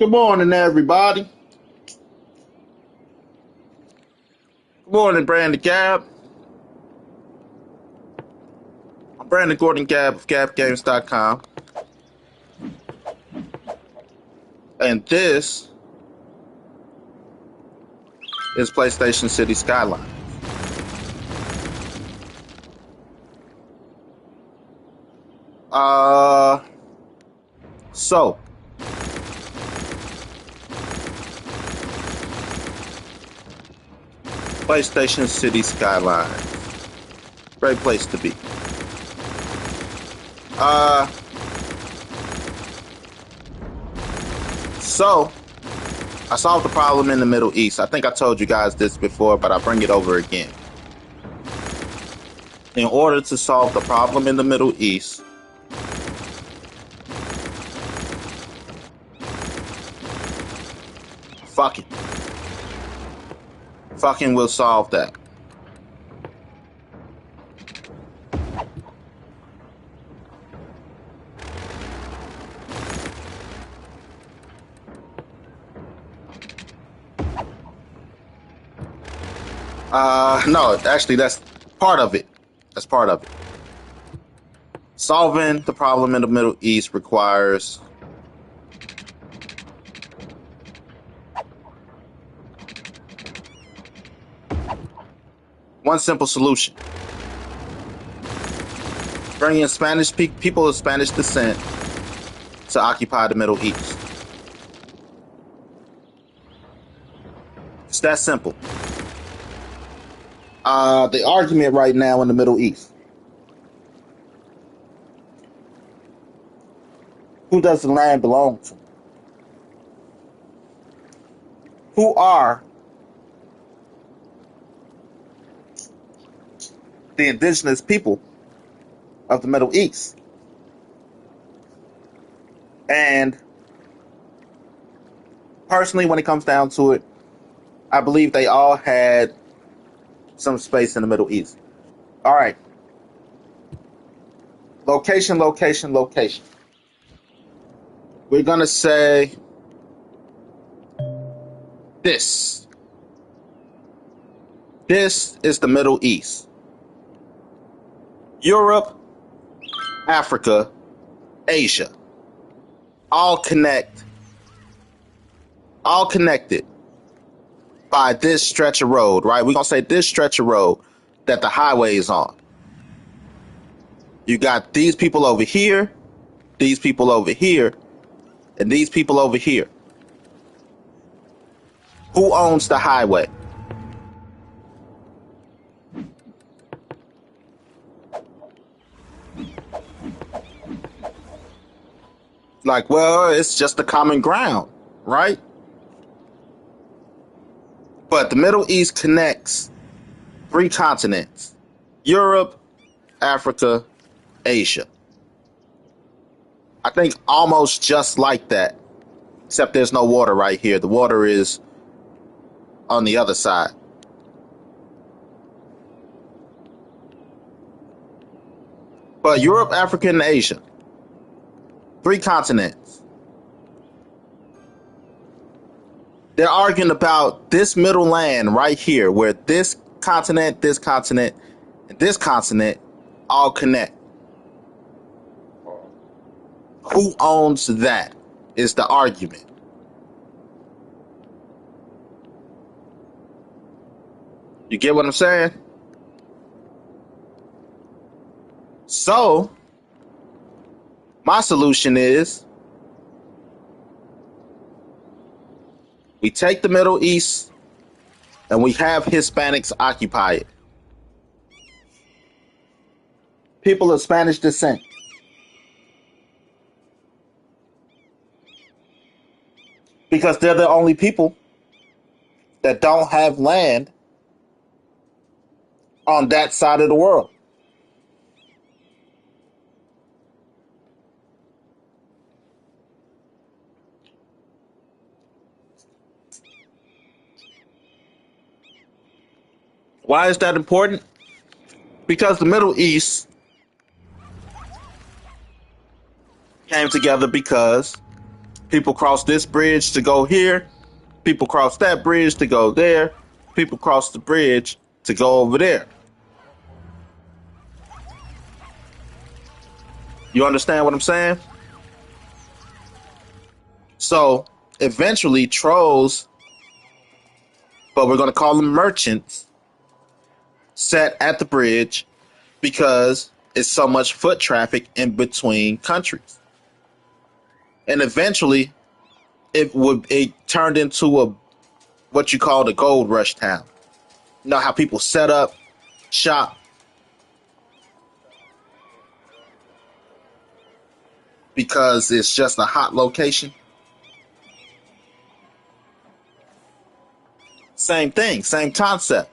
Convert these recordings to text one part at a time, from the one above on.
Good morning, everybody. Good morning, Brandon Gab. I'm Brandon Gordon Gab of GabGames.com. And this is PlayStation City Skylines. So PlayStation City Skylines. Great place to be. So I solved the problem in the Middle East. I think I told you guys this before, but I'll bring it over again. In order to solve the problem in the Middle East, fuck it. Fucking will solve that. No, actually, that's part of it. That's part of it. Solving the problem in the Middle East requires one simple solution. Bringing Spanish people of Spanish descent to occupy the Middle East. It's that simple. The argument right now in the Middle East. Who does the land belong to? Who are the indigenous people of the Middle East? And personally, when it comes down to it, I believe they all had some space in the Middle East. All right. Location, location, location. We're going to say this. This is the Middle East. Europe, Africa, Asia. All connected by this stretch of road, right? We're going to say this stretch of road that the highway is on. You got these people over here, these people over here, and these people over here. Who owns the highway? Like, well, it's just the common ground, right? But the Middle East connects 3 continents: Europe, Africa, Asia. I think almost just like that, except there's no water right here. The water is on the other side. But Europe, Africa, and Asia. 3 continents. They're arguing about this middle land right here, where this continent, and this continent all connect. Who owns that is the argument. You get what I'm saying? So, my solution is we take the Middle East and we have Hispanics occupy it. People of Spanish descent. Because they're the only people that don't have land on that side of the world. Why is that important? Because the Middle East came together because People cross this bridge to go here. People cross that bridge to go there. People cross the bridge to go over there. You understand what I'm saying? So eventually, trolls, but we're going to call them merchants, sat at the bridge because it's so much foot traffic in between countries. And eventually, it turned into a what you call the gold rush town. You know how people set up shop because it's just a hot location. Same thing, same concept.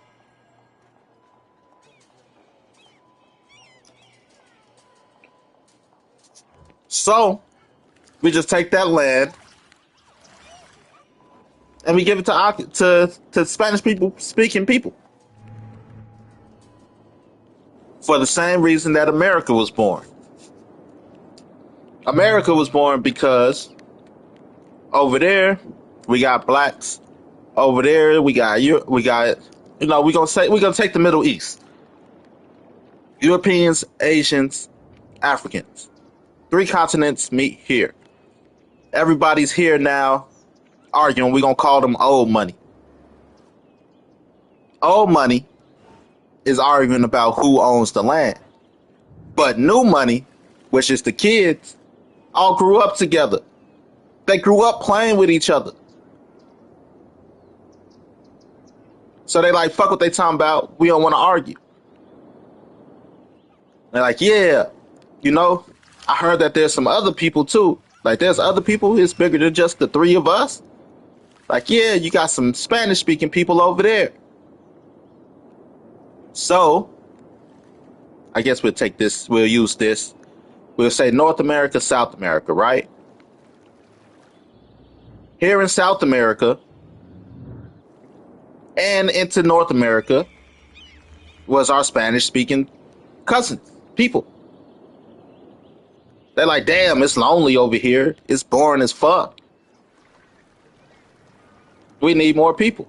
So we just take that land and we give it to Spanish people speaking people for the same reason that America was born. America was born because over there we got blacks. Over there we got you know we're gonna take the Middle East. Europeans, Asians, Africans. 3 continents meet here. Everybody's here now arguing. We're gonna call them old money. Old money is arguing about who owns the land. But new money, which is the kids, all grew up together. They grew up playing with each other. So they like, fuck what they talking about. We don't want to argue. They're like, yeah, you know, I heard that there's some other people too. Like there's other people. It's bigger than just the 3 of us. Like, yeah, you got some Spanish speaking people over there. So I guess we'll use this. We'll say North America, South America, right? Here in South America and into North America was our Spanish speaking cousins, people. They're like, damn, it's lonely over here. It's boring as fuck. We need more people.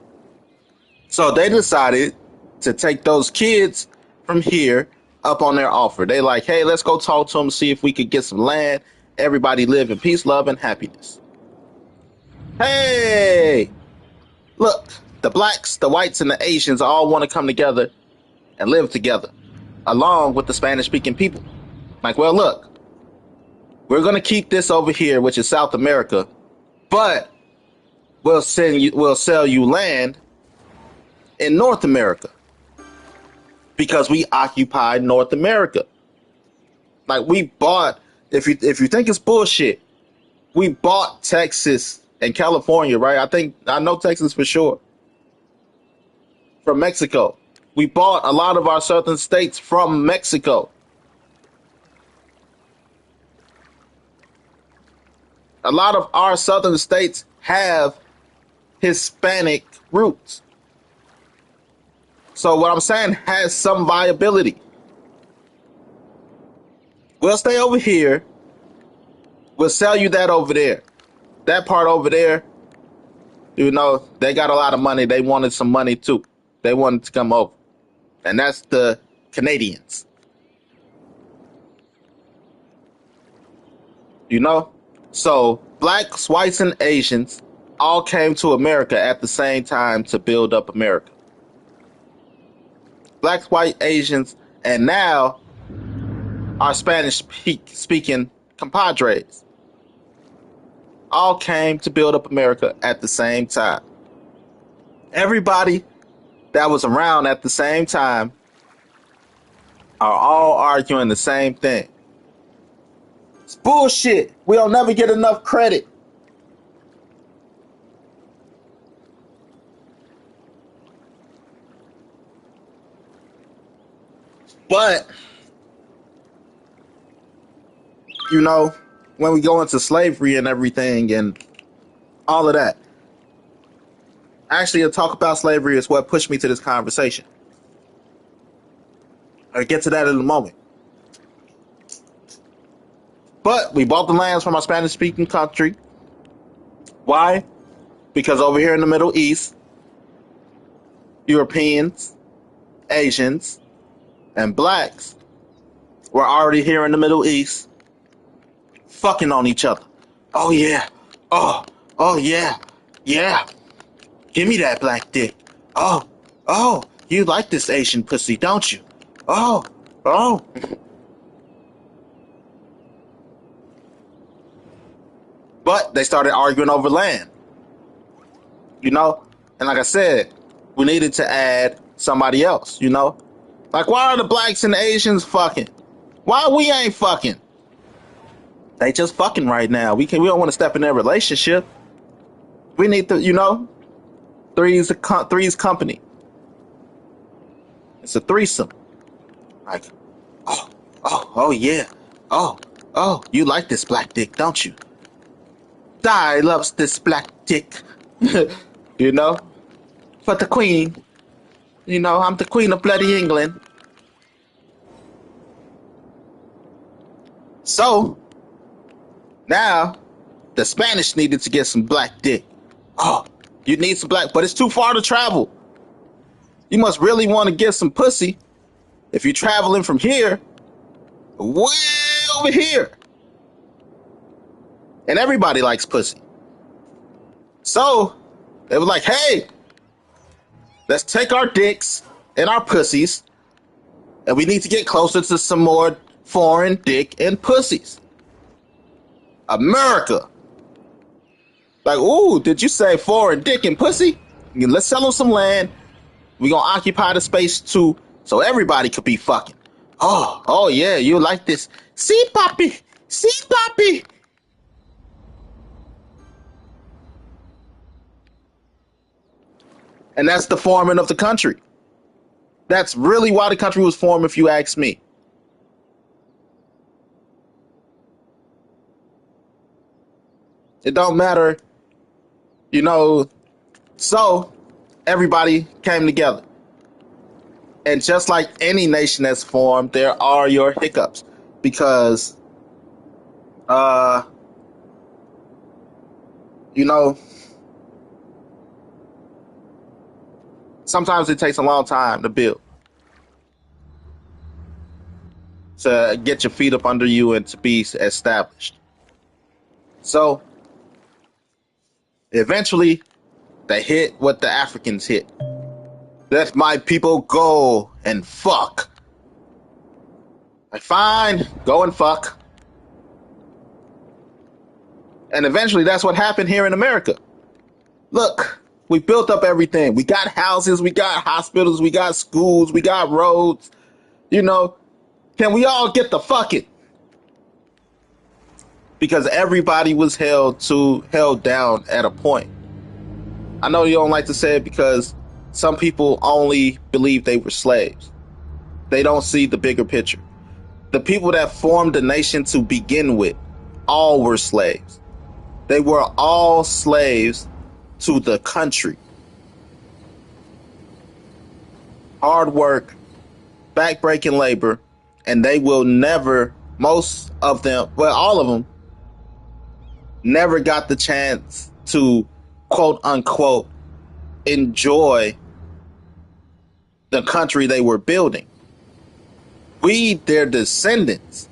So they decided to take those kids from here up on their offer. They like, hey, let's go talk to them, see if we could get some land. Everybody live in peace, love, and happiness. Hey, look, the blacks, the whites, and the Asians all want to come together and live together, along with the Spanish-speaking people. Like, well, look, we're going to keep this over here, which is South America, but we'll sell you land in North America because we occupied North America. Like we bought, if you think it's bullshit, we bought Texas and California, right? I know Texas for sure. From Mexico. We bought a lot of our southern states from Mexico. A lot of our southern states have Hispanic roots. So what I'm saying has some viability. We'll stay over here. We'll sell you that over there. That part over there, you know, they got a lot of money. They wanted some money too. They wanted to come over. And that's the Canadians. You know? So blacks, whites, and Asians all came to America at the same time to build up America. Blacks, white, Asians, and now our Spanish-speaking compadres all came to build up America at the same time. Everybody that was around at the same time are all arguing the same thing. It's bullshit. We'll never get enough credit. But, you know, when we go into slavery and everything and all of that, actually, a talk about slavery is what pushed me to this conversation. I'll get to that in a moment. But we bought the lands from our Spanish-speaking country. Why? Because over here in the Middle East, Europeans, Asians, and blacks were already here in the Middle East fucking on each other. Oh yeah. Oh, oh yeah. Yeah. Give me that black dick. Oh, oh, you like this Asian pussy, don't you? Oh, oh. But they started arguing over land, you know? And like I said, we needed to add somebody else, you know? Like, why are the blacks and the Asians fucking? Why we ain't fucking? They just fucking right now. We don't want to step in their relationship. We need to, you know? Three's company. It's a threesome. Like, oh, oh yeah. Oh, oh, you like this black dick, don't you? Di loves this black dick. You know? For the queen. You know, I'm the queen of bloody England. So, now, the Spanish needed to get some black dick. Oh, you need some black, but it's too far to travel. You must really want to get some pussy if you're traveling from here, way over here. And everybody likes pussy. So, they were like, hey, let's take our dicks and our pussies, and we need to get closer to some more foreign dick and pussies. America. Like, ooh, did you say foreign dick and pussy? Let's sell them some land. We're going to occupy the space too, so everybody could be fucking. Oh, oh yeah, you like this. See, Poppy. See, Poppy. And that's the forming of the country. That's really why the country was formed, if you ask me. It don't matter, you know. So everybody came together. And just like any nation that's formed, there are your hiccups. Because, you know, sometimes it takes a long time to build. To get your feet up under you and to be established. So, eventually, they hit what the Africans hit. Let my people go and fuck. Like, fine, go and fuck. And eventually, that's what happened here in America. Look, we built up everything. We got houses, we got hospitals, we got schools, we got roads. You know, can we all get the fucking? Because everybody was held down at a point. I know you don't like to say it because some people only believe they were slaves. They don't see the bigger picture. The people that formed the nation to begin with, all were slaves. They were all slaves to the country. Hard work, backbreaking labor, and they will never, most of them, well, all of them, never got the chance to, quote unquote, enjoy the country they were building. We, their descendants,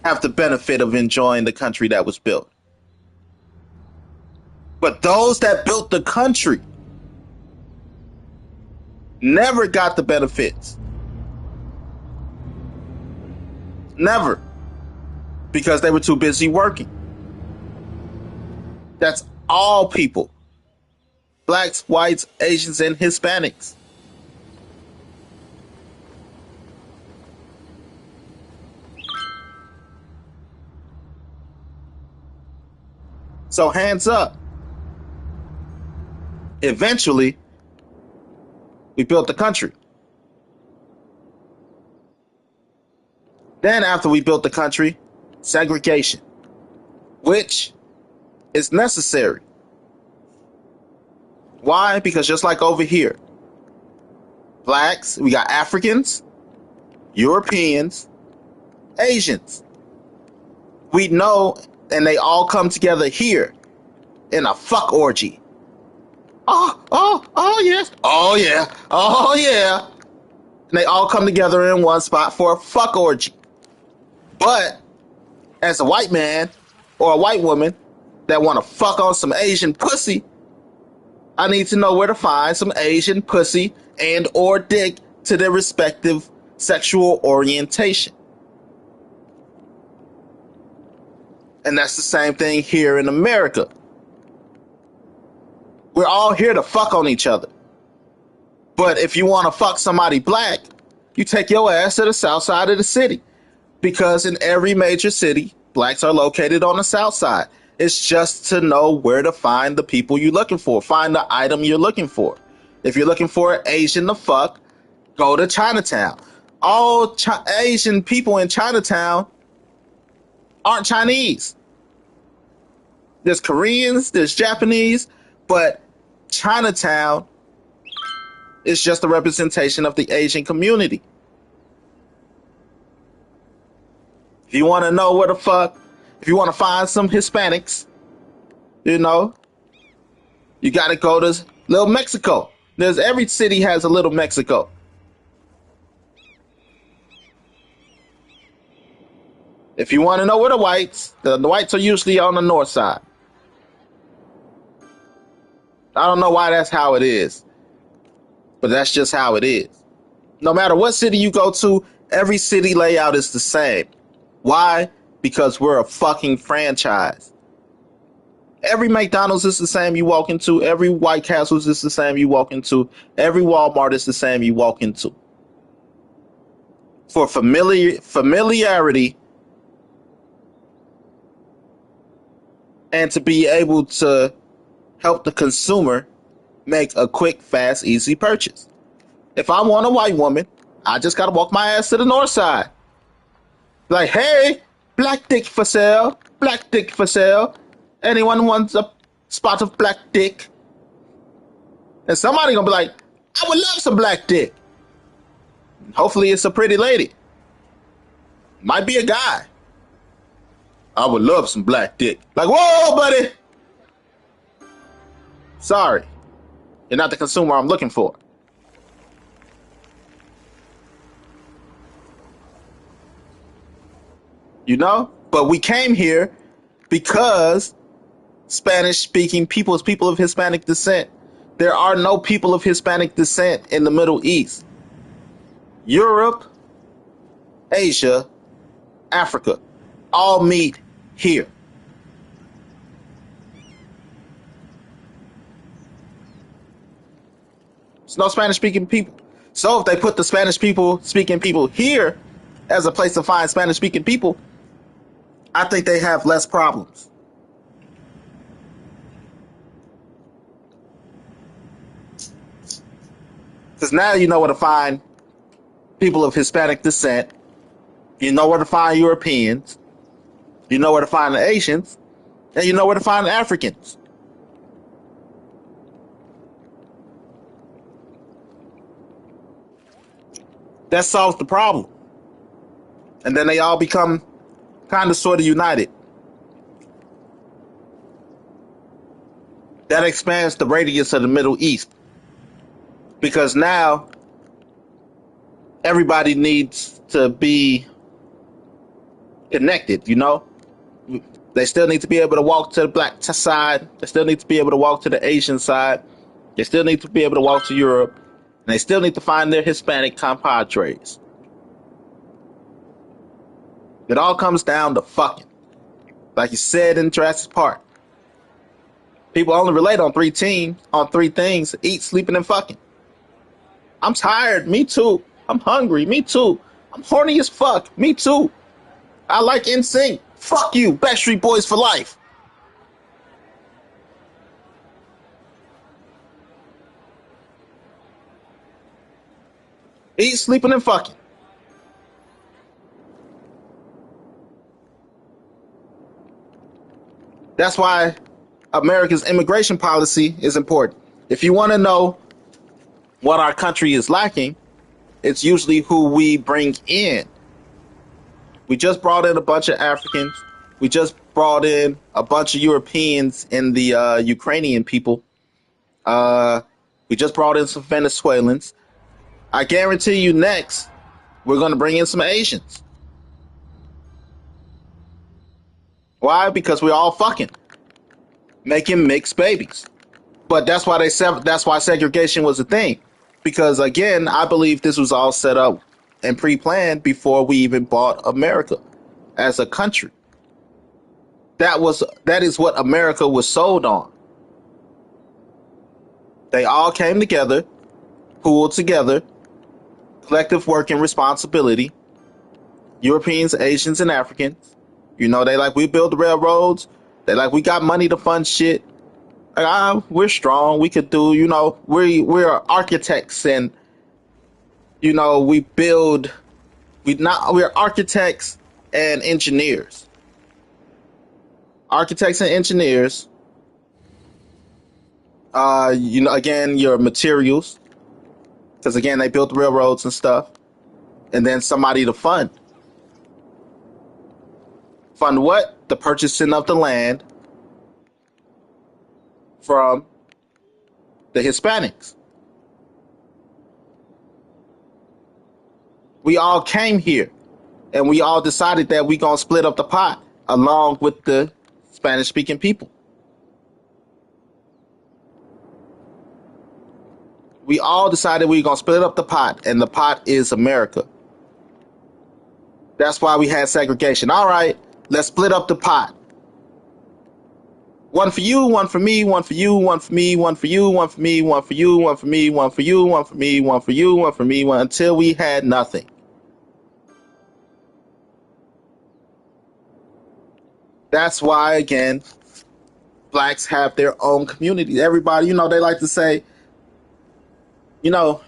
have the benefit of enjoying the country that was built. But those that built the country never got the benefits. Never. Because they were too busy working. That's all people. Blacks, whites, Asians, and Hispanics. So hands up. Eventually, we built the country. Then after we built the country, segregation, which is necessary. Why? Because just like over here, blacks, we got Africans, Europeans, Asians. We know and they all come together here in a fuck orgy. Oh yes, oh yeah, oh yeah. And they all come together in one spot for a fuck orgy. But as a white man or a white woman that want to fuck on some Asian pussy, I need to know where to find some Asian pussy and or dick to their respective sexual orientation. And that's the same thing here in America. We're all here to fuck on each other. But if you want to fuck somebody black, you take your ass to the south side of the city. Because in every major city, blacks are located on the south side. It's just to know where to find the people you're looking for. Find the item you're looking for. If you're looking for an Asian to fuck, go to Chinatown. All Asian people in Chinatown aren't Chinese. There's Koreans, there's Japanese, but Chinatown is just a representation of the Asian community. If you want to know where the fuck, if you want to find some Hispanics, you know, you got to go to Little Mexico. Every city has a Little Mexico. If you want to know where the whites are usually on the north side. I don't know why that's how it is, but that's just how it is. No matter what city you go to, every city layout is the same. Why? Because we're a fucking franchise. Every McDonald's is the same you walk into. Every White Castle's is the same you walk into. Every Walmart is the same you walk into. For familiarity and to be able to help the consumer make a quick, fast, easy purchase. If I want a white woman, I just gotta walk my ass to the north side. Like, hey, black dick for sale, black dick for sale. Anyone wants a spot of black dick? And somebody gonna be like, I would love some black dick. Hopefully it's a pretty lady. Might be a guy. I would love some black dick. Like, whoa, buddy. Sorry. You're not the consumer I'm looking for. You know? But we came here because Spanish-speaking people of Hispanic descent. There are no people of Hispanic descent in the Middle East. Europe, Asia, Africa, all meet here. There's no Spanish-speaking people. So if they put the Spanish-speaking people here as a place to find Spanish-speaking people, I think they have less problems. Because now you know where to find people of Hispanic descent. You know where to find Europeans. You know where to find the Asians. And you know where to find the Africans. That solves the problem. And then they all become kind of sort of united. That expands the radius of the Middle East. Because now everybody needs to be connected, you know? They still need to be able to walk to the black side. They still need to be able to walk to the Asian side. They still need to be able to walk to Europe. And they still need to find their Hispanic compadres. It all comes down to fucking. Like you said in Jurassic Park. People only relate on three things: eat, sleeping, and fucking. I'm tired, me too. I'm hungry, me too. I'm horny as fuck, me too. I like NSYNC. Fuck you, Backstreet Boys for life. Eat, sleeping, and fucking. That's why America's immigration policy is important. If you want to know what our country is lacking, it's usually who we bring in. We just brought in a bunch of Africans. We just brought in a bunch of Europeans and the Ukrainian people. Uh, we just brought in some Venezuelans. I guarantee you next, we're going to bring in some Asians. Why? Because we're all fucking making mixed babies. But that's why that's why segregation was a thing. Because again, I believe this was all set up and pre-planned before we even bought America as a country. That is what America was sold on. They all came together, pooled together, collective work and responsibility. Europeans, Asians, and Africans. You know, they like we build the railroads. They like we got money to fund shit. Like, we're strong. We could do. You know, we're architects, and you know we build. We're architects and engineers. Architects and engineers. You know, again, your materials, because again they built railroads and stuff, and then somebody to fund. Fund what? The purchasing of the land from the Hispanics. We all came here and we all decided that we gonna split up the pot along with the Spanish speaking people. We all decided we gonna split up the pot, and the pot is America. That's why we had segregation. All right, let's split up the pot. One for you, one for me, one for you, one for me, one for you, one for me, one for you, one for me, one for you, one for me, one for you, one for me, one until we had nothing. That's why, again, blacks have their own communities. Everybody, you know, they like to say, you know,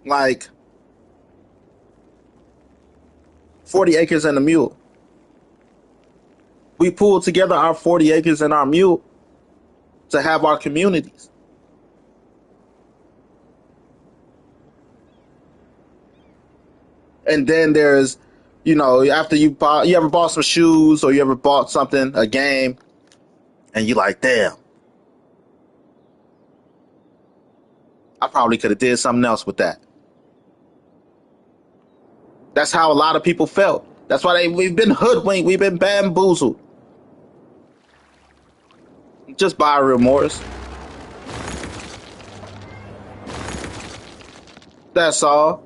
like 40 acres and a mule. We pulled together our 40 acres and our mule to have our communities. And then there's, you know, after you ever bought some shoes or you ever bought something, a game, and you like, damn, I probably could have did something else with that. That's how a lot of people felt. That's why we've been hoodwinked, we've been bamboozled. Just buy remorse. That's all.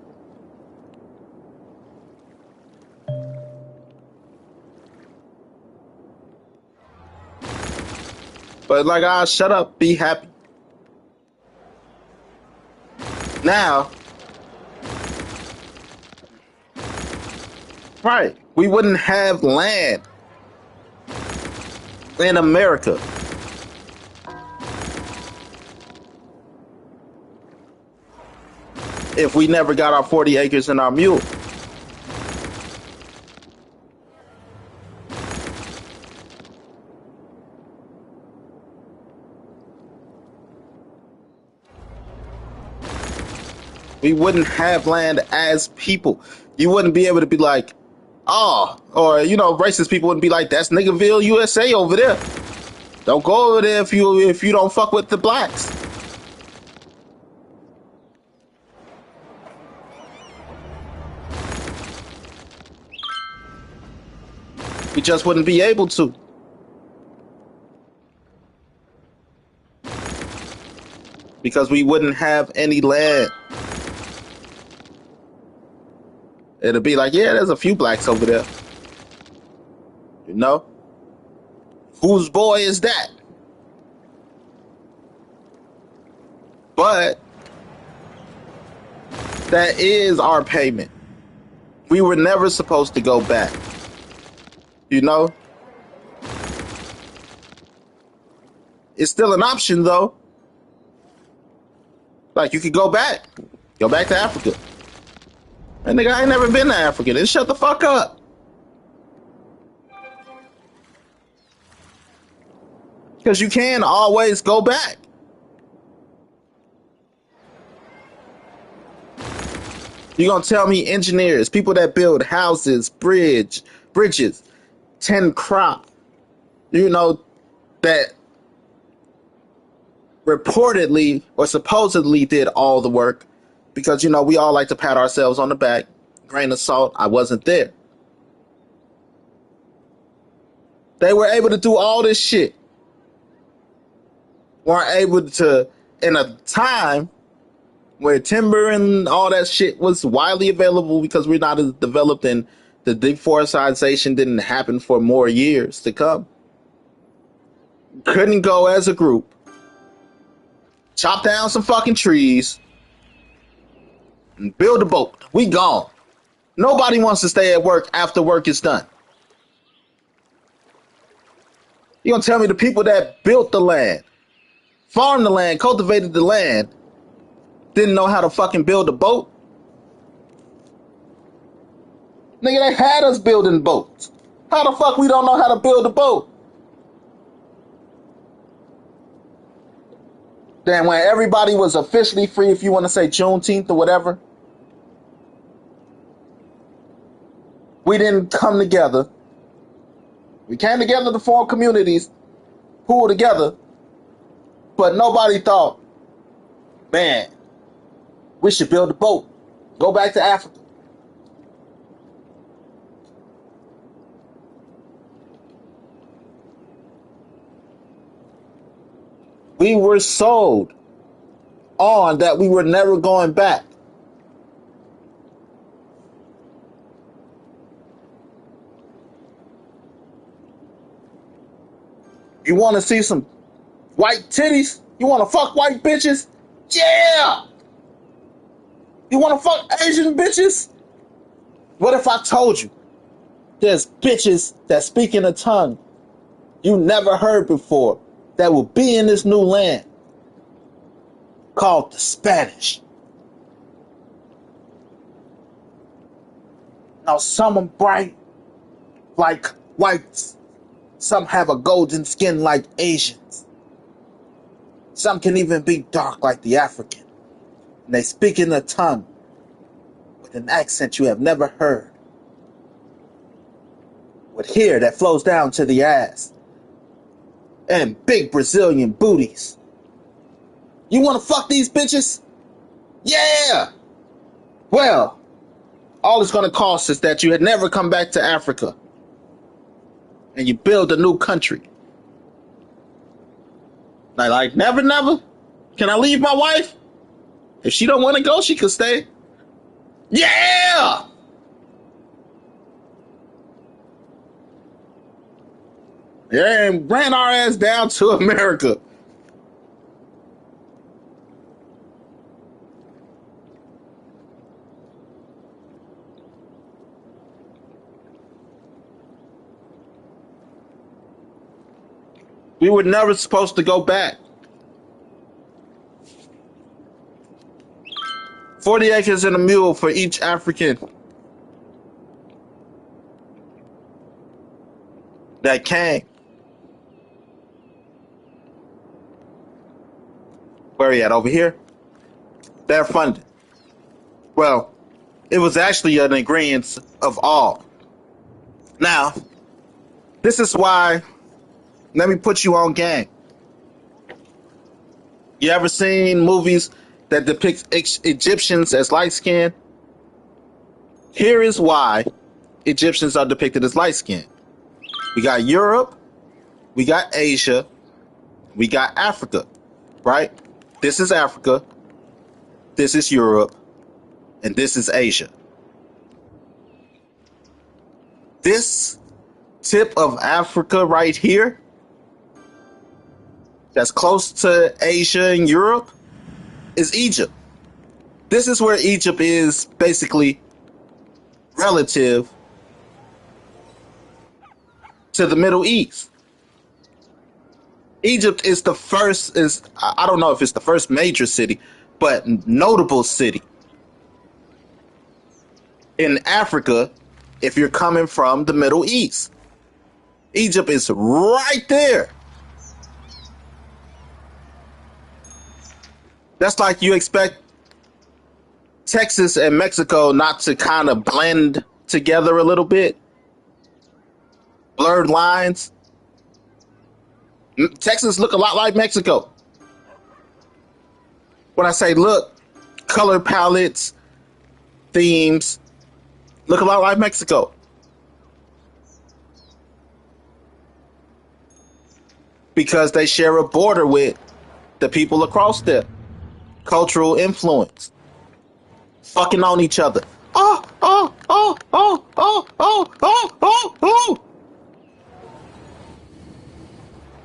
But like, shut up, be happy. Now, right, we wouldn't have land in America. If we never got our 40 acres and our mule. We wouldn't have land as people. You wouldn't be able to be like, oh, or, you know, racist people wouldn't be like, that's Niggerville, USA over there. Don't go over there if you don't fuck with the blacks. We just wouldn't be able to. Because we wouldn't have any land. It'll be like, yeah, there's a few blacks over there. You know? Whose boy is that? But that is our payment. We were never supposed to go back. You know? It's still an option, though. Like, you could go back. Go back to Africa. And nigga, I ain't never been to Africa. Then shut the fuck up. Because you can always go back. You're going to tell me engineers, people that build houses, bridges, 10 crop, that reportedly or supposedly did all the work, because we all like to pat ourselves on the back. Grain of salt, I wasn't there. They were able to do all this shit. Weren't able to, in a time where timber and all that shit was widely available, because we're not as developed and the deforestation didn't happen for more years to come. Couldn't go as a group, chop down some fucking trees, and build a boat. We gone. Nobody wants to stay at work after work is done. You gonna tell me the people that built the land, farmed the land, cultivated the land, didn't know how to fucking build a boat? Nigga, they had us building boats. How the fuck we don't know how to build a boat? Then when everybody was officially free, if you want to say Juneteenth or whatever, we didn't come together. We came together to form communities, pool together, but nobody thought, man, we should build a boat, go back to Africa. We were sold on that we were never going back. You want to see some white titties? You want to fuck white bitches? Yeah! You want to fuck Asian bitches? What if I told you there's bitches that speak in a tongue you never heard before that will be in this new land called the Spanish? Now, some are bright like whites. Some have a golden skin like Asians. Some can even be dark like the African. And they speak in a tongue with an accent you have never heard, with hair that flows down to the ass, and big Brazilian booties. You want to fuck these bitches? Yeah! Well, all it's going to cost is that you had never come back to Africa and you build a new country. Like, never? Can I leave my wife? If she don't want to go, she can stay. Yeah! Yeah, and ran our ass down to America. We were never supposed to go back. 40 acres and a mule for each African that came. Where are you at? Over here? They're funded. Well, it was actually an agreement of all. Now, this is why, let me put you on game. You ever seen movies that depict Egyptians as light-skinned? Here is why Egyptians are depicted as light-skinned. We got Europe, we got Asia, we got Africa, right? This is Africa, this is Europe, and this is Asia. This tip of Africa right here, that's close to Asia and Europe, is Egypt. This is where Egypt is basically relative to the Middle East. Egypt is the first, I don't know if it's the first major city, but notable city in Africa if you're coming from the Middle East. Egypt is right there. That's like you expect Texas and Mexico not to kind of blend together a little bit. blurred lines. Texas look a lot like Mexico. When I say look, color palettes, themes, look a lot like Mexico. Because they share a border with the people across there. Cultural influence. Fucking on each other. Oh, oh, oh, oh, oh, oh, oh, oh, oh.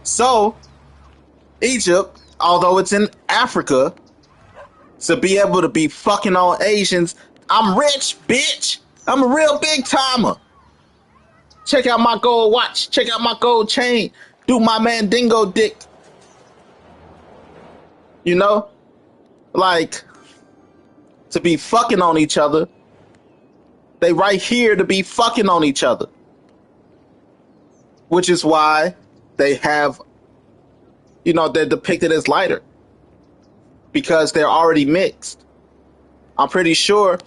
So, Egypt, although it's in Africa, to be able to be fucking on Asians, I'm rich, bitch. I'm a real big timer. Check out my gold watch. Check out my gold chain. Do my mandingo dick. You know? Like, to be fucking on each other. They right here to be fucking on each other. Which is why they have, they're depicted as lighter. Because they're already mixed. I'm pretty sure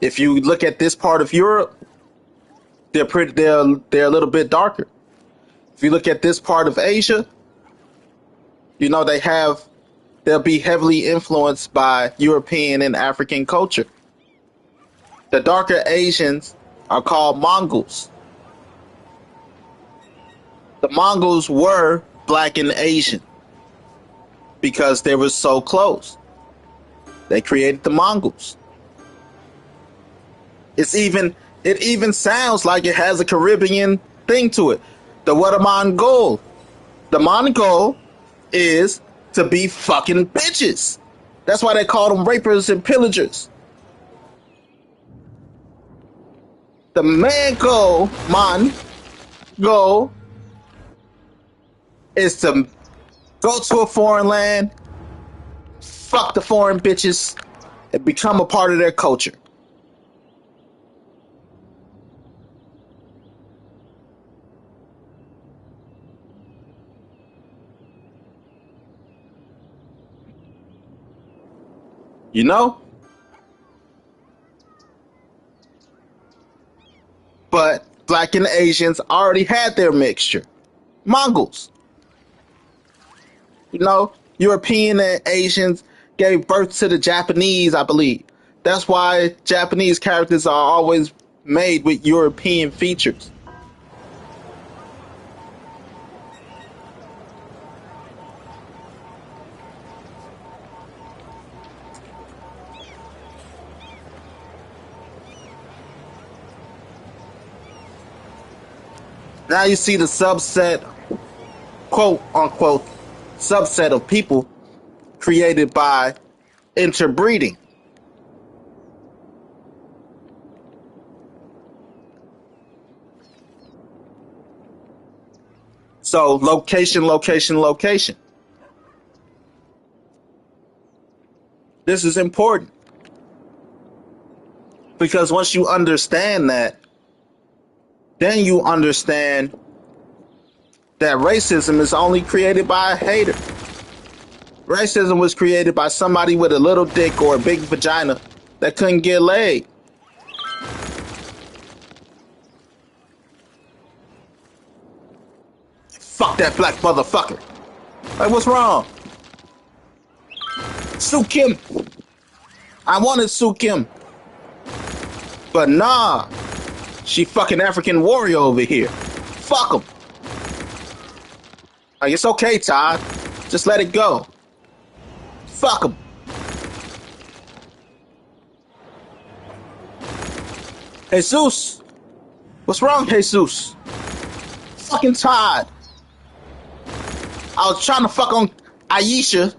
if you look at this part of Europe, they're a little bit darker. If you look at this part of Asia, they'll be heavily influenced by European and African culture. The darker Asians are called Mongols. The Mongols were black and Asian because they were so close. They created the Mongols. It even sounds like it has a Caribbean thing to it. What a Mongol. The Mongol is to be fucking bitches. That's why they call them rapers and pillagers. The Mongol is to go to a foreign land, fuck the foreign bitches, and become a part of their culture. You know? But black and Asians already had their mixture. Mongols. European and Asians gave birth to the Japanese, I believe. That's why Japanese characters are always made with European features. Now you see the subset, quote unquote, subset of people created by interbreeding. So location, location, location. This is important. Because once you understand that, then you understand that racism is only created by a hater. Racism was created by somebody with a little dick or a big vagina that couldn't get laid. Fuck that black motherfucker. Like, what's wrong? Sue Kim. I wanted Sue Kim. But nah. She fucking African warrior over here. Fuck him. Like, it's okay, Todd. Just let it go. Fuck him. Jesus. What's wrong, Jesus? Fucking Todd. I was trying to fuck on Aisha,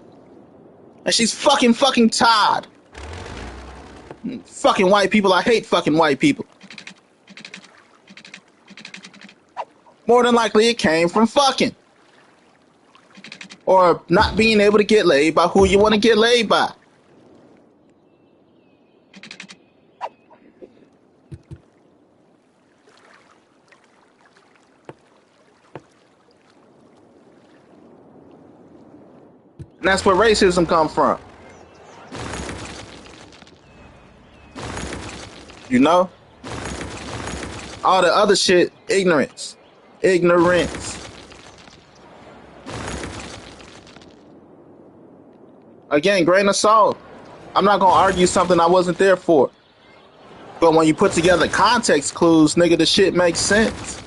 and she's fucking Todd. Fucking white people. I hate fucking white people. More than likely it came from fucking. Or not being able to get laid by who you want to get laid by. And that's where racism comes from. You know? All the other shit, ignorance. Ignorance. Again, grain of salt. I'm not gonna argue something I wasn't there for. But when you put together context clues, nigga, the shit makes sense.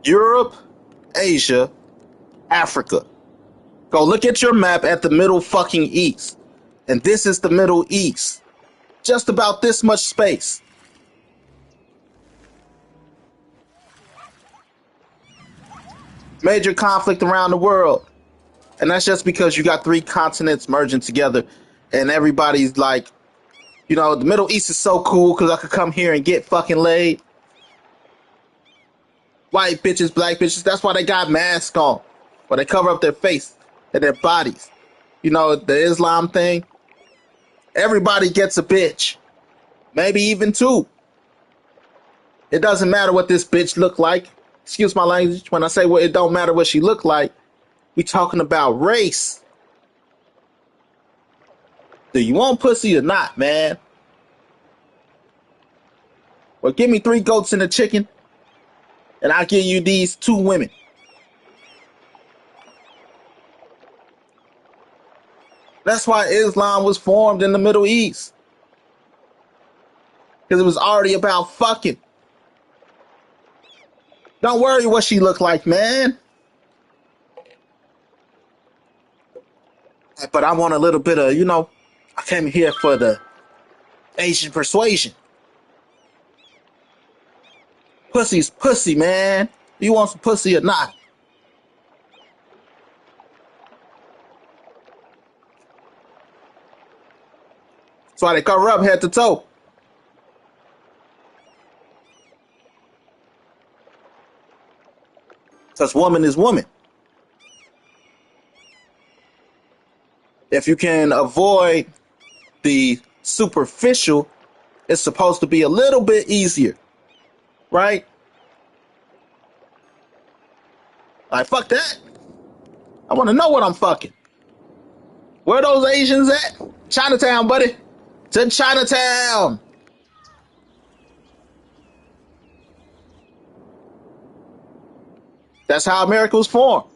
Europe, Asia, Africa. Go look at your map at the Middle fucking East. And this is the Middle East. Just about this much space. Major conflict around the world. And that's just because you got 3 continents merging together. And everybody's like, you know, the Middle East is so cool because I could come here and get fucking laid. White bitches, black bitches. That's why they got masks on. Or they cover up their face and their bodies. You know, the Islam thing. Everybody gets a bitch. Maybe even 2. It doesn't matter what this bitch look like. Excuse my language. When I say well, it don't matter what she look like. We talking about race. Do you want pussy or not, man? Well, give me 3 goats and a chicken, and I'll give you these 2 women. That's why Islam was formed in the Middle East. Because it was already about fucking. Don't worry what she looked like, man. But I want a little bit of, you know, I came here for the Asian persuasion. Pussy's pussy, man. You want some pussy or not? That's why they cover up head to toe. Because woman is woman. If you can avoid the superficial, it's supposed to be a little bit easier. Right? Like, fuck that. I want to know what I'm fucking. Where are those Asians at? Chinatown, buddy. To Chinatown. That's how America was formed.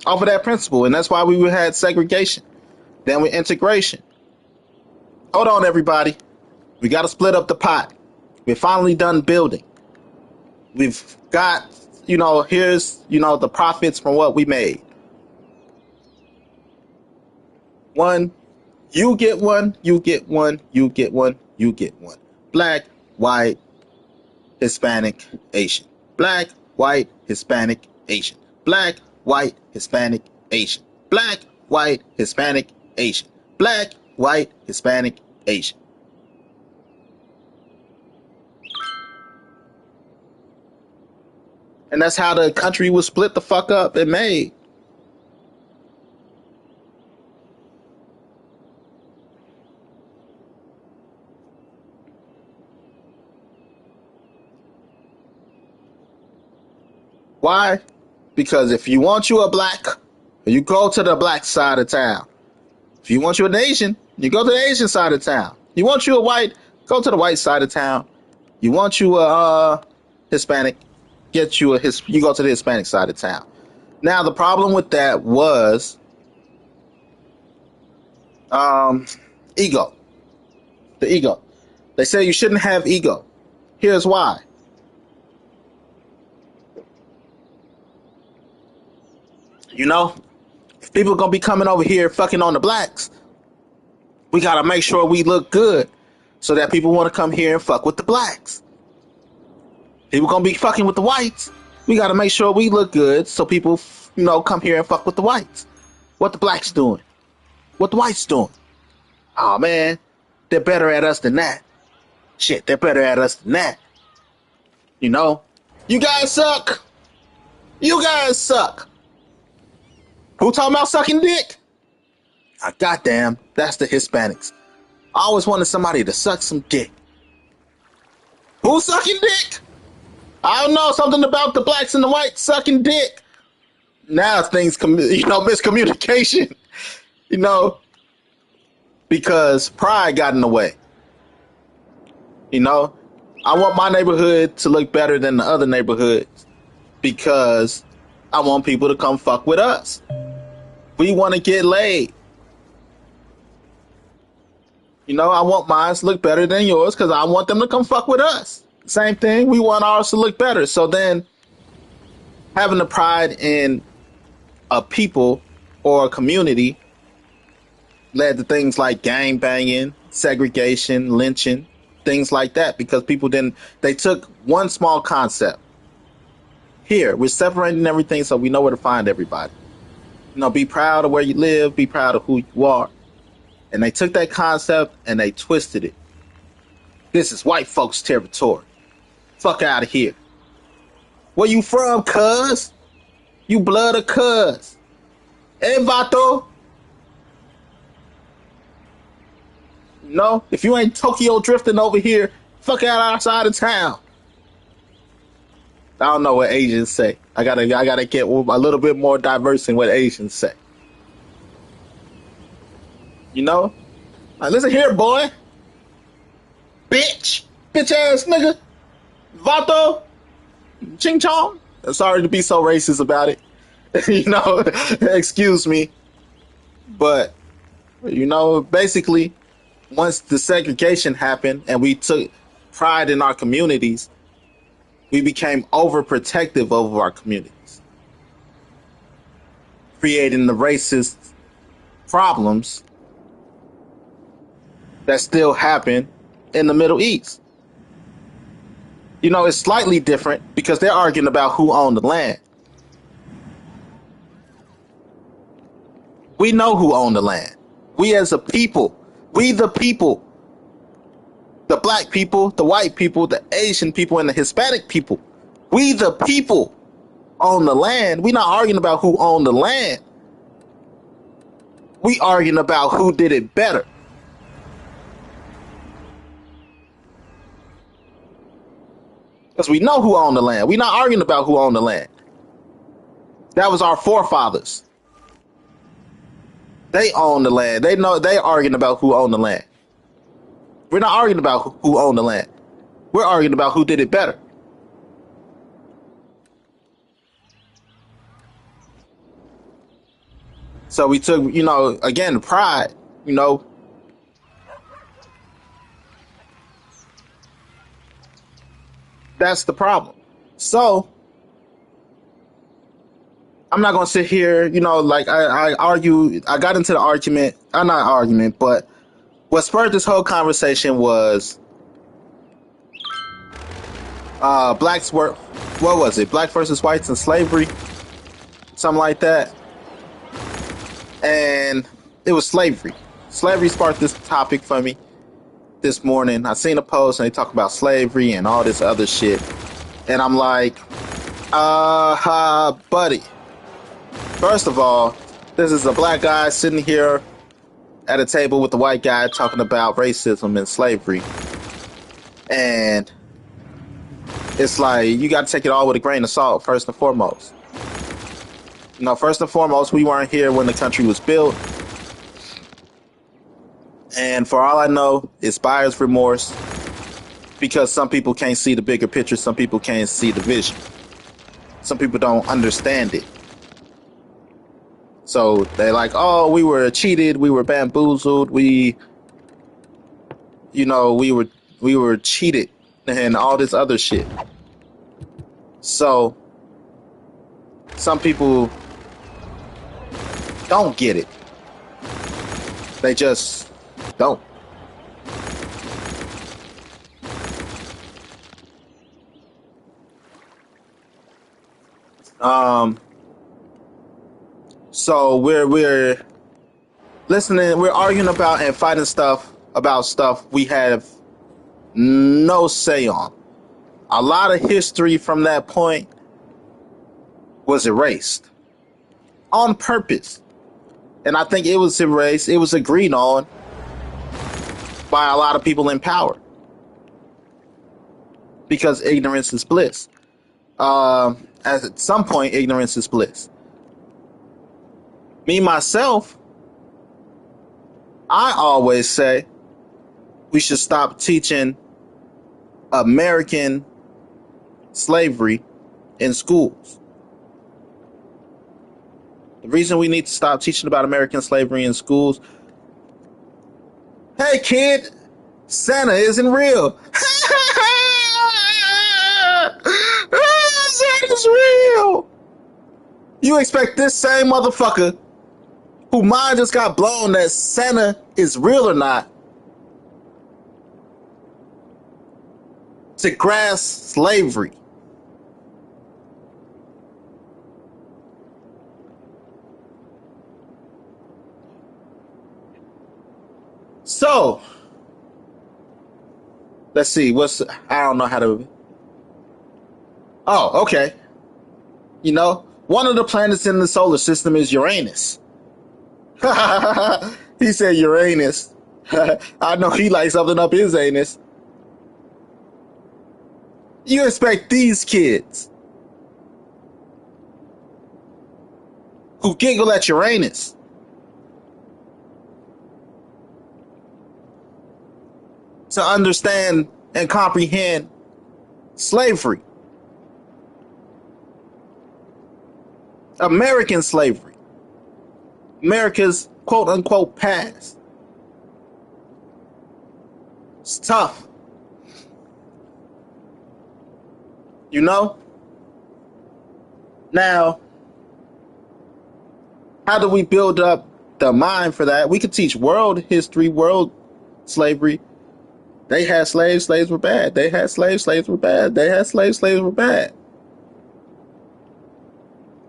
Off of that principle. And that's why we had segregation. Then with integration. Hold on, everybody. We got to split up the pot. We're finally done building. We've got, you know, here's, you know, the profits from what we made. 1, you get 1, you get 1, you get 1, you get 1. Black, white, Hispanic, Asian. Black, white, Hispanic, Asian. Black, white, Hispanic, Asian. Black, white, Hispanic, Asian. Black, white, Hispanic, Asian. And that's how the country was split the fuck up and made. Why? Because if you want you a black, you go to the black side of town. If you want you an Asian, you go to the Asian side of town. You want you a white, go to the white side of town. You want you a Hispanic, you go to the Hispanic side of town. Now the problem with that was ego. The ego. They say you shouldn't have ego. Here's why. You know, if people are gonna be coming over here fucking on the blacks, we gotta make sure we look good so that people want to come here and fuck with the blacks. People gonna be fucking with the whites. We gotta make sure we look good so people, you know, come here and fuck with the whites. What the blacks doing? What the whites doing? Oh man, they're better at us than that. Shit, they're better at us than that. You know, you guys suck. You guys suck. Who talking about sucking dick? Goddamn, that's the Hispanics. I always wanted somebody to suck some dick. Who's sucking dick? I don't know, something about the blacks and the whites sucking dick. Now things, miscommunication, because pride got in the way. I want my neighborhood to look better than the other neighborhoods because I want people to come fuck with us. We want to get laid. You know, I want mine to look better than yours because I want them to come fuck with us. Same thing. We want ours to look better. So then having the pride in a people or a community led to things like gang banging, segregation, lynching, things like that because people didn't, they took one small concept. Here, we're separating everything so we know where to find everybody. You know, be proud of where you live, be proud of who you are. And they took that concept and they twisted it. This is white folks' territory. Fuck out of here. Where you from, cuz? You blood of cuz. Hey, Vato. No, if you ain't Tokyo drifting over here, fuck out outside of town. I don't know what Asians say. I gotta get a little bit more diverse in what Asians say. You know? Like, listen here, boy. Bitch. Bitch ass nigga. Vato. Ching chong. Sorry to be so racist about it. You know, excuse me. But, you know, basically, once the segregation happened and we took pride in our communities, we became overprotective of our communities, creating the racist problems that still happen in the Middle East. You know, it's slightly different because they're arguing about who owned the land. We know who owned the land. We as a people, we the people, the black people, the white people, the Asian people, and the Hispanic people, we the people own the land. We're not arguing about who owned the land. We arguing about who did it better. Because we know who owned the land. We're not arguing about who owned the land. That was our forefathers. They own the land. They know they're arguing about who owned the land. We're not arguing about who owned the land. We're arguing about who did it better. So we took, you know, again, pride, you know. That's the problem. So I'm not going to sit here, you know, like I argue. I got into the argument, not argument, but what spurred this whole conversation was blacks were, what was it? Black versus whites and slavery, something like that. And it was slavery. Slavery sparked this topic for me this morning. I seen a post and they talk about slavery and all this other shit. And I'm like, buddy. First of all, this is a black guy sitting here at a table with a white guy talking about racism and slavery. And it's like, you got to take it all with a grain of salt, first and foremost. You know, first and foremost, we weren't here when the country was built. And for all I know, it's buyer's remorse because some people can't see the bigger picture. Some people can't see the vision. Some people don't understand it. So they're like, oh, we were cheated. We were bamboozled. We were cheated and all this other shit. So some people don't get it. They just don't. So we're listening, we're arguing about and fighting about stuff we have no say on. A lot of history from that point was erased on purpose. And I think it was erased, it was agreed on by a lot of people in power. Because ignorance is bliss. As at some point, ignorance is bliss. Me, myself, I always say we should stop teaching American slavery in schools. The reason we need to stop teaching about American slavery in schools. Hey kid, Santa isn't real. Santa's real. You expect this same motherfucker who mind just got blown that Santa is real or not to grasp slavery. So, let's see. I don't know how to. Oh, okay. You know, one of the planets in the solar system is Uranus. He said Uranus. I know he likes something up his anus. You expect these kids who giggle at Uranus to understand and comprehend slavery, American slavery, America's quote unquote past. It's tough. You know? Now, how do we build up the mind for that? We could teach world history, world slavery. They had slaves, slaves were bad. They had slaves, slaves were bad. They had slaves, slaves were bad.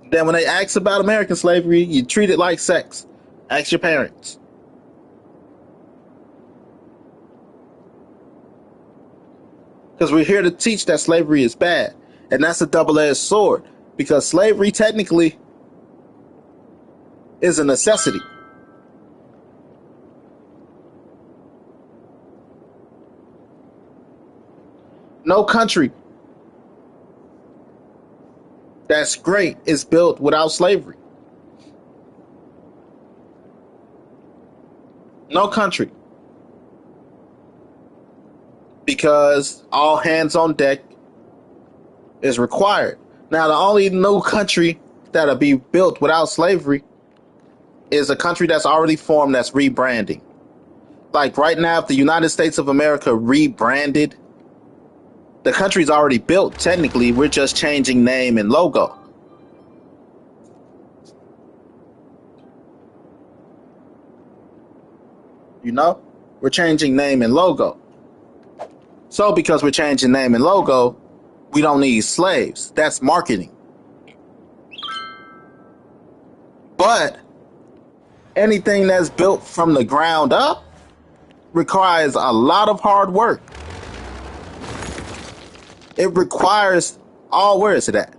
Then when they ask about American slavery, you treat it like sex. Ask your parents. Because we're here to teach that slavery is bad. And that's a double-edged sword. Because slavery technically is a necessity. No country that's great is built without slavery. No country. Because all hands on deck is required. Now, the only new country that'll be built without slavery is a country that's already formed that's rebranding. Like right now, if the United States of America rebranded, the country's already built. Technically, we're just changing name and logo. You know? We're changing name and logo. So because we're changing name and logo, we don't need slaves. That's marketing. But anything that's built from the ground up requires a lot of hard work. It requires where is it at?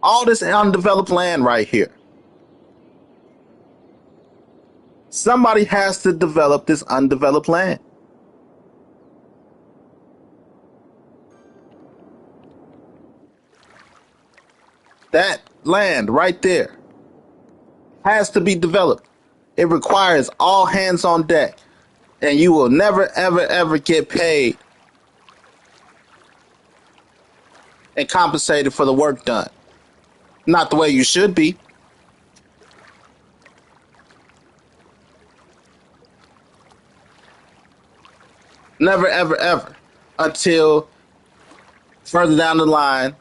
All this undeveloped land right here. Somebody has to develop this undeveloped land. That land right there has to be developed. It requires all hands on deck. And you will never, ever, ever get paid and compensated for the work done. Not the way you should be. Never, ever, ever. Until further down the line,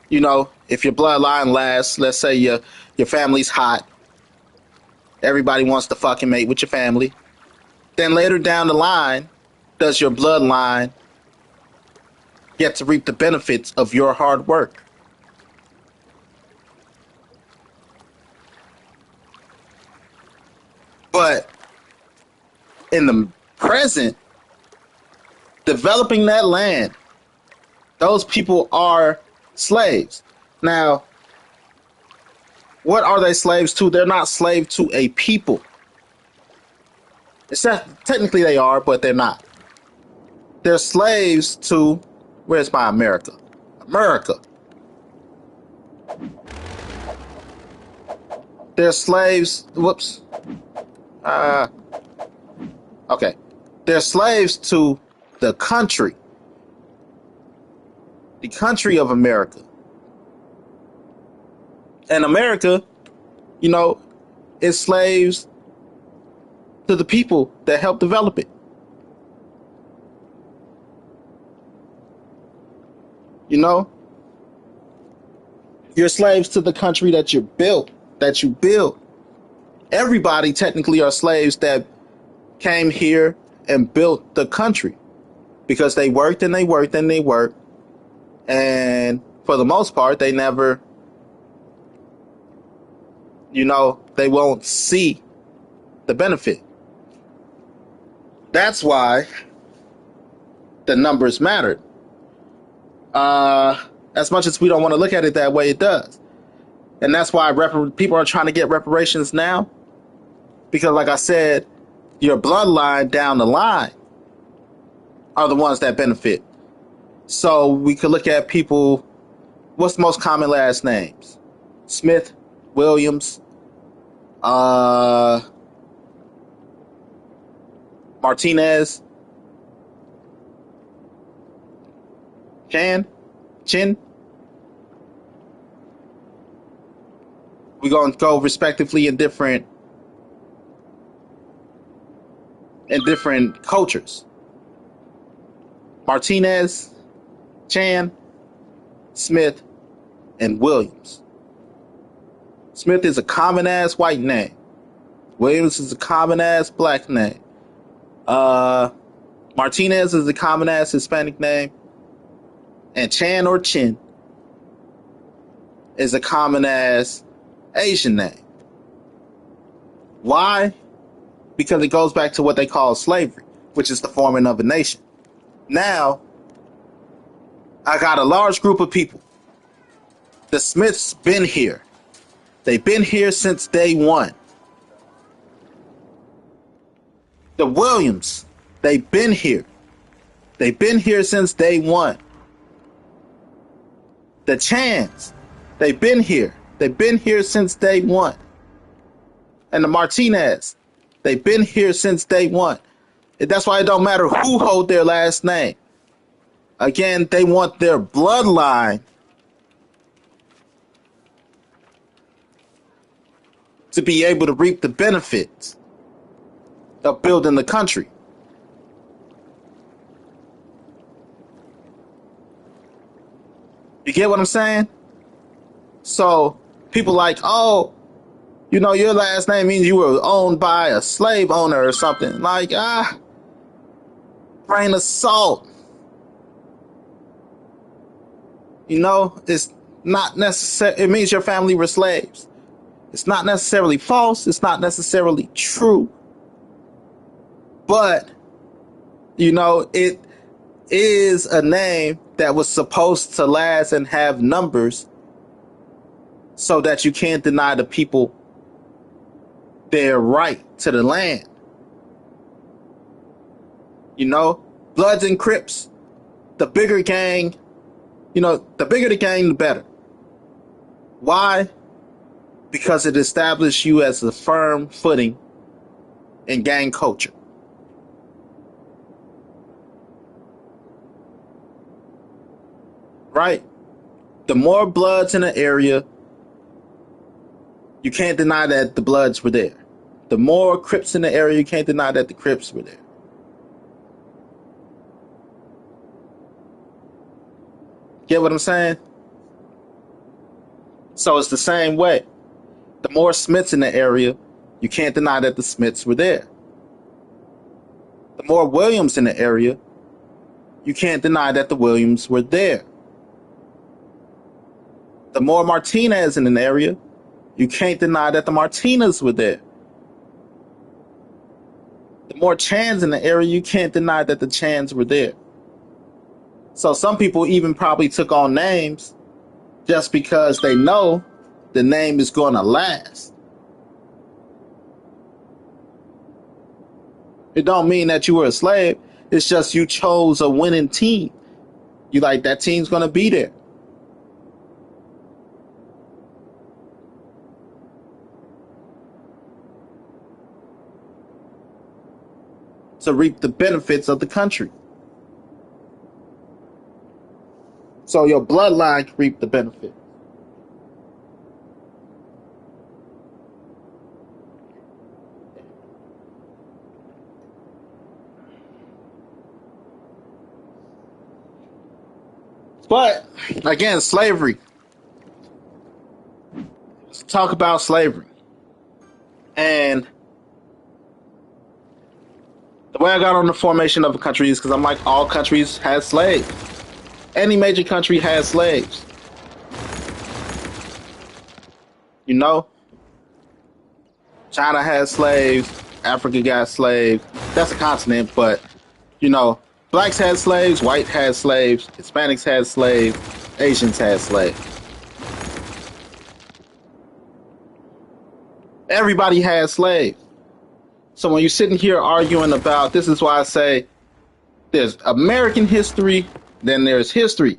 you know, if your bloodline lasts, let's say your family's hot, everybody wants to fucking mate with your family. Then later down the line, does your bloodline get to reap the benefits of your hard work? But in the present, developing that land, those people are slaves. Now, what are they slaves to? They're not slaves to a people. Technically they are, but they're not. They're slaves to, where's my America? America. They're slaves, whoops. Okay. They're slaves to the country of America. And America, you know, is slaves to the people that helped develop it. You know, you're slaves to the country that you built, that you build. Everybody technically are slaves that came here and built the country because they worked and they worked and they worked. And for the most part, they never, they won't see the benefit. That's why the numbers mattered. As much as we don't want to look at it that way, it does. And that's why people are trying to get reparations now. Because, like I said, your bloodline down the line are the ones that benefit. So we could look at people. What's the most common last names? Smith, Williams, Martinez, Chin. We're going to go respectively in different cultures. Martinez, Chan, Smith, and Williams. Smith is a common ass white name. Williams is a common ass black name. Martinez is a common ass Hispanic name. And Chan or Chin is a common ass Asian name. Why? Because it goes back to what they call slavery, which is the forming of a nation. Now, I got a large group of people. The Smiths been here. They've been here since day one. The Williams, they've been here. They've been here since day one. The Chans, they've been here. They've been here since day one. And the Martinez, they've been here since day one. That's why it don't matter who hold their last name. Again, they want their bloodline to be able to reap the benefits of building the country. You get what I'm saying? So people like, oh, your last name means you were owned by a slave owner or something. Like, grain of salt. It's not necessary. It means your family were slaves. It's not necessarily false. It's not necessarily true. But, it is a name that was supposed to last and have numbers so that you can't deny the people their right to the land. Bloods and Crips, the bigger gang, the bigger the gang, the better. Why? Because it established you as a firm footing in gang culture. Right? The more Bloods in an area, you can't deny that the Bloods were there. The more Crips in the area, you can't deny that the Crips were there. Get what I'm saying? So it's the same way. The more Smiths in the area, you can't deny that the Smiths were there. The more Williams in the area, you can't deny that the Williams were there. The more Martinez in an area, you can't deny that the Martinez were there. The more Chans in the area, you can't deny that the Chans were there. So some people even probably took on names just because they know the name is going to last. It don't mean that you were a slave. It's just you chose a winning team. You like, that team's going to be there. to reap the benefits of the country. So your bloodline can reap the benefit. But again, slavery. Let's talk about slavery. And the way I got on the formation of a country is because I'm like, all countries had slaves. Any major country has slaves. You know? China has slaves. Africa got slaves. That's a continent, but, you know, blacks had slaves, white had slaves, Hispanics had slaves, Asians had slaves. Everybody had slaves. So when you're sitting here arguing about, this is why I say there's American history, then there's history.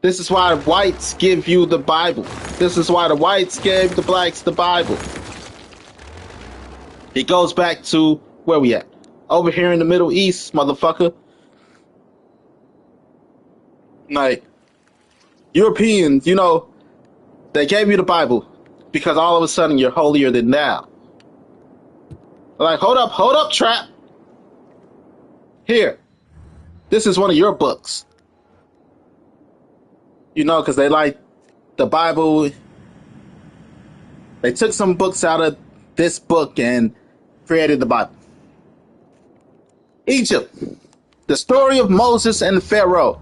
This is why the whites give you the Bible. This is why the whites gave the blacks the Bible. It goes back to where we at? Over here in the Middle East, motherfucker. Like, Europeans, you know, they gave you the Bible because all of a sudden you're holier than thou. Like, hold up, trap. Here, this is one of your books. You know, because they like the Bible. They took some books out of this book and created the Bible. Egypt, the story of Moses and Pharaoh.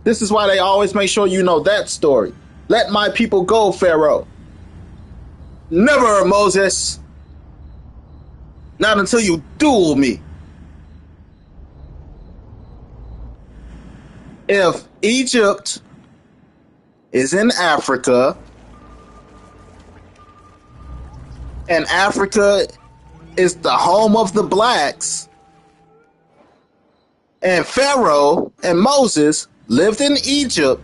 This is why they always make sure you know that story. Let my people go, Pharaoh. Never, Moses. Not until you duel me. If Egypt is in Africa, and Africa is the home of the blacks, and Pharaoh and Moses lived in Egypt,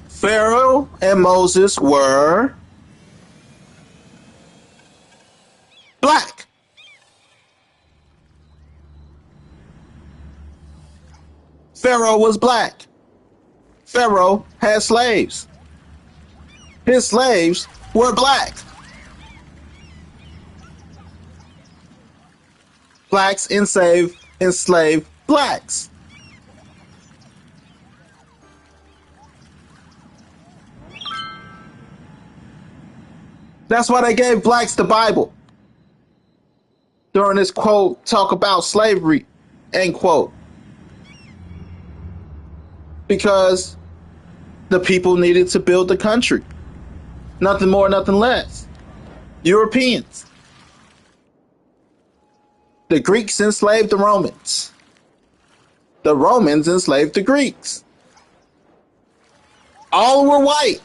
Pharaoh and Moses were black. Pharaoh was black. Pharaoh had slaves. His slaves were black. Blacks enslaved blacks. That's why they gave blacks the Bible. During this quote, talk about slavery, end quote. Because the people needed to build the country. Nothing more, nothing less. Europeans. The Greeks enslaved the Romans. The Romans enslaved the Greeks. All were white.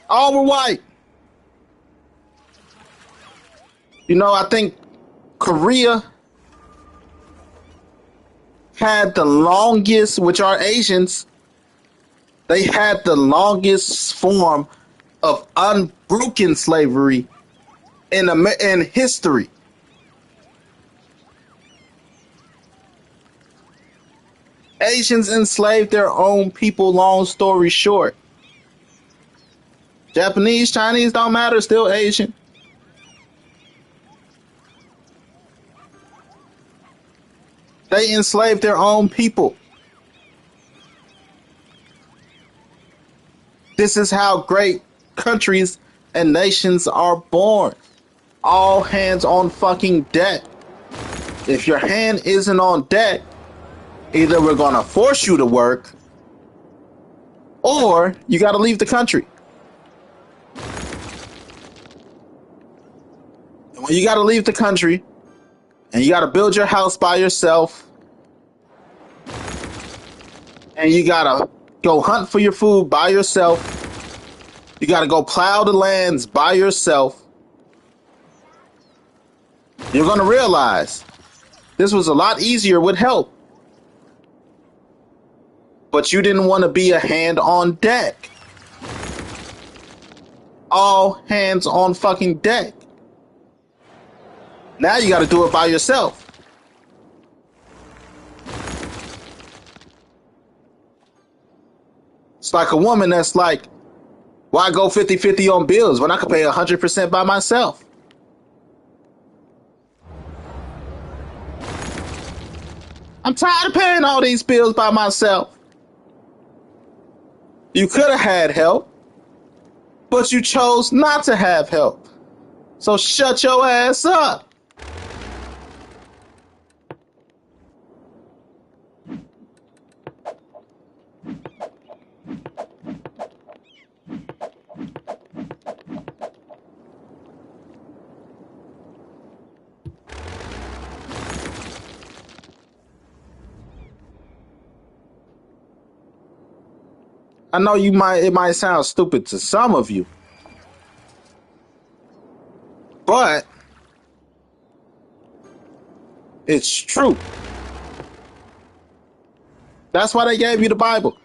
All were white. You know, I think Korea had the longest, which are Asians, they had the longest form of unbroken slavery in history. Asians enslaved their own people, long story short. Japanese, Chinese, don't matter, still Asian. They enslaved their own people. This is how great countries and nations are born. All hands on fucking deck. If your hand isn't on deck, either we're gonna force you to work or you gotta leave the country. And when you gotta leave the country and you gotta build your house by yourself and you gotta go hunt for your food by yourself, you gotta go plow the lands by yourself, you're gonna realize this was a lot easier with help. But you didn't want to be a hand on deck. All hands on fucking deck. Now you got to do it by yourself. It's like a woman that's like, why go 50-50 on bills when I could pay 100% by myself? I'm tired of paying all these bills by myself. You could have had help, but you chose not to have help. So shut your ass up. I know it might sound stupid to some of you, but it's true. That's why they gave you the Bible.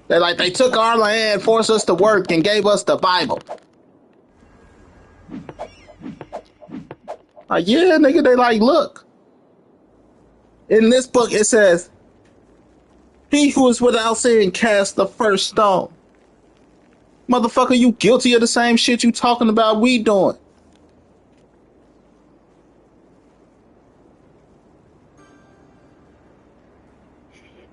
They took our land, forced us to work, and gave us the Bible. Like, yeah, nigga, they like, look. In this book, it says, he who is without sin cast the first stone. Motherfucker, you guilty of the same shit you talking about we doing.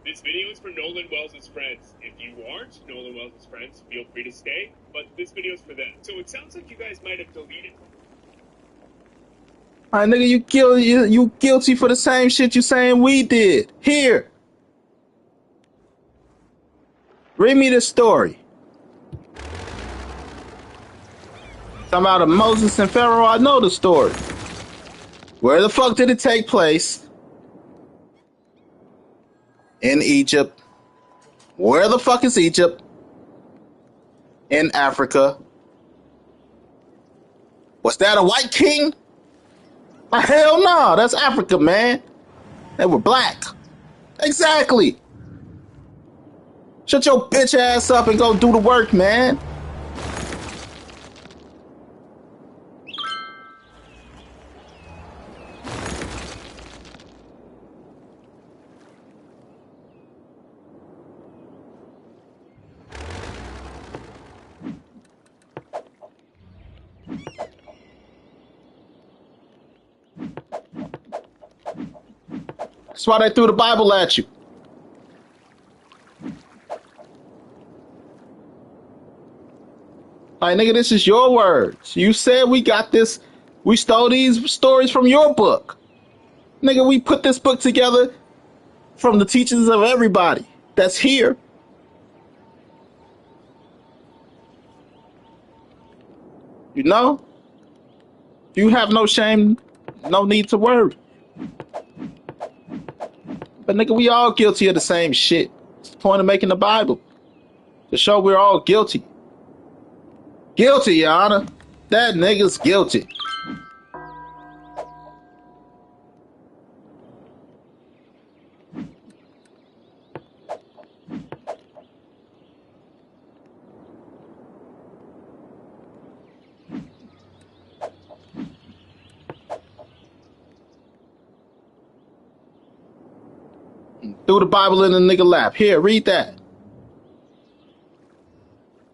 This video is for Nolan Wells' friends. If you aren't Nolan Wells' friends, feel free to stay, but this video is for them. So it sounds like you guys might have deleted. Alright, nigga, you guilty for the same shit you saying we did. Here. Read me this story. Talking about Moses and Pharaoh, I know the story. Where the fuck did it take place? In Egypt. Where the fuck is Egypt? In Africa. Was that a white king? Hell no, that's Africa, man. They were black. Exactly. Shut your bitch ass up and go do the work, man. That's why they threw the Bible at you. Like, nigga, this is your words. You said we got this. We stole these stories from your book. Nigga, we put this book together from the teachings of everybody that's here. You know? You have no shame, no need to worry. But nigga, we all guilty of the same shit. It's the point of making the Bible. To show we're all guilty. Guilty, Your Honor. That nigga's guilty. Threw the Bible in the nigga lap. Here, read that.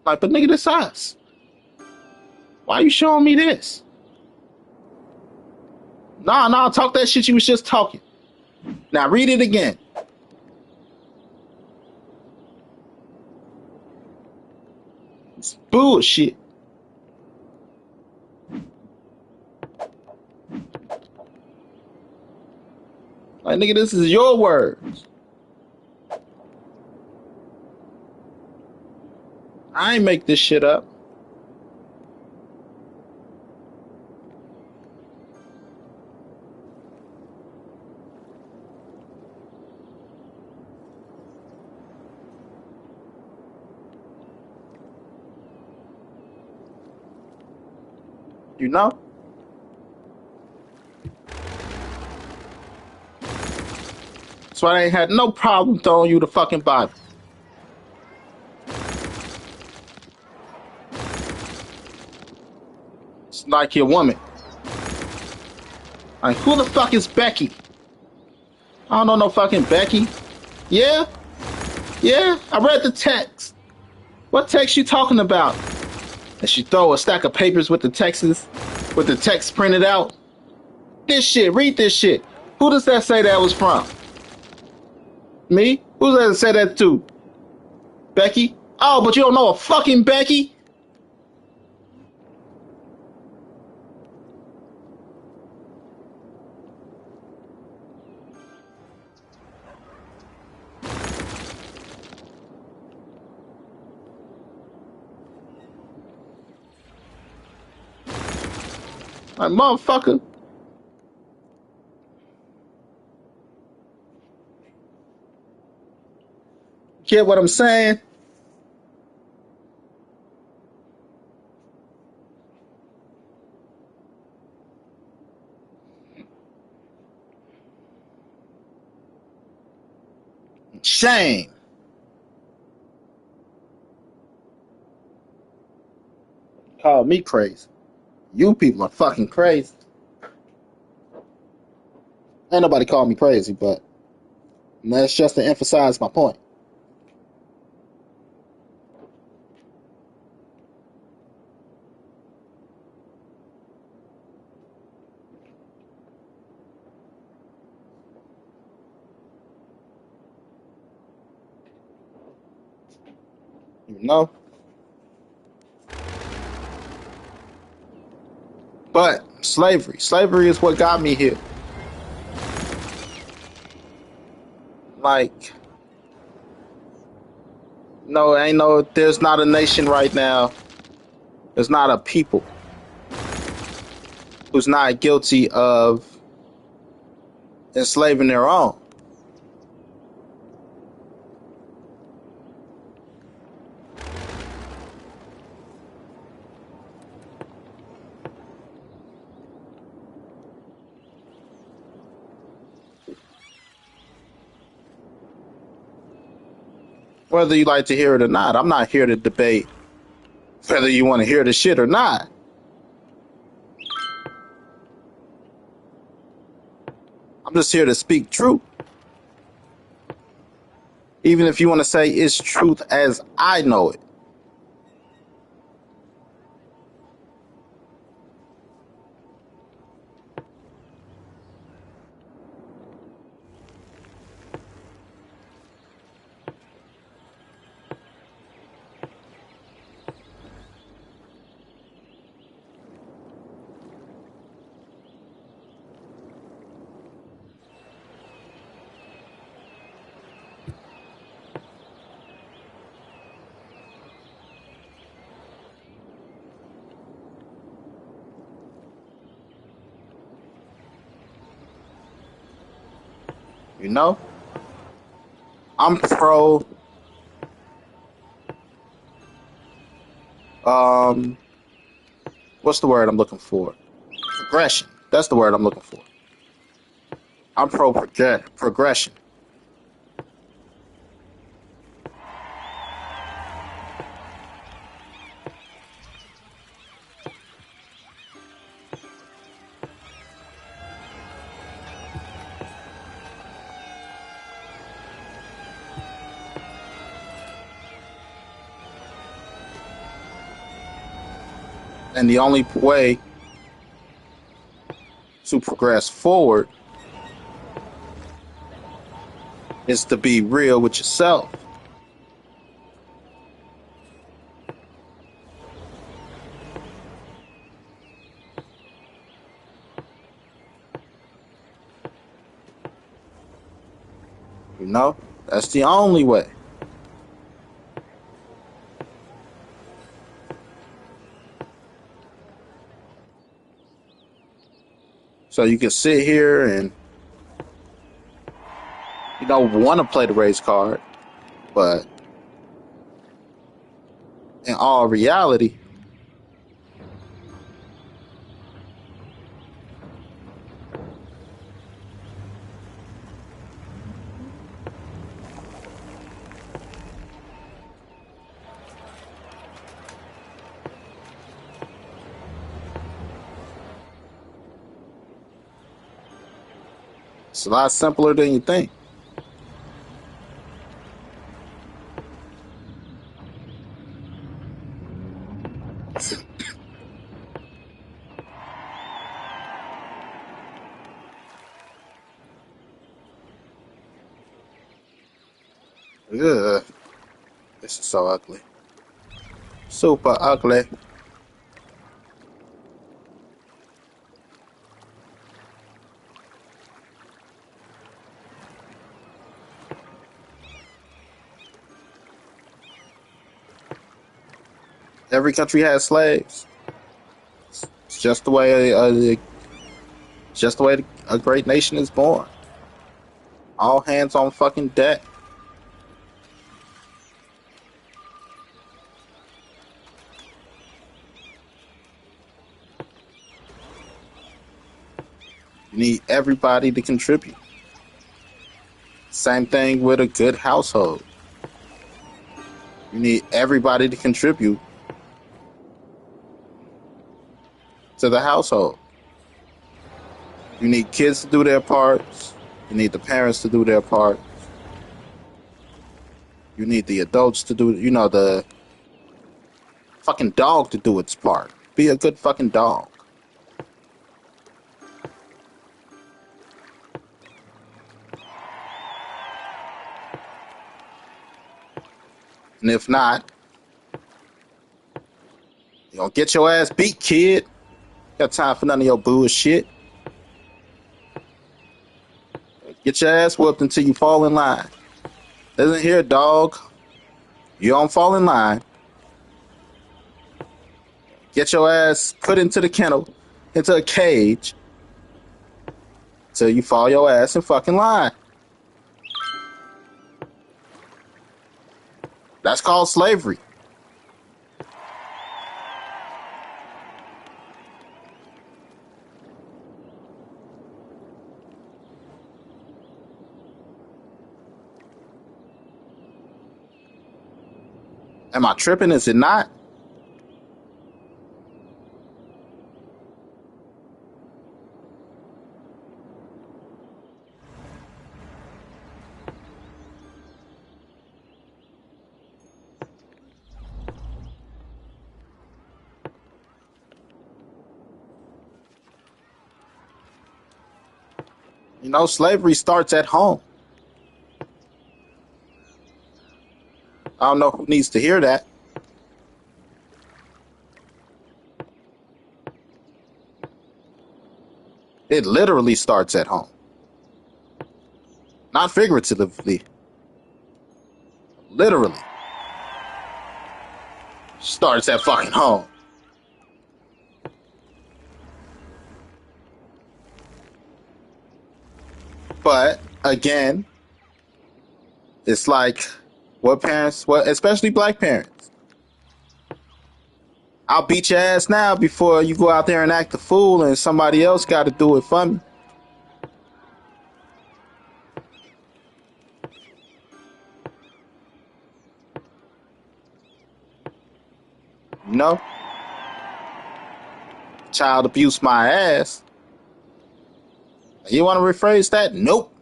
Like, but nigga, this us. Why you showing me this? Nah, talk that shit you was just talking. Now read it again. It's bullshit. Like, nigga, this is your words. I ain't make this shit up. You know? That's why I ain't had no problem throwing you the fucking Bible. It's like your woman. Like, who the fuck is Becky? I don't know no fucking Becky. Yeah? Yeah? I read the text. What text you talking about? And she throw a stack of papers with the text printed out. This shit, read this shit. Who does that say that was from? Me? Who does that say that to? Becky? Oh, but you don't know a fucking Becky? Like, motherfucker. Get what I'm saying? Shame. Call me crazy. You people are fucking crazy. Ain't nobody call me crazy, but that's just to emphasize my point. You know? But slavery is what got me here. Like, no, there's not a nation right now. There's not a people who's not guilty of enslaving their own. Whether you like to hear it or not, I'm not here to debate whether you want to hear the shit or not. I'm just here to speak truth. Even if you want to say it's truth as I know it. You know? I'm pro what's the word I'm looking for? Progression. That's the word I'm looking for. I'm pro progression. And the only way to progress forward is to be real with yourself. You know? That's the only way. So you can sit here and, want to play the race card, but in all reality, It's a lot simpler than you think. Ugh. This is so ugly. Super ugly. Every country has slaves. It's just the way a great nation is born. All hands on fucking deck. You need everybody to contribute. Same thing with a good household. You need everybody to contribute to the household. You need kids to do their parts. You need the parents to do their part. You need the adults to do, the fucking dog to do its part. Be a good fucking dog. And if not, you're gonna get your ass beat, kid. Got time for none of your bullshit. Get your ass whooped until you fall in line. Listen here, dog. You don't fall in line. Get your ass put into the kennel, into a cage, till you fall your ass in fucking line. That's called slavery. Am I tripping? Is it not? Slavery starts at home. I don't know who needs to hear that. It literally starts at home. Not figuratively. Literally. Starts at fucking home. But, again, it's like, especially black parents. I'll beat your ass now before you go out there and act a fool and somebody else got to do it for me. Child abuse my ass. You want to rephrase that? Nope.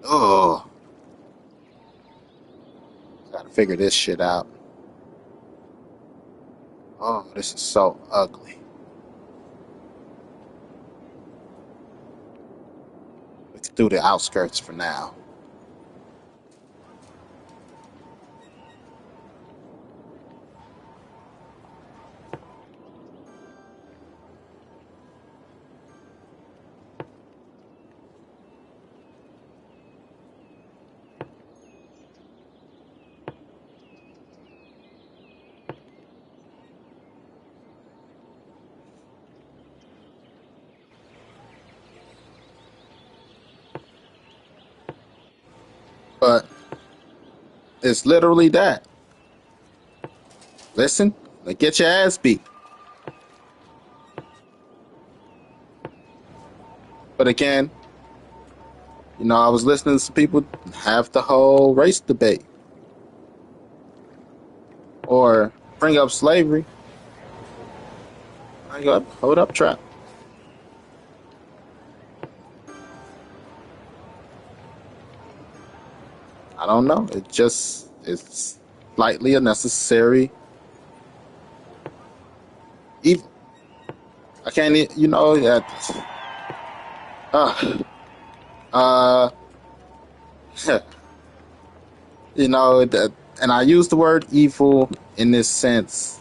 Oh. Gotta figure this shit out. Oh, this is so ugly. We could do the outskirts for now. But it's literally that. Listen, get your ass beat. But again, I was listening to some people have the whole race debate or bring up slavery. I go, hold up, trap. I don't know. It's slightly a necessary evil. I can't, that. Uh, uh, that, and I use the word evil in this sense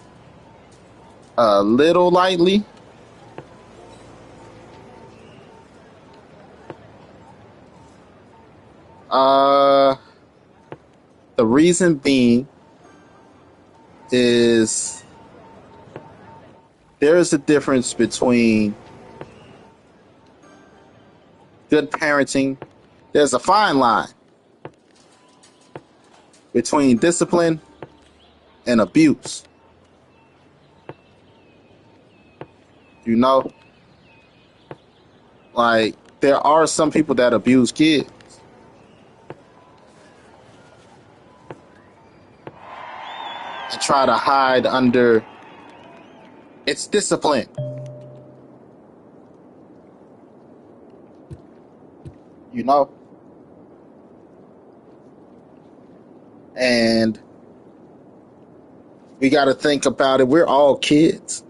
a little lightly. Uh, the reason being is there is a difference between good parenting. There's a fine line between discipline and abuse. You know, like there are some people that abuse kids. And try to hide under it's discipline. You know? And we got to think about it. We're all kids.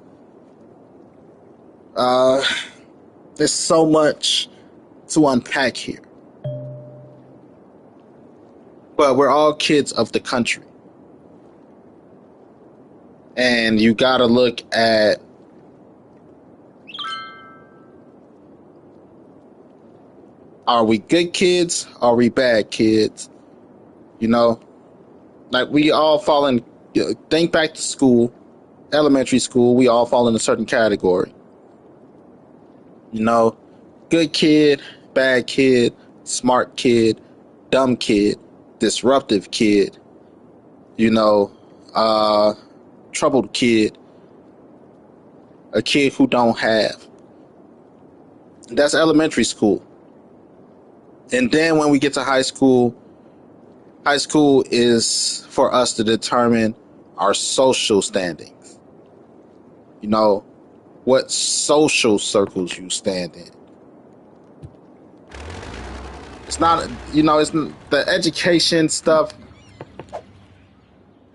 There's so much to unpack here. But we're all kids of the country. And you got to look at are we good kids? Are we bad kids? You know? Like we all fall in, think back to school, elementary school, we all fall in a certain category. You know, good kid, bad kid, smart kid, dumb kid, disruptive kid, you know, troubled kid, a kid who don't have. That's elementary school. And then when we get to high school is for us to determine our social standings. You know, what social circles you stand in. It's not, it's the education stuff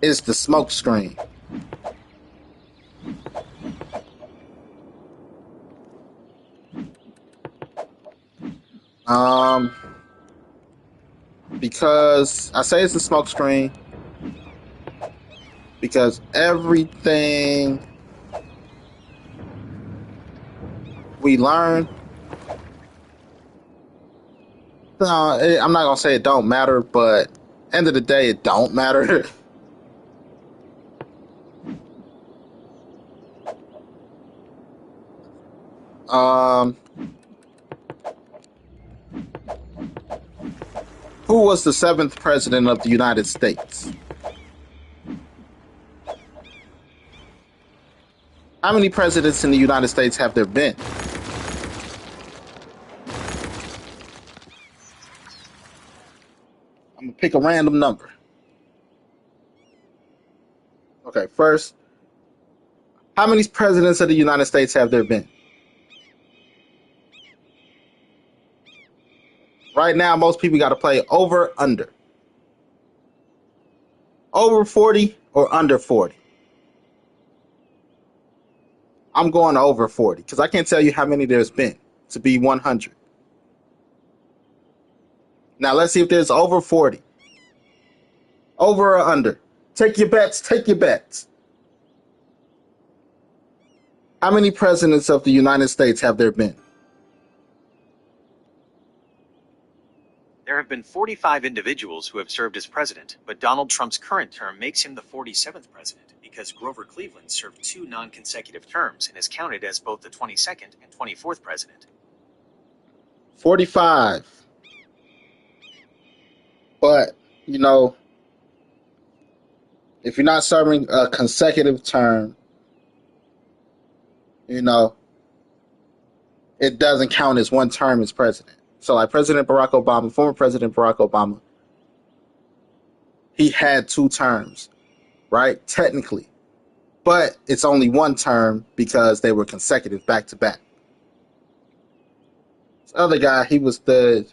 is the smoke screen. Because I say it's the smoke screen because everything we learn, I'm not gonna say it don't matter, but end of the day, it don't matter. Who was the 7th president of the United States? How many presidents in the United States have there been? I'm going to pick a random number. Okay, first, how many presidents of the United States have there been? Right now, most people got to play over, under. Over 40 or under 40? I'm going to over 40 because I can't tell you how many there's been to be 100. Now, let's see if there's over 40. Over or under? Take your bets, take your bets. How many presidents of the United States have there been? There have been 45 individuals who have served as president, but Donald Trump's current term makes him the 47th president because Grover Cleveland served 2 non-consecutive terms and is counted as both the 22nd and 24th president. 45. But, if you're not serving a consecutive term, it doesn't count as one term as president. So like President Barack Obama, former President Barack Obama, he had 2 terms, right? Technically. But it's only 1 term because they were consecutive back to back. This other guy, he was the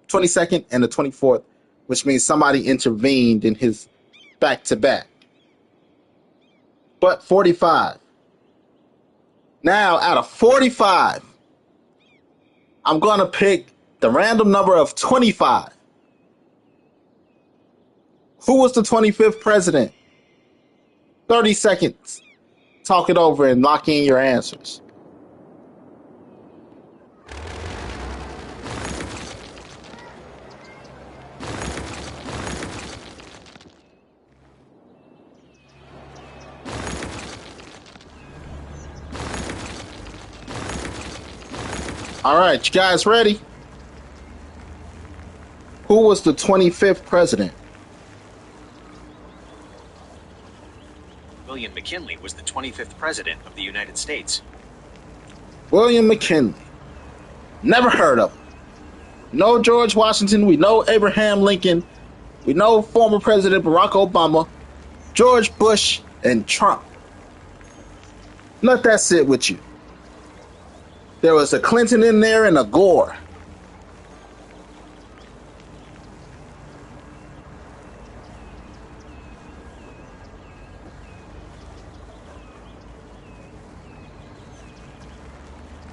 22nd and the 24th, which means somebody intervened in his back to back. But 45. Now, out of 45, I'm going to pick the random number of 25. Who was the 25th president? 30 seconds. Talk it over and lock in your answers. All right, you guys ready? Who was the 25th president? William McKinley was the 25th president of the United States. William McKinley. Never heard of him. No George Washington. We know Abraham Lincoln. We know former President Barack Obama, George Bush, and Trump. Let that sit with you. There was a Clinton in there and a Gore.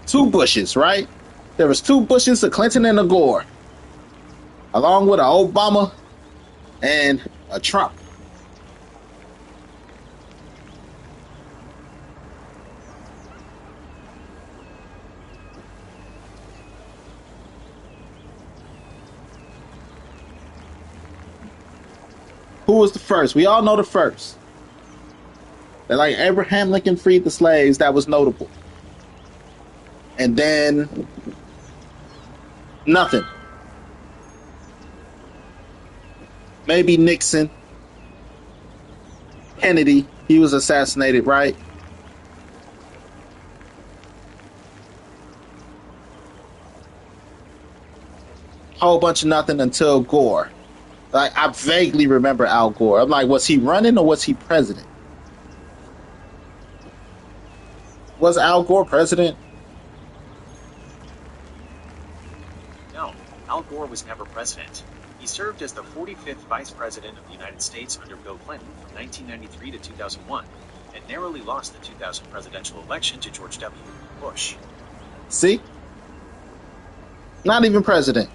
Two Bushes, right? There was 2 Bushes, a Clinton and a Gore, along with an Obama and a Trump. Who was the first? We all know the first. That like Abraham Lincoln freed the slaves, that was notable. And then nothing. Maybe Nixon. Kennedy, he was assassinated, right? Whole bunch of nothing until Gore. Like, I vaguely remember Al Gore. I'm like, was he running or was he president? Was Al Gore president? No, Al Gore was never president. He served as the 45th Vice President of the United States under Bill Clinton from 1993 to 2001, and narrowly lost the 2000 presidential election to George W. Bush. See? Not even president.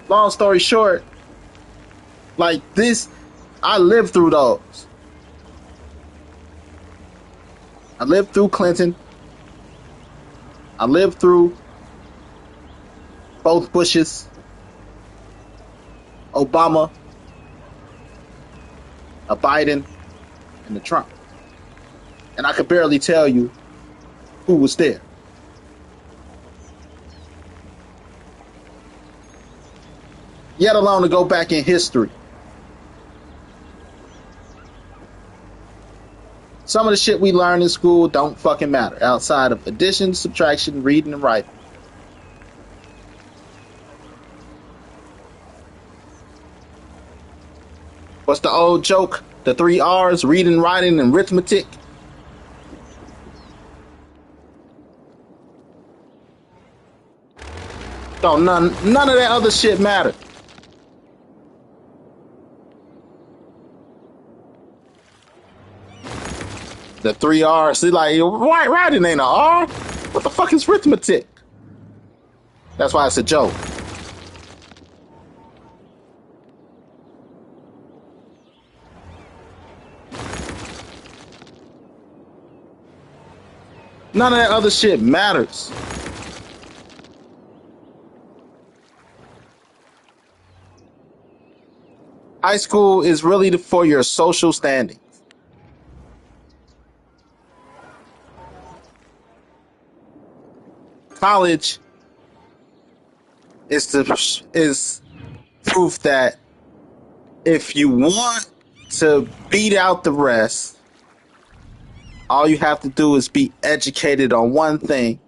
Long story short, like this, I lived through those. I lived through Clinton. I lived through both Bushes, Obama, a Biden, and the Trump. And I could barely tell you who was there. Yet alone to go back in history. Some of the shit we learn in school don't fucking matter outside of addition, subtraction, reading, and writing. What's the old joke? The 3 R's, reading, writing, and arithmetic. Don't none of that other shit matter. The 3 R's. They're like, writing ain't an R. What the fuck is arithmetic? That's why it's a joke. None of that other shit matters. High school is really for your social standing. College is proof that if you want to beat out the rest, All you have to do is be educated on one thing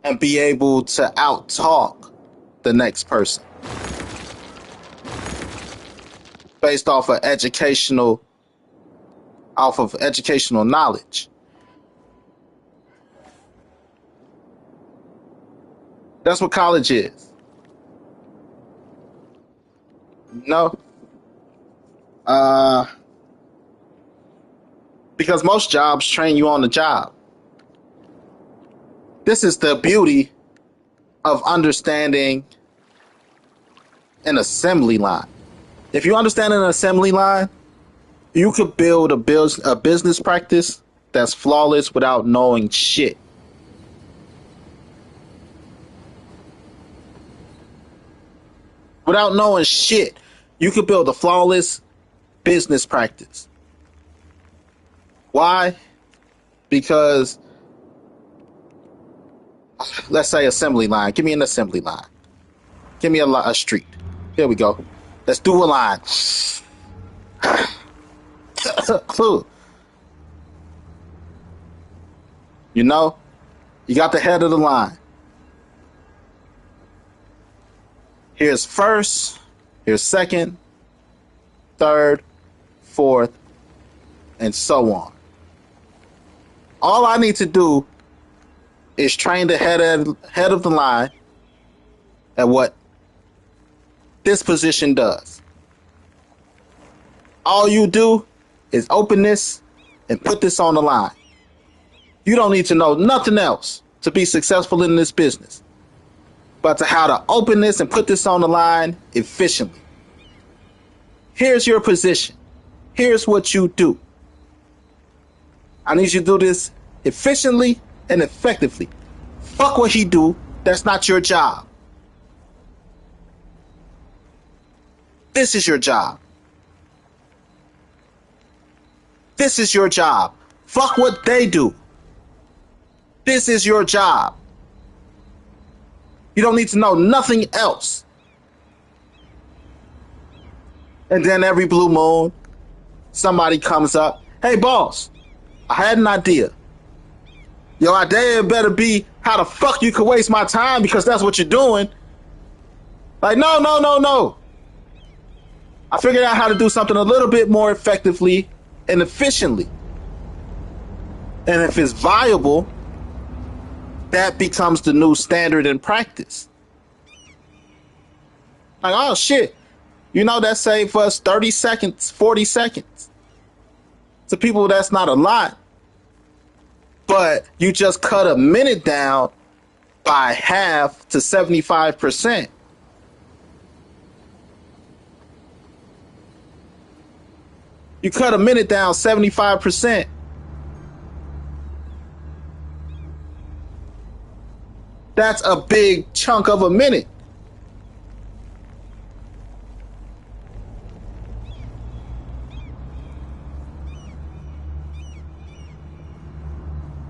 and be able to out-talk the next person based off of educational knowledge. That's what college is. No. Because most jobs train you on the job. This is the beauty of understanding an assembly line. If you understand an assembly line, you could build a business practice that's flawless without knowing shit. Without knowing shit, you could build a flawless business practice. Why? Because, let's say assembly line. Give me an assembly line. Give me a street. Here we go. Let's do a line. You know, you got the head of the line. Here's first, here's second, third, fourth, and so on. All I need to do is train the head of the line at what this position does. All you do is open this and put this on the line. You don't need to know nothing else to be successful in this business, but to how to open this and put this on the line efficiently. Here's your position. Here's what you do. I need you to do this efficiently and effectively. Fuck what he do. That's not your job. This is your job. This is your job. Fuck what they do. This is your job. You don't need to know nothing else. And then every blue moon, somebody comes up. Hey, boss, I had an idea. Your idea better be how the fuck you could waste my time because that's what you're doing. Like, no. I figured out how to do something a little bit more effectively and efficiently. And if it's viable, that becomes the new standard in practice. Like, oh shit, you know, that saved us 30 seconds, 40 seconds. To people, that's not a lot. But you just cut a minute down by half to 75%. You cut a minute down 75%. That's a big chunk of a minute.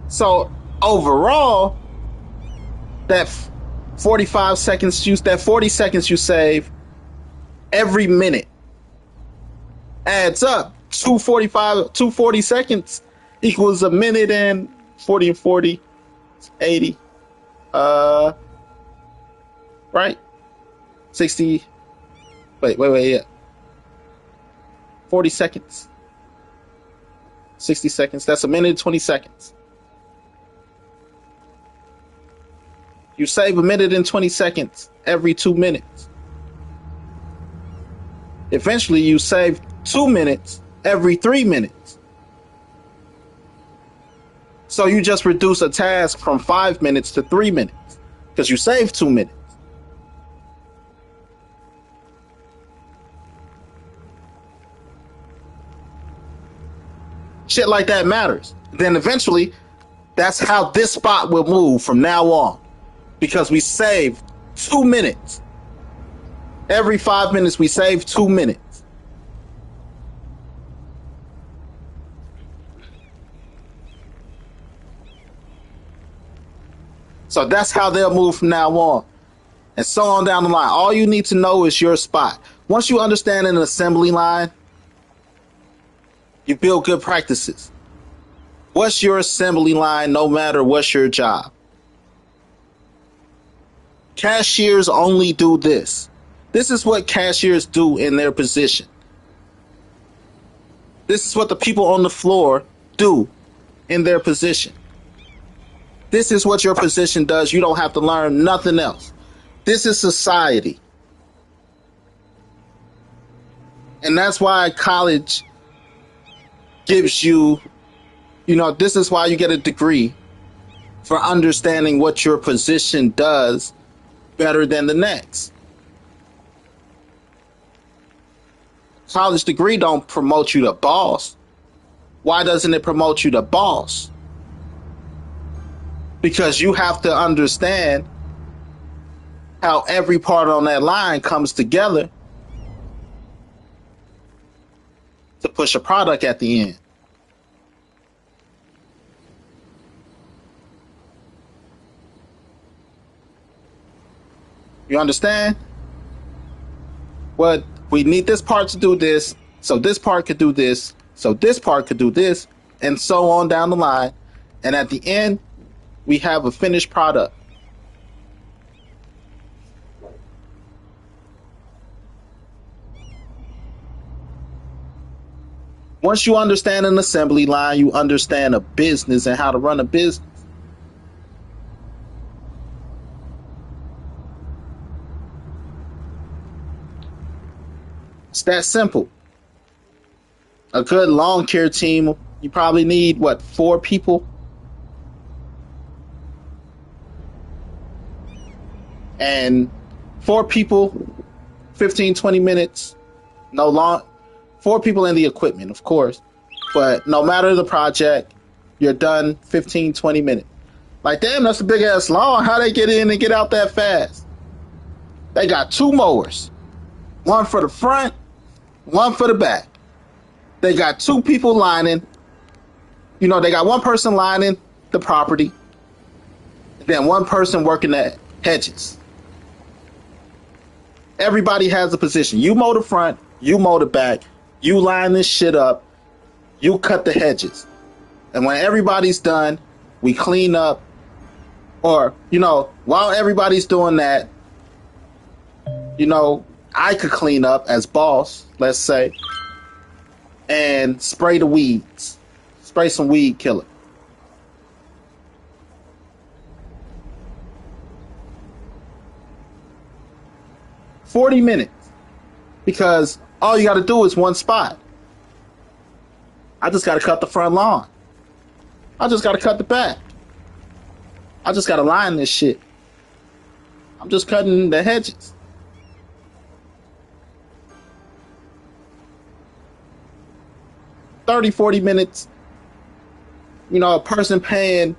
So overall, that 45 seconds that 40 seconds you save every minute adds up. 240 seconds equals a minute and 40, 80. Right? 60. Wait, yeah. 40 seconds. 60 seconds. That's a minute and 20 seconds. You save a minute and 20 seconds every 2 minutes. Eventually, you save 2 minutes every 3 minutes. So you just reduce a task from 5 minutes to 3 minutes because you save 2 minutes. Shit like that matters. Then eventually, that's how this spot will move from now on because we save 2 minutes. Every 5 minutes, we save 2 minutes. So that's how they'll move from now on. And so on down the line. All you need to know is your spot. Once you understand an assembly line, You build good practices. What's your assembly line no matter what's your job? Cashiers only do this. This is what cashiers do in their position. This is what the people on the floor do in their position. This is what your position does. You don't have to learn nothing else. This is society. And that's why college gives you, this is why you get a degree, for understanding what your position does better than the next. College degree don't promote you to boss. Why doesn't it promote you to boss? Because you have to understand how every part on that line comes together to push a product at the end. You understand? What we need this part to do this, so this part could do this, so this part could do this, and so on down the line. And at the end, we have a finished product. Once you understand an assembly line, you understand a business and how to run a business. It's that simple. A good lawn care team, you probably need, 4 people? And 4 people, 15, 20 minutes, no long. 4 people in the equipment, of course. But no matter the project, you're done 15, 20 minutes. Like, damn, that's a big ass lawn. How they get in and get out that fast? They got 2 mowers. One for the front, one for the back. They got 2 people lining. They got 1 person lining the property. Then 1 person working the hedges. Everybody has a position. You mow the front, you mow the back, you line this shit up, you cut the hedges. And when everybody's done, we clean up. Or, while everybody's doing that, I could clean up as boss, let's say, and spray the weeds. Spray some weed killer. $40 minutes. Because all you got to do is 1 spot. I just got to cut the front lawn. I just got to cut the back. I just got to line this shit. I'm just cutting the hedges. $30-40 minutes. A person paying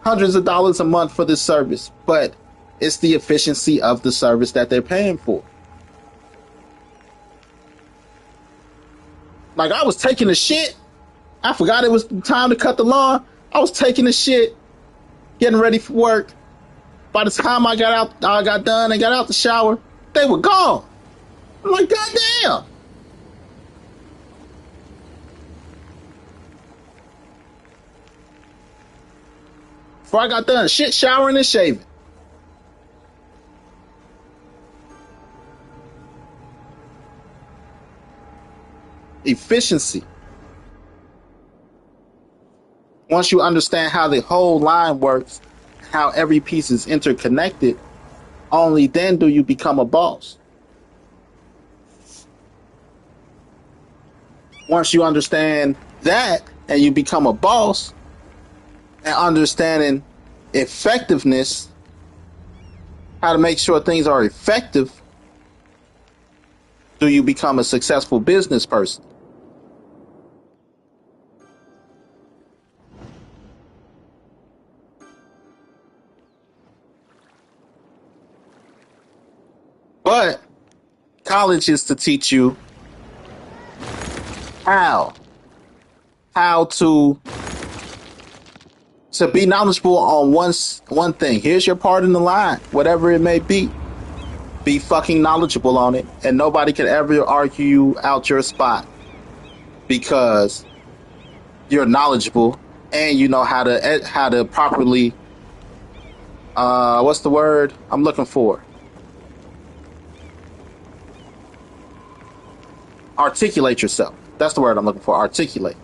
hundreds of dollars a month for this service, but it's the efficiency of the service that they're paying for. Like, I was taking a shit. I forgot it was time to cut the lawn. I was taking a shit, getting ready for work. By the time I got done and got out the shower, they were gone. I'm like, God damn. Before I got done shit, showering, and shaving. Efficiency. Once you understand how the whole line works, how every piece is interconnected, only then do you become a boss. Once you understand that and you become a boss, and understanding effectiveness, how to make sure things are effective, do you become a successful business person. But college is to teach you how to be knowledgeable on one thing. Here's your part in the line, whatever it may be. Be fucking knowledgeable on it, and nobody can ever argue you out your spot, because you're knowledgeable and you know how to properly what's the word I'm looking for? Articulate yourself. That's the word I'm looking for. Articulate.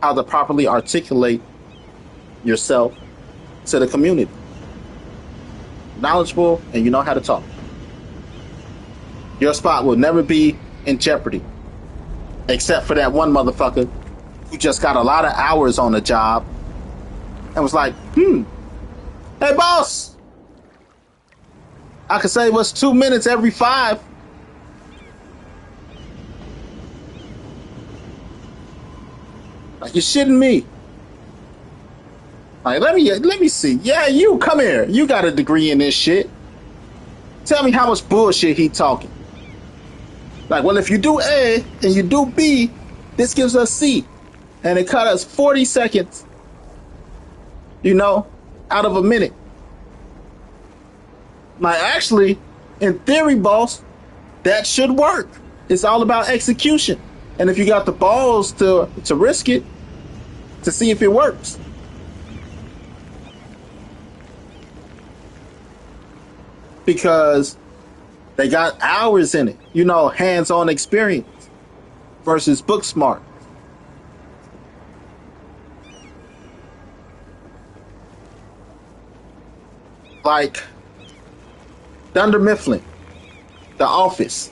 How to properly articulate yourself to the community. Knowledgeable and you know how to talk. Your spot will never be in jeopardy. Except for that one motherfucker who just got a lot of hours on the job and was like, hey boss, I could save us 2 minutes every 5. Like, you're shitting me. Like, let me see. Yeah, you come here. You got a degree in this shit. Tell me how much bullshit he talking. Like, well, if you do A and you do B, this gives us C. And it cut us 40 seconds, you know, out of a minute. Like, actually, in theory, boss, that should work. It's all about execution. And if you got the balls to risk it, to see if it works. Because they got hours in it, you know, hands-on experience versus book smart. Like Dunder Mifflin, The Office.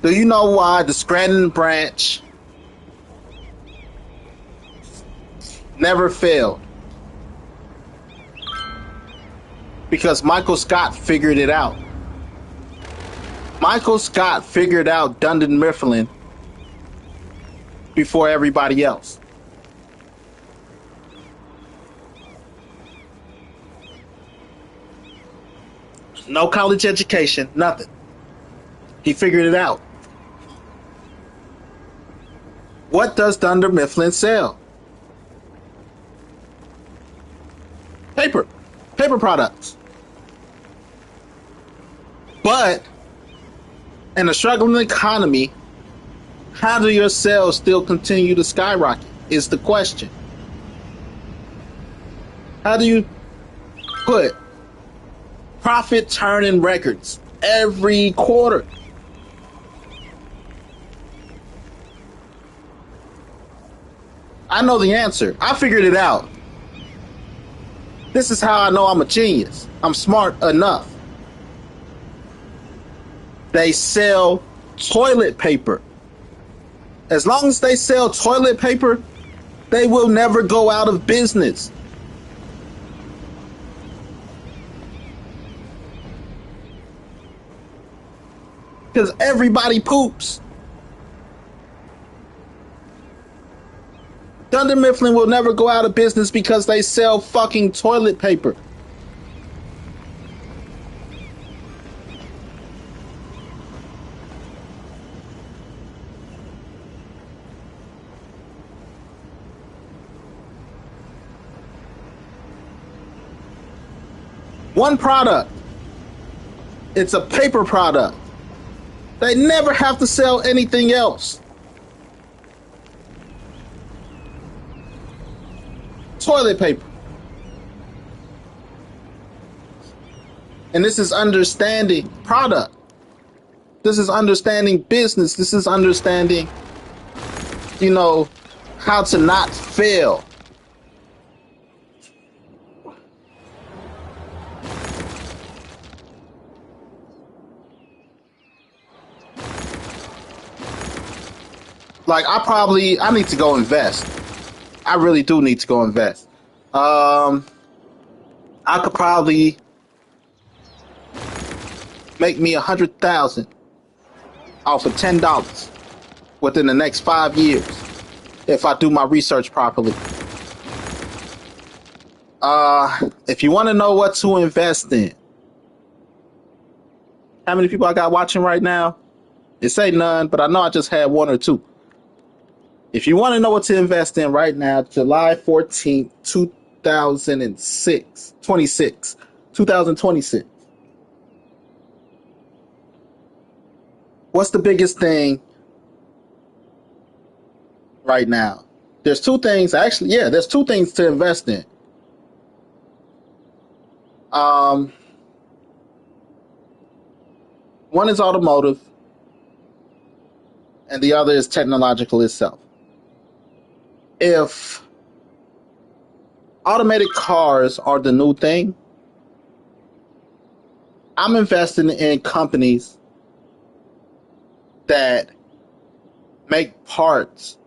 Do you know why the Scranton branch never failed? Because Michael Scott figured it out. Michael Scott figured out Dunder Mifflin before everybody else. No college education, nothing. He figured it out. What does Dunder Mifflin sell? Paper products. But in a struggling economy, how do your sales still continue to skyrocket is the question. How do you put profit turning records every quarter? I know the answer. I figured it out. This is how I know I'm a genius. I'm smart enough. They sell toilet paper. As long as they sell toilet paper, they will never go out of business. Because everybody poops. Dunder Mifflin will never go out of business because they sell fucking toilet paper. One product. It's a paper product. They never have to sell anything else. Toilet paper. And this is understanding product. This is understanding business. This is understanding, you know, how to not fail. Like, I need to go invest. I really do need to go invest. I could probably make me 100,000 off of $10 within the next 5 years if I do my research properly. If you want to know what to invest in, how many people I got watching right now? It say none, but I know I just had 1 or 2. If you want to know what to invest in right now, July 14th, 2026. What's the biggest thing right now. There's two things, actually, yeah, there's two things to invest in. One is automotive, and the other is technological itself. If automated cars are the new thing, I'm investing in companies that make parts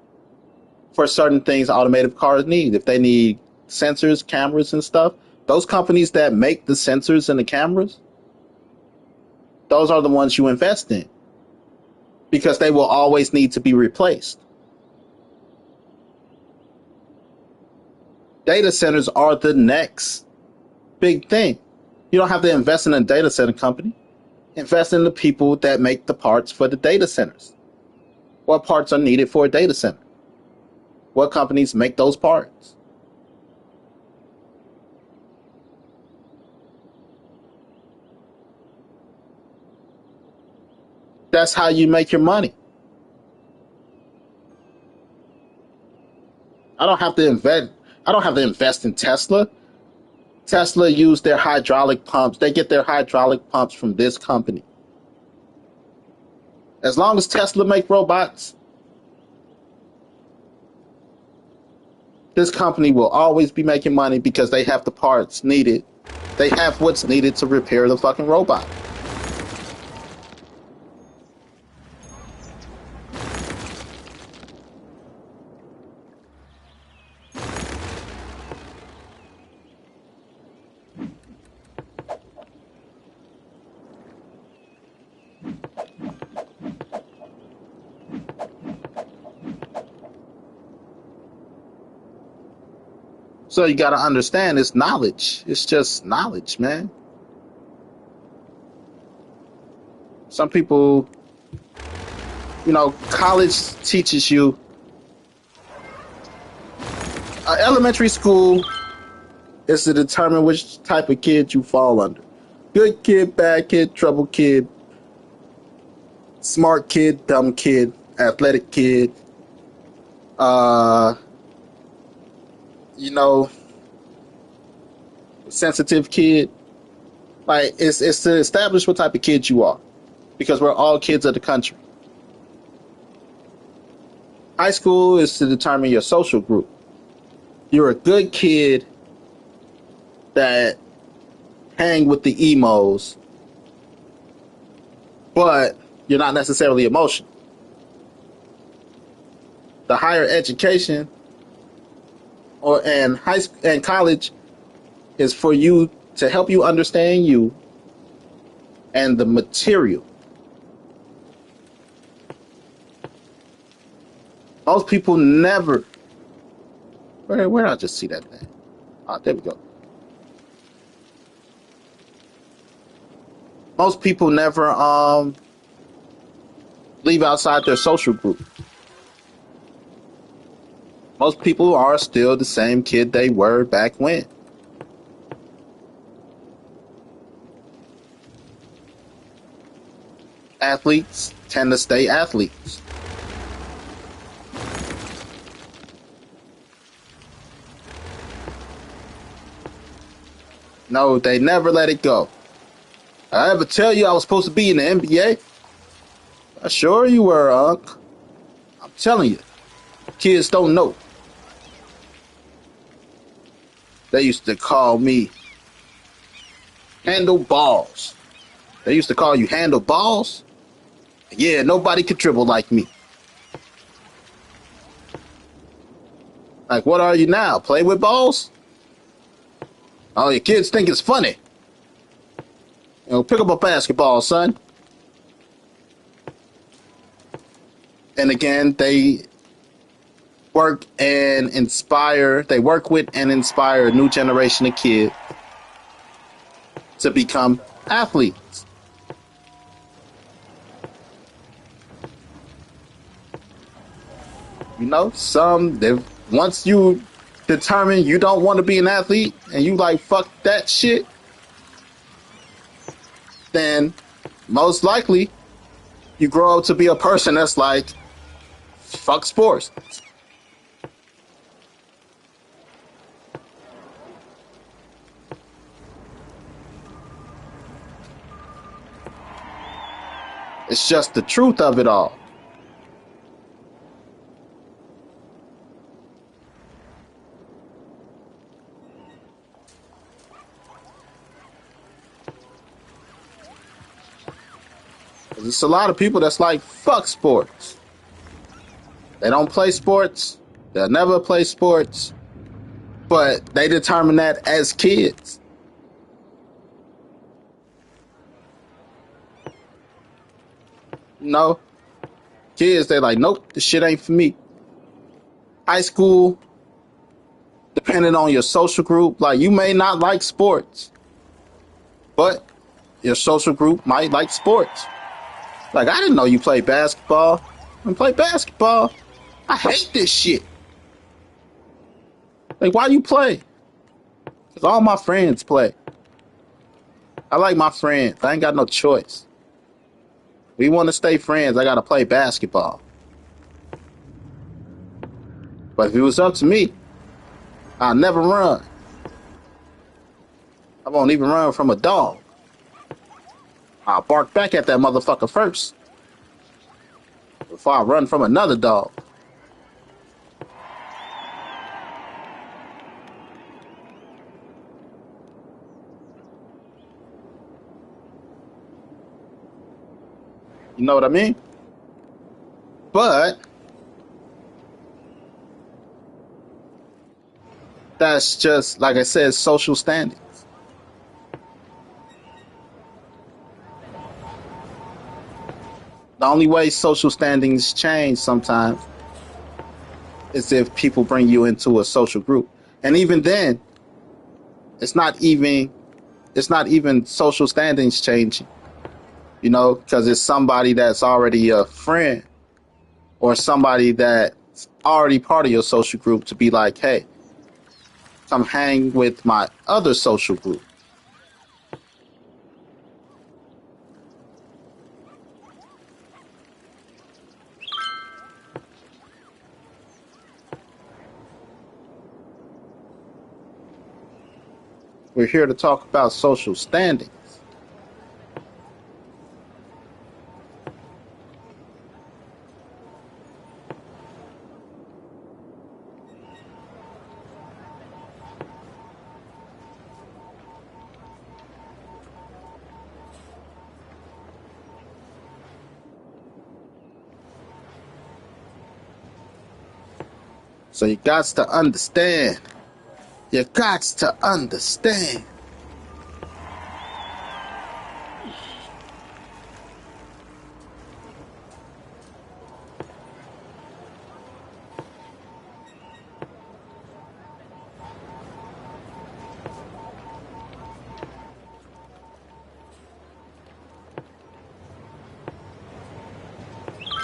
for certain things automated cars need. If they need sensors, cameras, and stuff, those companies that make the sensors and the cameras, those are the ones you invest in because they will always need to be replaced. Data centers are the next big thing. You don't have to invest in a data center company. Invest in the people that make the parts for the data centers. What parts are needed for a data center? What companies make those parts? That's how you make your money. I don't have to invest in Tesla. Tesla use their hydraulic pumps. They get their hydraulic pumps from this company. As long as Tesla make robots, this company will always be making money because they have the parts needed. They have what's needed to repair the fucking robot. So you got to understand it's knowledge. It's just knowledge, man. Some people, college teaches you. Elementary school is to determine which type of kid you fall under. Good kid, bad kid, trouble kid, smart kid, dumb kid, athletic kid, sensitive kid. Like it's to establish what type of kid you are, because we're all kids of the country. High school is to determine your social group. You're a good kid that hang with the emos, but you're not necessarily emotional. The higher education and high school and college is for you to help you understand you and the material. Most people never. Where did I just see that thing? Ah, there we go. Most people never leave outside their social group. Most people are still the same kid they were back when. Athletes tend to stay athletes. No, they never let it go. I ever tell you I was supposed to be in the NBA? Sure you were, Unc. I'm telling you, kids don't know. They used to call me Handle Balls. They used to call you Handle Balls? Yeah, nobody could dribble like me. Like, what are you now? Play with balls? Oh, your kids think it's funny. Pick up a basketball, son. And again, they work with and inspire a new generation of kids to become athletes. Once you determine you don't want to be an athlete and you like fuck that shit, then most likely you grow up to be a person that's like fuck sports. It's just the truth of it all. There's a lot of people that's like, fuck sports. They don't play sports. They'll never play sports. But they determine that as kids. No. Kids, they're like, nope, this shit ain't for me. High school, depending on your social group, like you may not like sports, but your social group might like sports. Like, I didn't know you played basketball. I play basketball. I hate this shit. Like, why you play? Because all my friends play. I like my friends. I ain't got no choice. We want to stay friends. I got to play basketball. But if it was up to me, I'll never run. I won't even run from a dog. I'll bark back at that motherfucker first before I run from another dog. You know what I mean? But that's just, like I said, social standings. The only way social standings change sometimes is if people bring you into a social group. And even then, it's not even social standings changing, you know, because it's somebody that's already a friend or somebody that's already part of your social group to be like, hey, come hang with my other social group. We're here to talk about social standings. So you got to understand. You got to understand.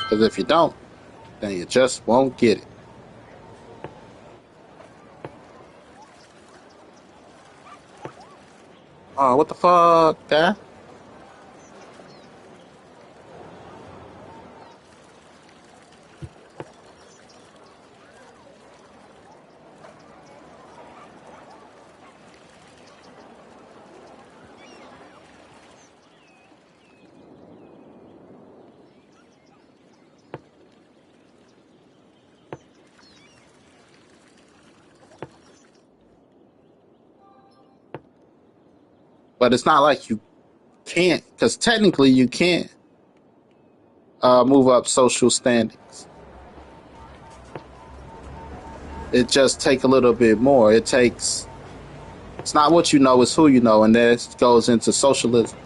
Because if you don't, then you just won't get it. Oh, what the fuck, guy? But it's not like you can't, because technically you can't move up social standings. It just takes a little bit more. It's not what you know, it's who you know, and that goes into socialism.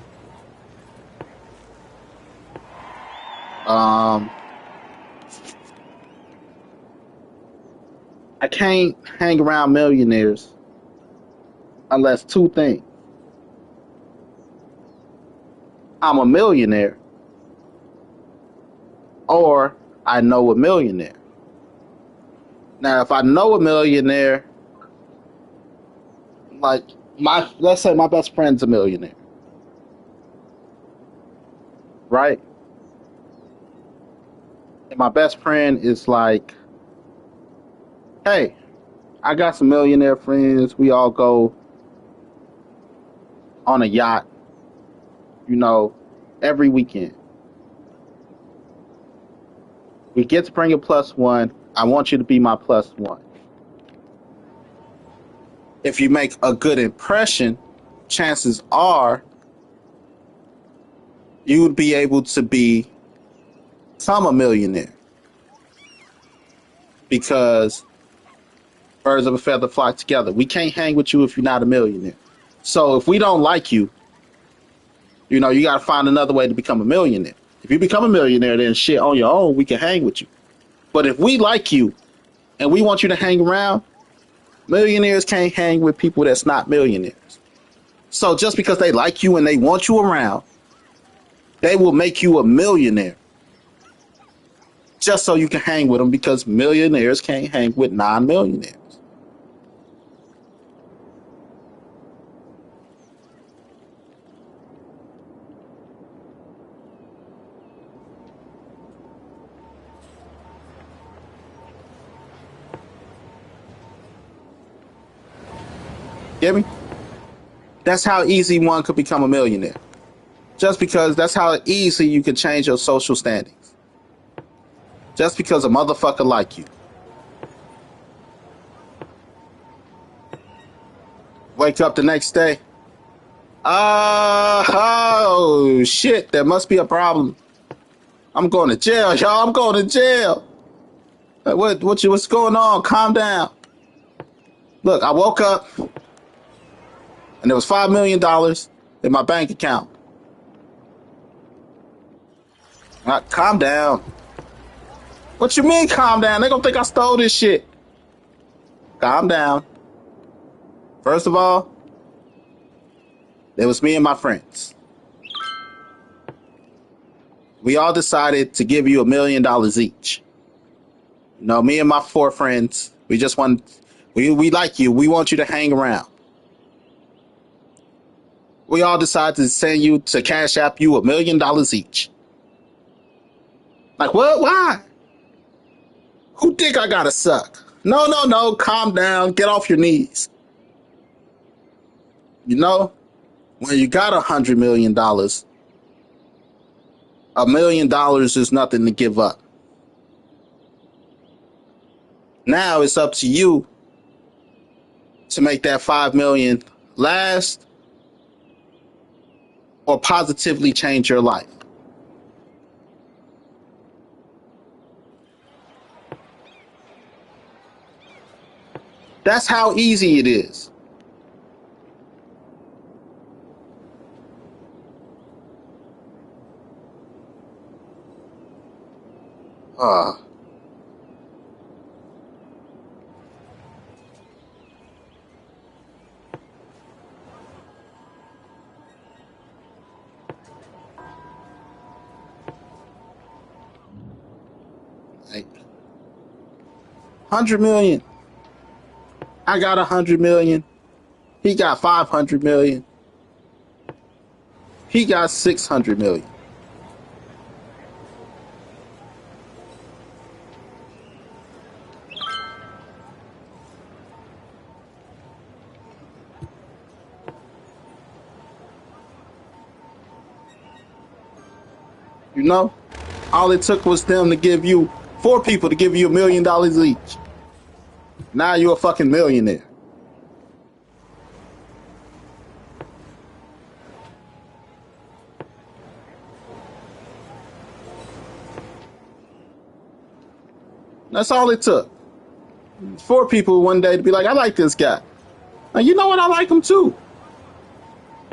I can't hang around millionaires unless two things. I'm a millionaire or I know a millionaire. Now, if I know a millionaire, like let's say my best friend's a millionaire, right? And my best friend is like, hey, I got some millionaire friends. We all go on a yacht, you know, every weekend. We get to bring a plus one. I want you to be my plus one. If you make a good impression, chances are you would be able to become a millionaire because birds of a feather flock together. We can't hang with you if you're not a millionaire. So if we don't like you, you know, you got to find another way to become a millionaire. If you become a millionaire, then shit on your own, we can hang with you. But if we like you and we want you to hang around, millionaires can't hang with people that's not millionaires. So just because they like you and they want you around, they will make you a millionaire just so you can hang with them because millionaires can't hang with non-millionaires. Get me? That's how easy one could become a millionaire. Just because that's how easy you can change your social standings. Just because a motherfucker like you. Wake up the next day. Oh shit, there must be a problem. I'm going to jail, y'all. I'm going to jail. What's going on? Calm down. Look, I woke up and there was $5 million in my bank account. Calm down. What you mean calm down? They gonna think I stole this shit. Calm down. First of all, it was me and my friends. We all decided to give you $1 million each. You know, me and my 4 friends, we just want, we like you. We want you to hang around. We all decided to send you to Cash App you $1 million each. Like, what? Why? Who think I gotta suck? No. Calm down. Get off your knees. You know, when you got $100 million, $1 million is nothing to give up. Now it's up to you to make that 5 million last or positively change your life. That's how easy it is. Uh, like 100 million. I got 100 million. He got 500 million. He got 600 million. You know, all it took was them to give you 4 people to give you $1 million each. Now you're a fucking millionaire. That's all it took. 4 people one day to be like, I like this guy. And you know what? I like him too.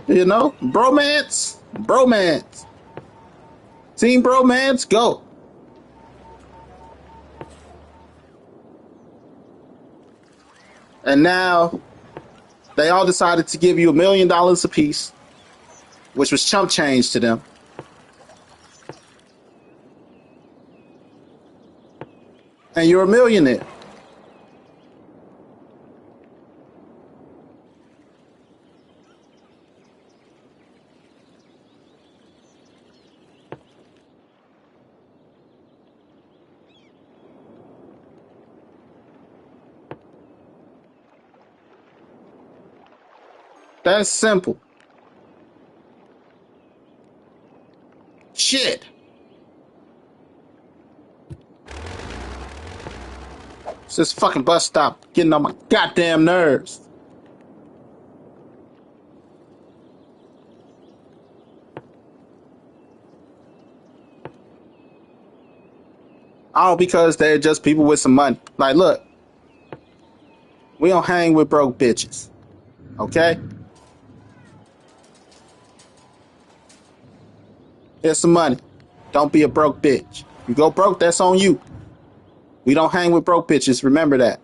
You know, bromance. Team bromance, go. And now they all decided to give you $1 million apiece, which was chump change to them. And you're a millionaire. That's simple. Shit. It's this fucking bus stop getting on my goddamn nerves. All because they're just people with some money. Like, look, we don't hang with broke bitches. Okay? Here's some money. Don't be a broke bitch. You go broke, that's on you. We don't hang with broke bitches. Remember that.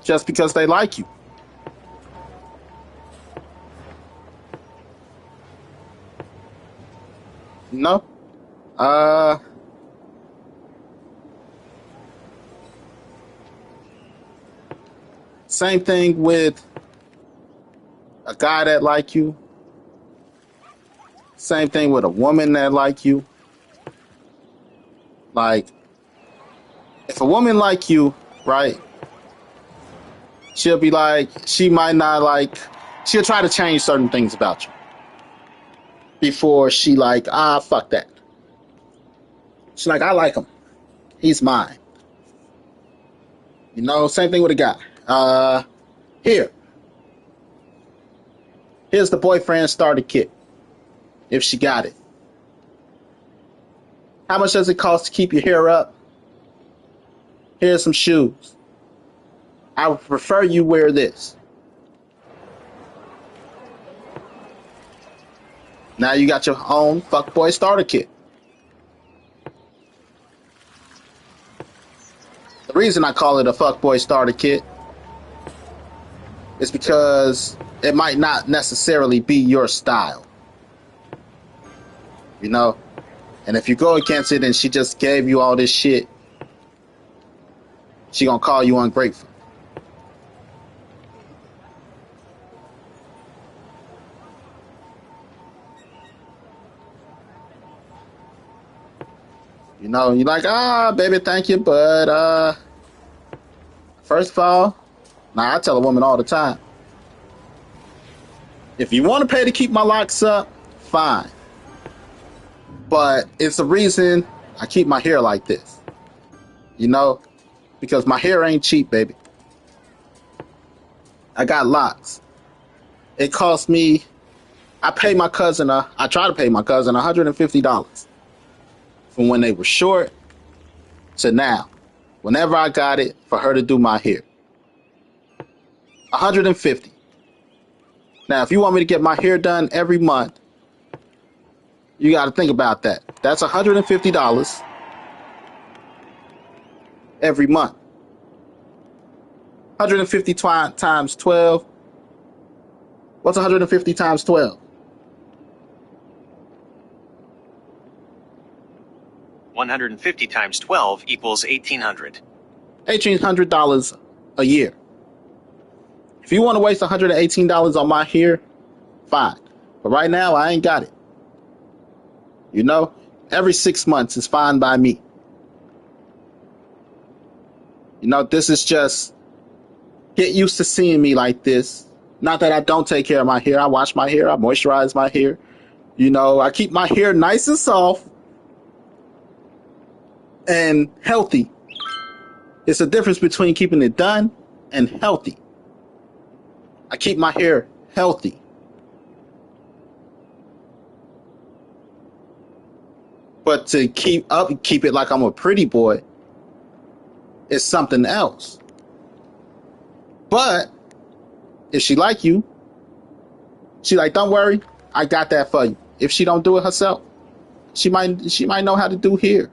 Just because they like you. No? Same thing with a guy that like you. Same thing with a woman that like you. Like, if a woman like you, right, she'll be like, she might not like, she'll try to change certain things about you before she like, fuck that. She's like, I like him. He's mine. You know, same thing with a guy. Here's the boyfriend starter kit. If she got it. How much does it cost to keep your hair up? Here's some shoes. I would prefer you wear this. Now you got your own fuckboy starter kit. The reason I call it a fuckboy starter kit is because it might not necessarily be your style. You know? And if you go against it and she just gave you all this shit, she gonna call you ungrateful. You know, you're like, baby, thank you, but first of all, I tell a woman all the time, if you want to pay to keep my locks up, fine. But it's the reason I keep my hair like this. You know? Because my hair ain't cheap, baby. I got locks. It cost me, I try to pay my cousin $150 from when they were short to now. Whenever I got it for her to do my hair. $150. Now, if you want me to get my hair done every month, you got to think about that. That's $150 every month. 150 times 12. What's 150 times 12? 150 times 12 equals $1,800. $1,800 a year. If you want to waste $118 on my hair, fine. But right now, I ain't got it. You know, every 6 months is fine by me. You know, this is just, get used to seeing me like this. Not that I don't take care of my hair. I wash my hair. I moisturize my hair. You know, I keep my hair nice and soft and healthy. It's a difference between keeping it done and healthy. I keep my hair healthy. But to keep it like I'm a pretty boy is something else. But if she like you, she like, don't worry, I got that for you. If she don't do it herself, she might know how to do hair.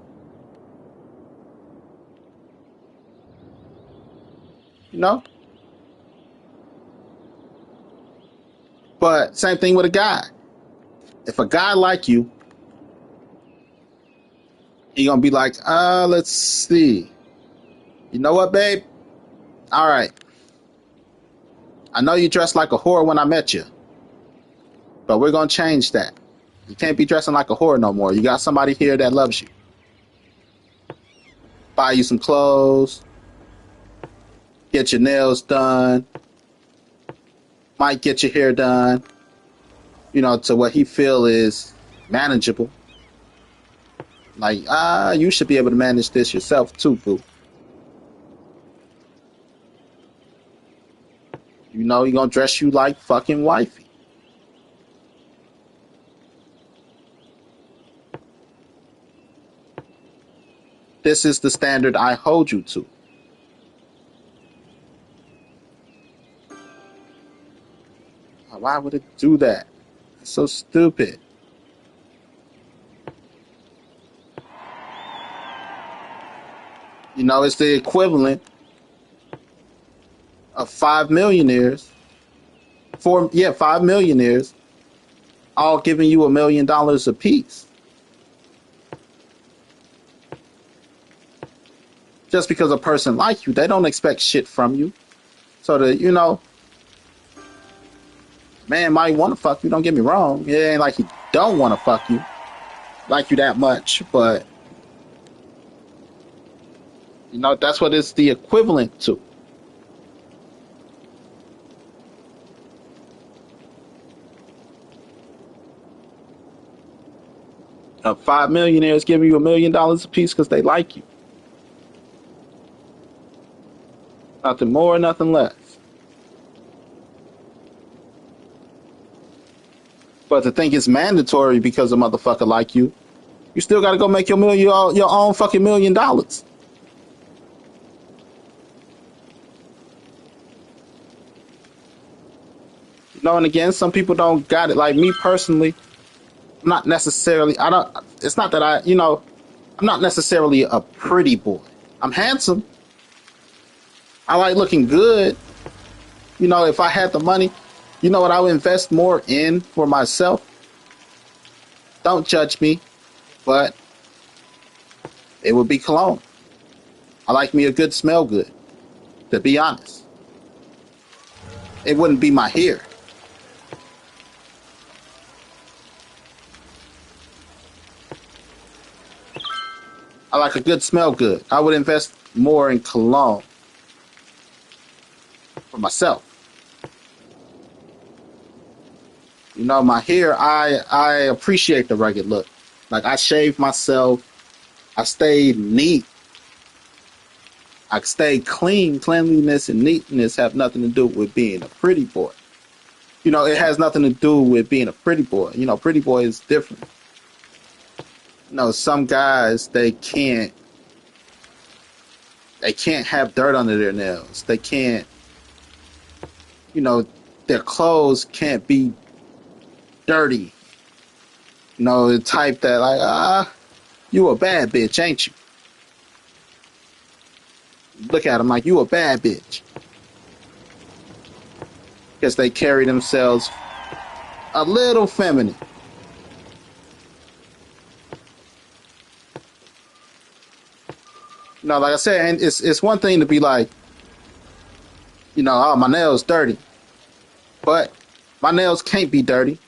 You know? But same thing with a guy. If a guy like you, he gonna be like, let's see. You know what, babe? All right. I know you dressed like a whore when I met you, but we're gonna change that. You can't be dressing like a whore no more. You got somebody here that loves you. Buy you some clothes, get your nails done, might get your hair done, to what he feel is manageable. Like, you should be able to manage this yourself too, boo. He gonna dress you like fucking wifey. This is the standard I hold you to. Why would it do that? It's so stupid. It's the equivalent of 5 millionaires. 5 millionaires all giving you $1 million a piece. Just because a person like you, they don't expect shit from you. So man might want to fuck you, don't get me wrong. It ain't like he don't want to fuck you, like you that much, but that's what it's the equivalent to. Of 5 millionaires giving you $1 million a piece because they like you. Nothing more, nothing less. But to think it's mandatory because a motherfucker like you, you still got to go make your own fucking $1 million. And again, some people don't got it. Like me personally, I'm not necessarily. It's not that I'm not necessarily a pretty boy. I'm handsome. I like looking good. If I had the money, what I would invest more in for myself? Don't judge me, but it would be cologne. I like me a good smell good, to be honest. It wouldn't be my hair. I like a good smell good. I would invest more in cologne for myself. My hair, I appreciate the rugged look. Like I shave myself. I stay neat. I stay clean. Cleanliness and neatness have nothing to do with being a pretty boy. It has nothing to do with being a pretty boy. Pretty boy is different. Some guys, they can't have dirt under their nails. They can't, their clothes can't be dirty. The type that like, you a bad bitch, ain't you? Look at them like you a bad bitch. Because they carry themselves a little feminine. Like I said, it's one thing to be like, oh, my nails dirty. But my nails can't be dirty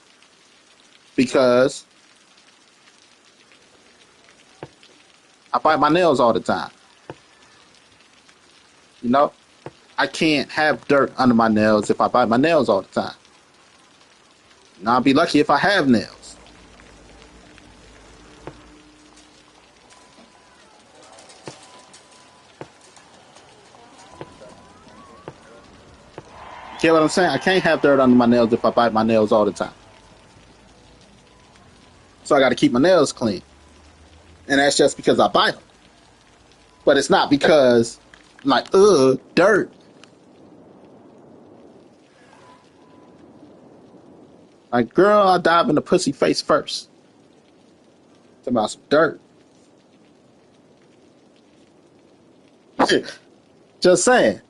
because I bite my nails all the time. I can't have dirt under my nails if I bite my nails all the time. I'll be lucky if I have nails. Get what I'm saying? I can't have dirt under my nails if I bite my nails all the time. So I got to keep my nails clean. And that's just because I bite them. But it's not because I'm like, dirt. Like, girl, I dive in the pussy face first. Talking about some dirt. Just saying.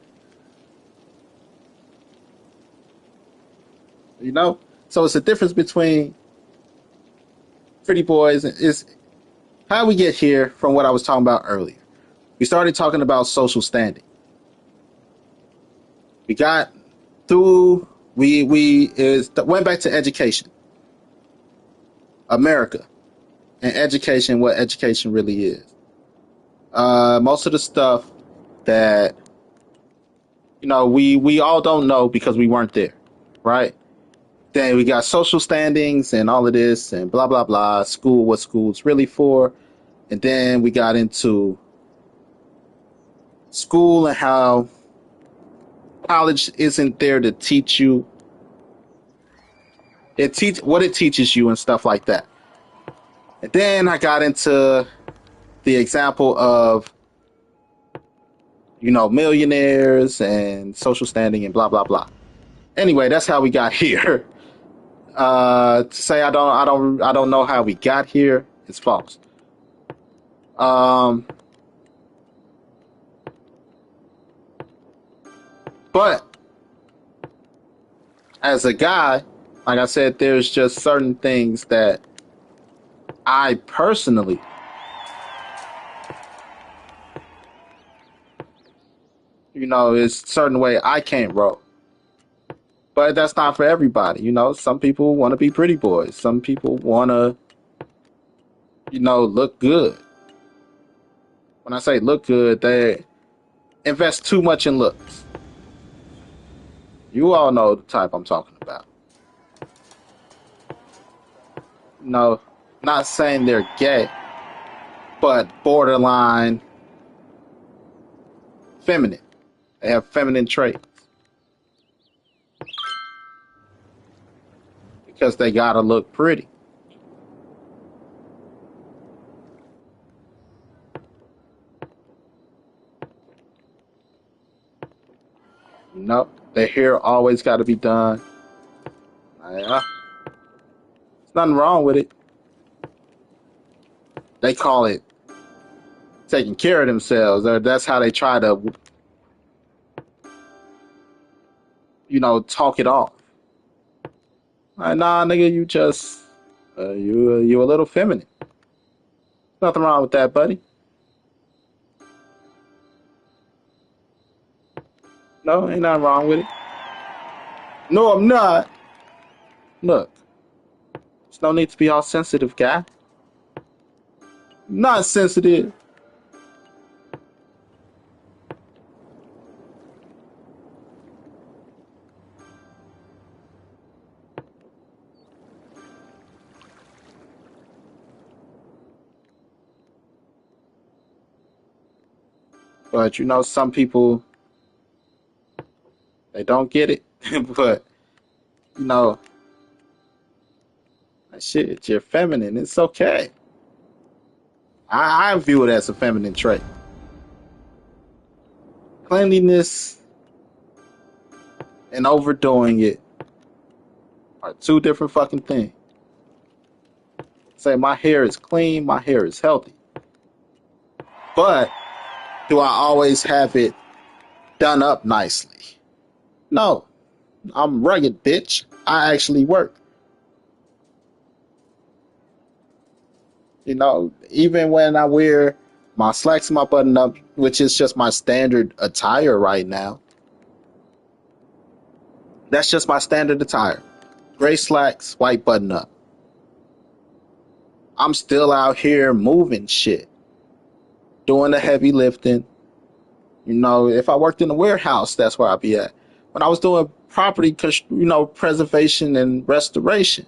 So it's a difference between pretty boys and is how we get here from what I was talking about earlier. We started talking about social standing. We got through. We went back to education. America and education. What education really is. Most of the stuff that we all don't know because we weren't there. right? Then we got social standings and all of this and blah blah blah. School, what school's really for, and then we got into school and how college isn't there to teach you. It teach what it teaches you and stuff like that. And then I got into the example of millionaires and social standing and blah blah blah. Anyway, that's how we got here. To say I don't know how we got here is false. But as a guy, like I said, there's just certain things that I personally is a certain way I can't roll. But that's not for everybody. Some people want to be pretty boys. Some people want to, look good. When I say look good, they invest too much in looks. You all know the type I'm talking about. No, not saying they're gay, but borderline feminine. They have feminine traits. Because they gotta look pretty. Their hair always gotta be done. Yeah. There's nothing wrong with it. They call it taking care of themselves. Or that's how they try to, talk it off. Like, nah, nigga, you just, you a little feminine. Nothing wrong with that, buddy. No, ain't nothing wrong with it. No, I'm not. Look, there's no need to be all sensitive, guy. I'm not sensitive. But some people, they don't get it. But shit, you're feminine. It's okay. I view it as a feminine trait. Cleanliness and overdoing it are two different fucking things. Say my hair is clean, my hair is healthy. But do I always have it done up nicely? No. I'm rugged, bitch. I actually work. Even when I wear my slacks and my button up, which is just my standard attire right now. That's just my standard attire. Gray slacks, white button up. I'm still out here moving shit. Doing the heavy lifting. If I worked in a warehouse, that's where I'd be at. When I was doing property, preservation and restoration,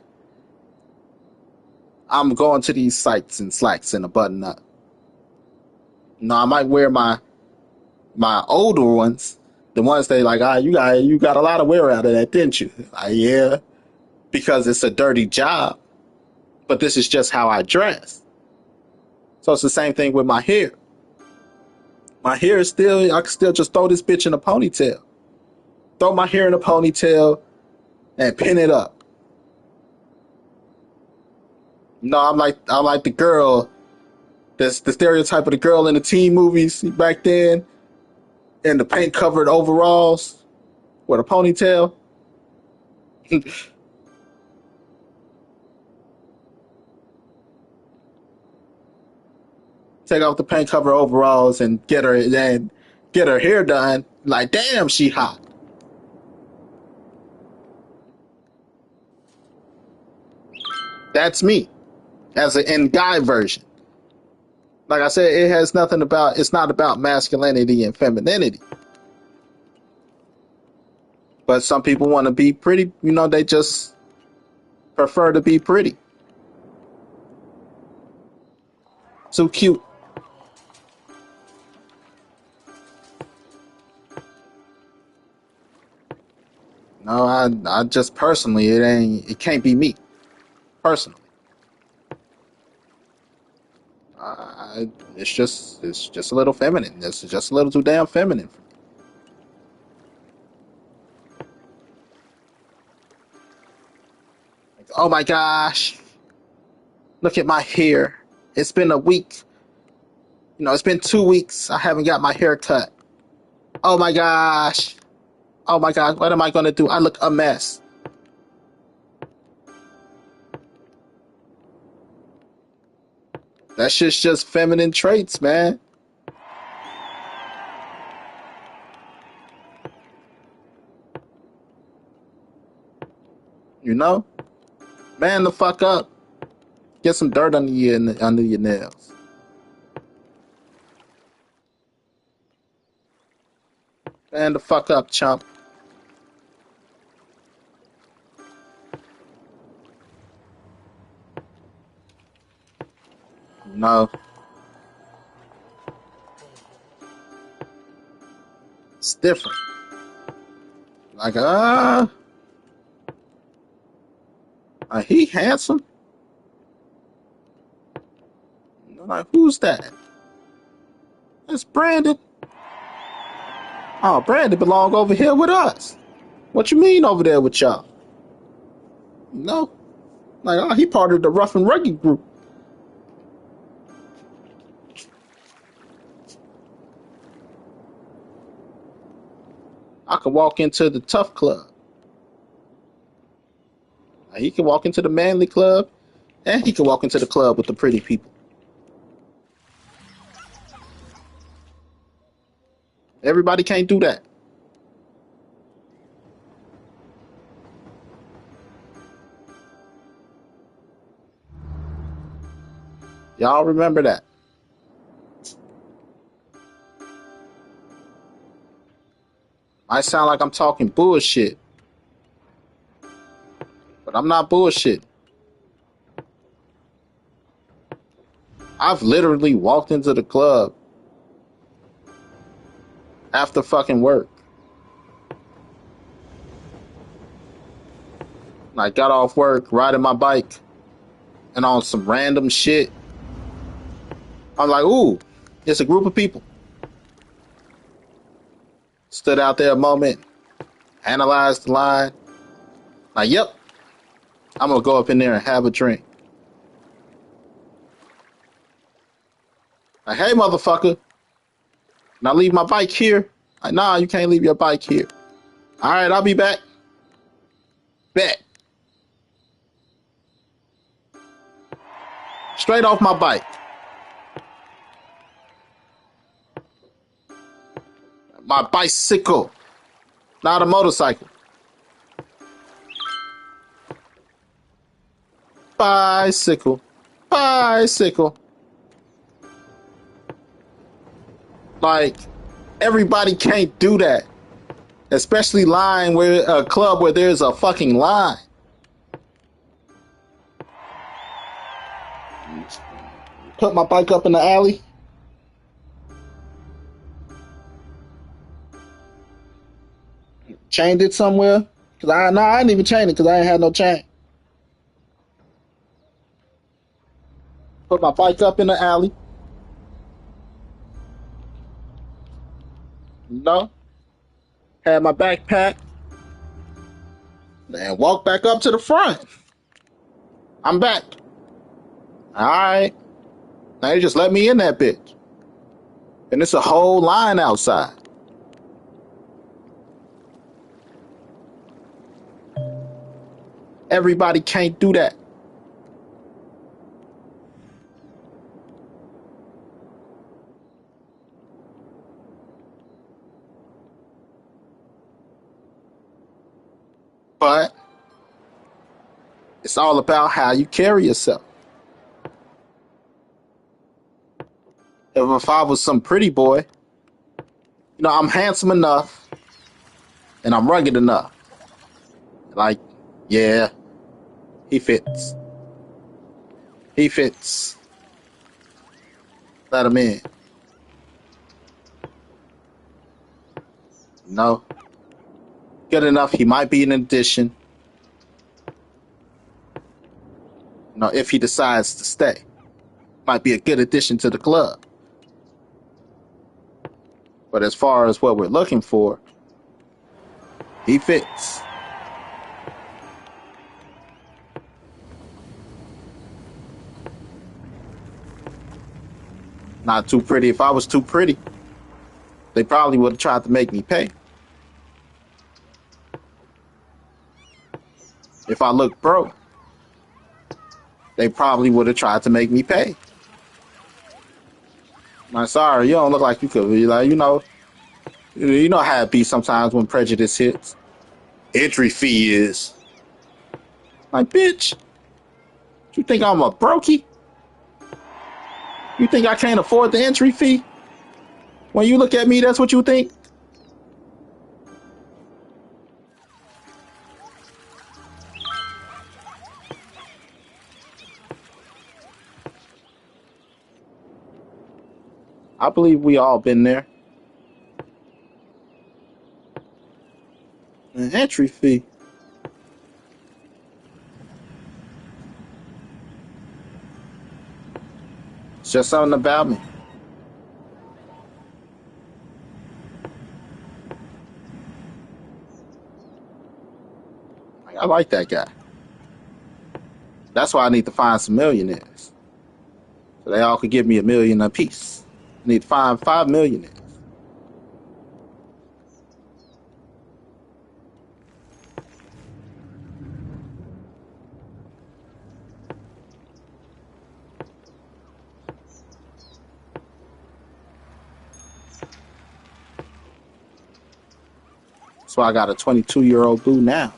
I'm going to these sites in slacks and a button up. I might wear my older ones, the ones they like, you got a lot of wear out of that, didn't you? Yeah, because it's a dirty job. But this is just how I dress. So it's the same thing with my hair. My hair is I can still just throw this bitch in a ponytail. Throw my hair in a ponytail and pin it up. I'm like the girl, that's the stereotype of the girl in the teen movies back then, in the paint covered overalls with a ponytail. Take off the paint cover overalls and get her hair done. Like, damn, she hot. That's me, as in guy version. Like I said, it's not about masculinity and femininity. But some people want to be pretty, they just prefer to be pretty. So cute. No, I just personally, it can't be me. Personally. It's just a little feminine. It's just a little too damn feminine. Like, oh my gosh, look at my hair. It's been a week. It's been 2 weeks. I haven't got my hair cut. Oh my gosh. Oh my gosh, what am I gonna do? I look a mess. That shit's just feminine traits, man. You know? Man the fuck up. Get some dirt under your nails. Man the fuck up, chump. No. It's different. Like, he handsome? Like, who's that? That's Brandon. Oh, Brandon belong over here with us. What you mean over there with y'all? No. Like, oh, he part of the rough and rugged group. I could walk into the tough club. He can walk into the manly club, and he can walk into the club with the pretty people. Everybody can't do that. Y'all remember that. Might sound like I'm talking bullshit, but I'm not bullshit. I've literally walked into the club after fucking work. I got off work, riding my bike, and on some random shit, I'm like, ooh, it's a group of people. Stood out there a moment, analyzed the line. Like, yep, I'm gonna go up in there and have a drink. Like, hey, motherfucker, can I leave my bike here? Like, nah, you can't leave your bike here. All right, I'll be back. Bet. Straight off my bike. My bicycle, not a motorcycle. Bicycle. Bicycle. Like, everybody can't do that. Especially a club where there's a fucking line. Put my bike up in the alley. Chained it somewhere. I didn't even chain it because I ain't had no chain. Put my bike up in the alley. Had my backpack. And walk back up to the front. I'm back. Alright. Now you just let me in that bitch. And it's a whole line outside. Everybody can't do that. But it's all about how you carry yourself. If I was some pretty boy, I'm handsome enough and I'm rugged enough. Like, yeah, he fits. He fits. Let him in. No. Good enough. He might be an addition. If he decides to stay. Might be a good addition to the club. But as far as what we're looking for, he fits. Not too pretty. If I was too pretty, they probably would have tried to make me pay. If I look broke, they probably would have tried to make me pay. I'm sorry, you don't look like you could be. Like, you know how it be sometimes when prejudice hits. Entry fee is. Like, bitch, you think I'm a brokey? You think I can't afford the entry fee? When you look at me, that's what you think? I believe we all been there. An entry fee. It's just something about me. I like that guy. That's why I need to find some millionaires. So they all could give me $1 million apiece. I need to find 5 millionaires. So I got a 22-year-old boo now.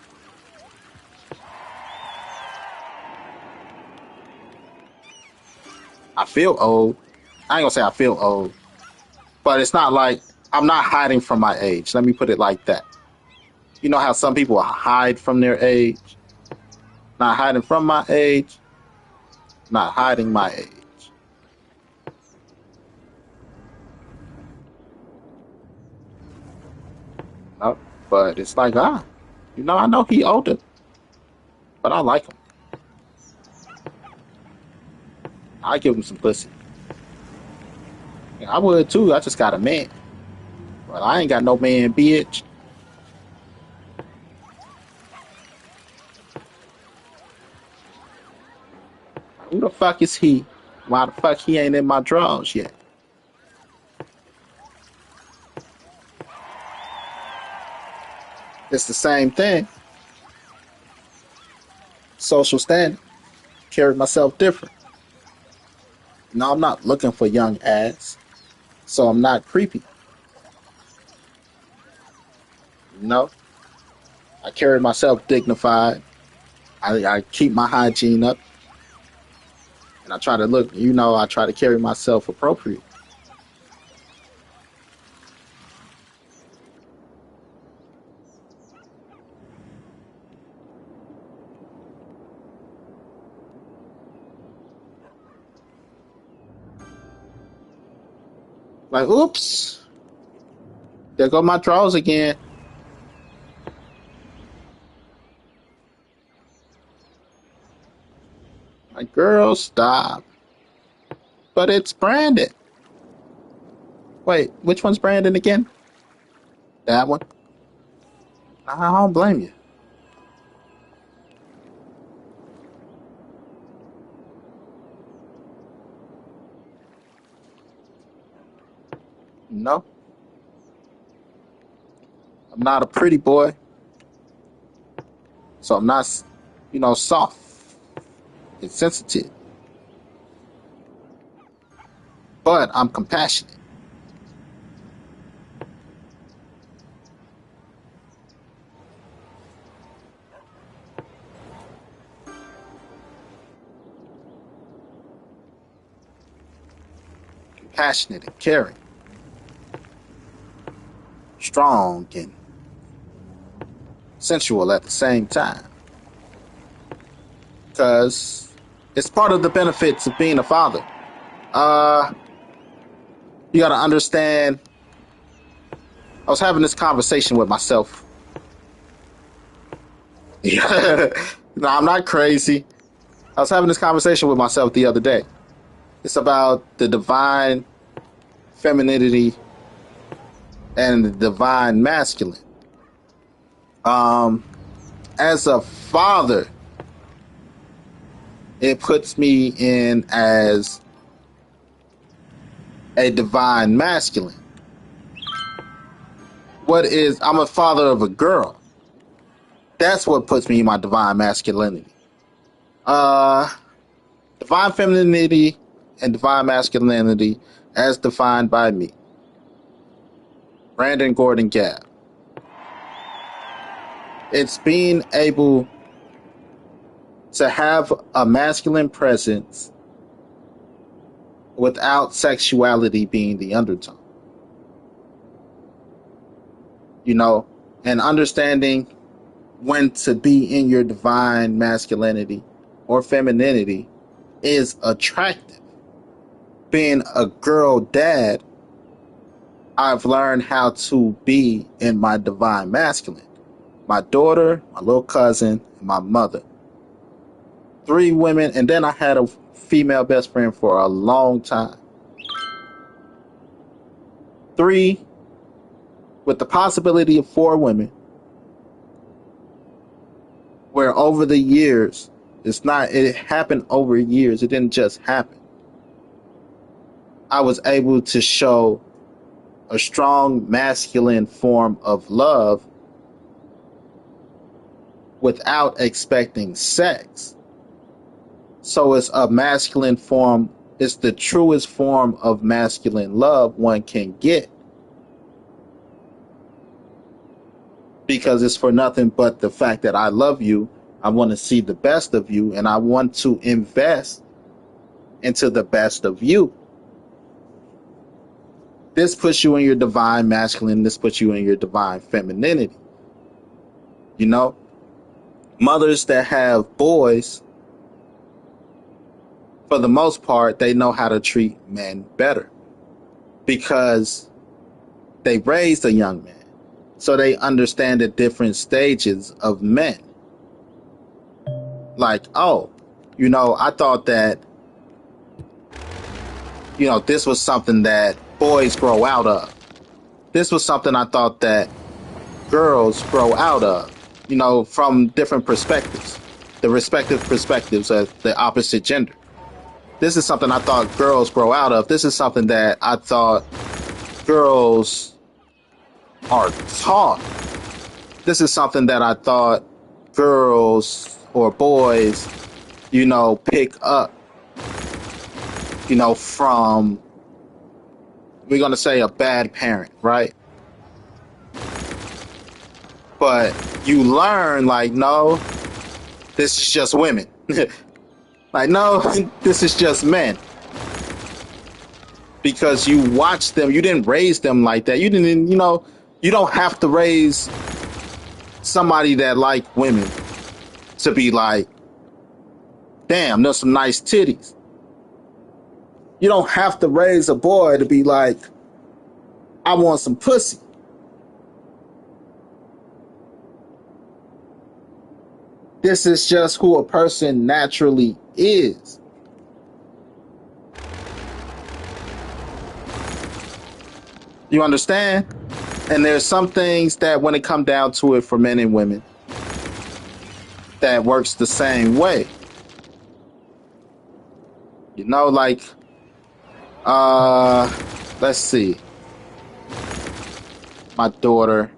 I feel old. I ain't gonna say I feel old, but it's not like I'm not hiding from my age. Let me put it like that. You know how some people hide from their age? Not hiding from my age, not hiding my age. No, but it's like, I know he older, but I like him. I give him some pussy. Yeah, I would too. I just got a man. Well, I ain't got no man, bitch. Who the fuck is he? Why the fuck he ain't in my drawers yet? It's the same thing. Social standing. Carry myself different. No, I'm not looking for young ass, so I'm not creepy. No, I carry myself dignified. I keep my hygiene up, and I try to look. I try to carry myself appropriate. Like, oops, there go my drawers again. Like, girl, stop. But it's Brandon. Wait, which one's Brandon again? That one? I don't blame you. No, I'm not a pretty boy, so I'm not, soft and sensitive. But I'm compassionate. Compassionate and caring. Strong and sensual at the same time. Because it's part of the benefits of being a father. You got to understand. I was having this conversation with myself. Yeah. No, I'm not crazy. I was having this conversation with myself the other day. It's about the divine femininity and the divine masculine. As a father, it puts me in as a divine masculine. I'm a father of a girl. That's what puts me in my divine masculinity. Divine femininity and divine masculinity as defined by me. Brandon Gordon Gap. It's being able to have a masculine presence without sexuality being the undertone. And understanding when to be in your divine masculinity or femininity is attractive. Being a girl dad, I've learned how to be in my divine masculine. My daughter, my little cousin, and my mother. 3 women, and then I had a female best friend for a long time. 3, with the possibility of 4 women, where over the years, it happened over years, it didn't just happen. I was able to show a strong masculine form of love without expecting sex. So it's a masculine form, it's the truest form of masculine love one can get. Because it's for nothing but the fact that I love you, I want to see the best of you, and I want to invest into the best of you. This puts you in your divine masculine, this puts you in your divine femininity. Mothers that have boys, for the most part, they know how to treat men better because they raised a young man. So they understand the different stages of men. Like, I thought that, this was something that boys grow out of. This was something I thought that girls grow out of, from different perspectives, the respective perspectives of the opposite gender. This is something I thought girls grow out of. This is something that I thought girls are taught. This is something that I thought girls or boys, pick up, from, we're going to say, a bad parent, right? But you learn, like, no, this is just women. Like, no, this is just men. Because you watch them, you didn't raise them like that. You didn't, you don't have to raise somebody that like women to be like, damn, there's some nice titties. You don't have to raise a boy to be like, I want some pussy. This is just who a person naturally is. You understand? And there's some things that when it come down to it for men and women, that works the same way. Like, let's see. My daughter.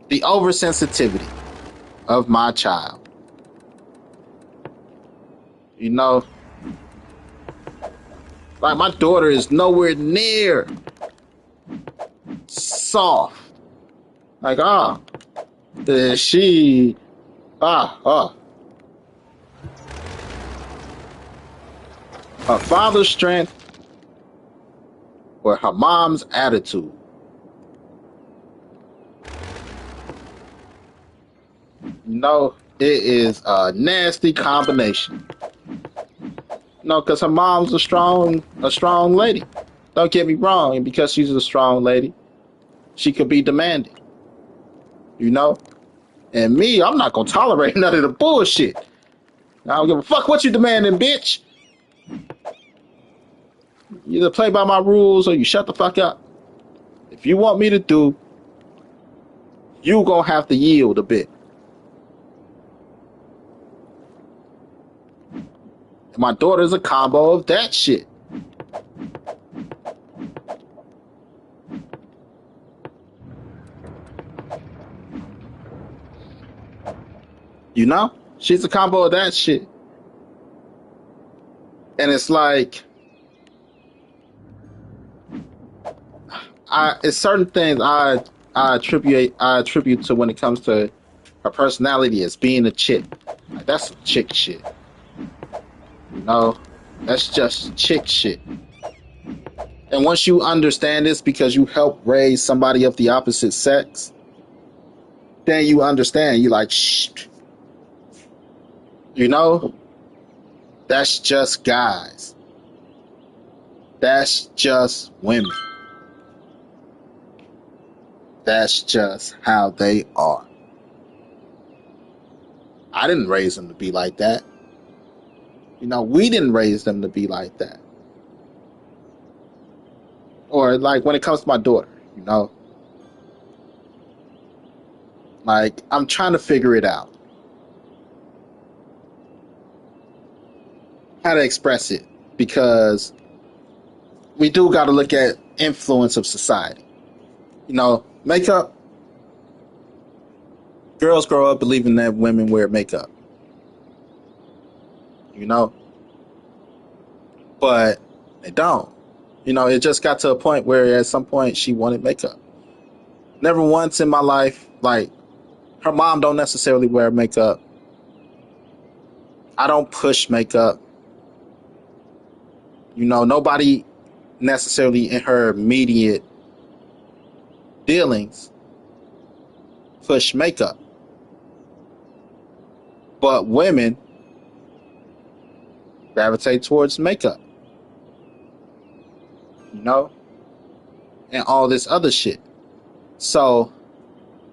The oversensitivity of my child. Like, my daughter is nowhere near soft. Like, she, her father's strength or her mom's attitude. You know, it is a nasty combination. No, because her mom's a strong lady. Don't get me wrong, and because she's a strong lady, she could be demanding. You know, and me, I'm not gonna tolerate none of the bullshit. I don't give a fuck what you demanding, bitch. You either play by my rules or you shut the fuck up. If you want me to do, you gonna have to yield a bit. And my daughter's a combo of that shit. You know, she's a combo of that shit. And it's like, it's certain things I attribute to when it comes to her personality as being a chick. Like, that's some chick shit. You know, that's just chick shit. And once you understand this because you help raise somebody of the opposite sex, then you understand. You like, shh, you know, that's just guys. That's just women. That's just how they are. I didn't raise them to be like that. You know, we didn't raise them to be like that. Or like when it comes to my daughter, you know, like I'm trying to figure it out. How to express it. Because we do got to look at influence of society. You know, makeup. Girls grow up believing that women wear makeup. You know, but they don't. You know, it just got to a point where at some point she wanted makeup. Never once in my life, like her mom don't necessarily wear makeup. I don't push makeup. You know, nobody necessarily in her immediate dealings push makeup. But women gravitate towards makeup, you know, and all this other shit. So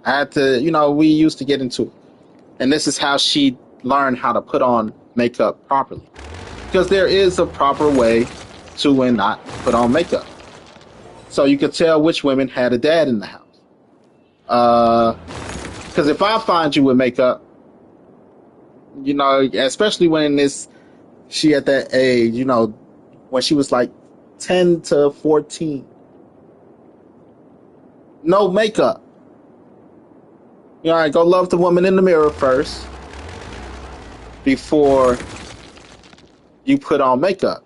I had to, you know, we used to get into it. And this is how she learned how to put on makeup properly. Because there is a proper way to and not put on makeup. So you could tell which women had a dad in the house. Because if I find you with makeup, you know, especially when she at that age, you know, when she was like 10 to 14, no makeup. You know, go love the woman in the mirror first before you put on makeup.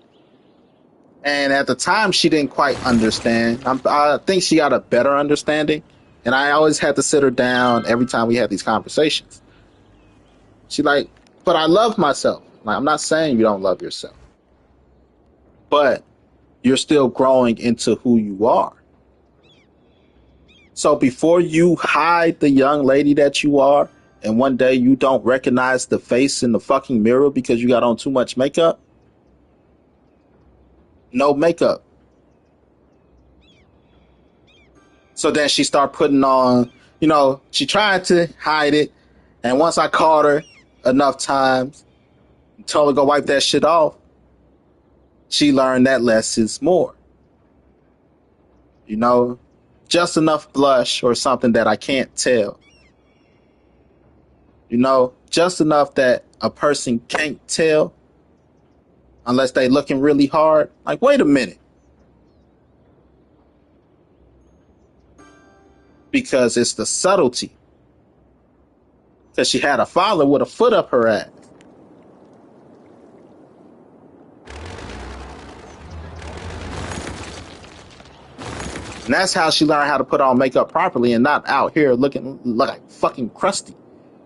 And at the time, she didn't quite understand. I think she got a better understanding. And I always had to sit her down every time we had these conversations. She like, but I love myself. Like, I'm not saying you don't love yourself, but you're still growing into who you are. So before you hide the young lady that you are, and one day you don't recognize the face in the fucking mirror because you got on too much makeup, no makeup. So then she started putting on, you know, she tried to hide it. And once I caught her enough times, told her to go wipe that shit off, she learned that less is more. You know, just enough blush or something that I can't tell. You know, just enough that a person can't tell unless they looking really hard. Like, wait a minute. Because it's the subtlety. Because she had a father with a foot up her ass. And that's how she learned how to put on makeup properly and not out here looking like fucking Krusty.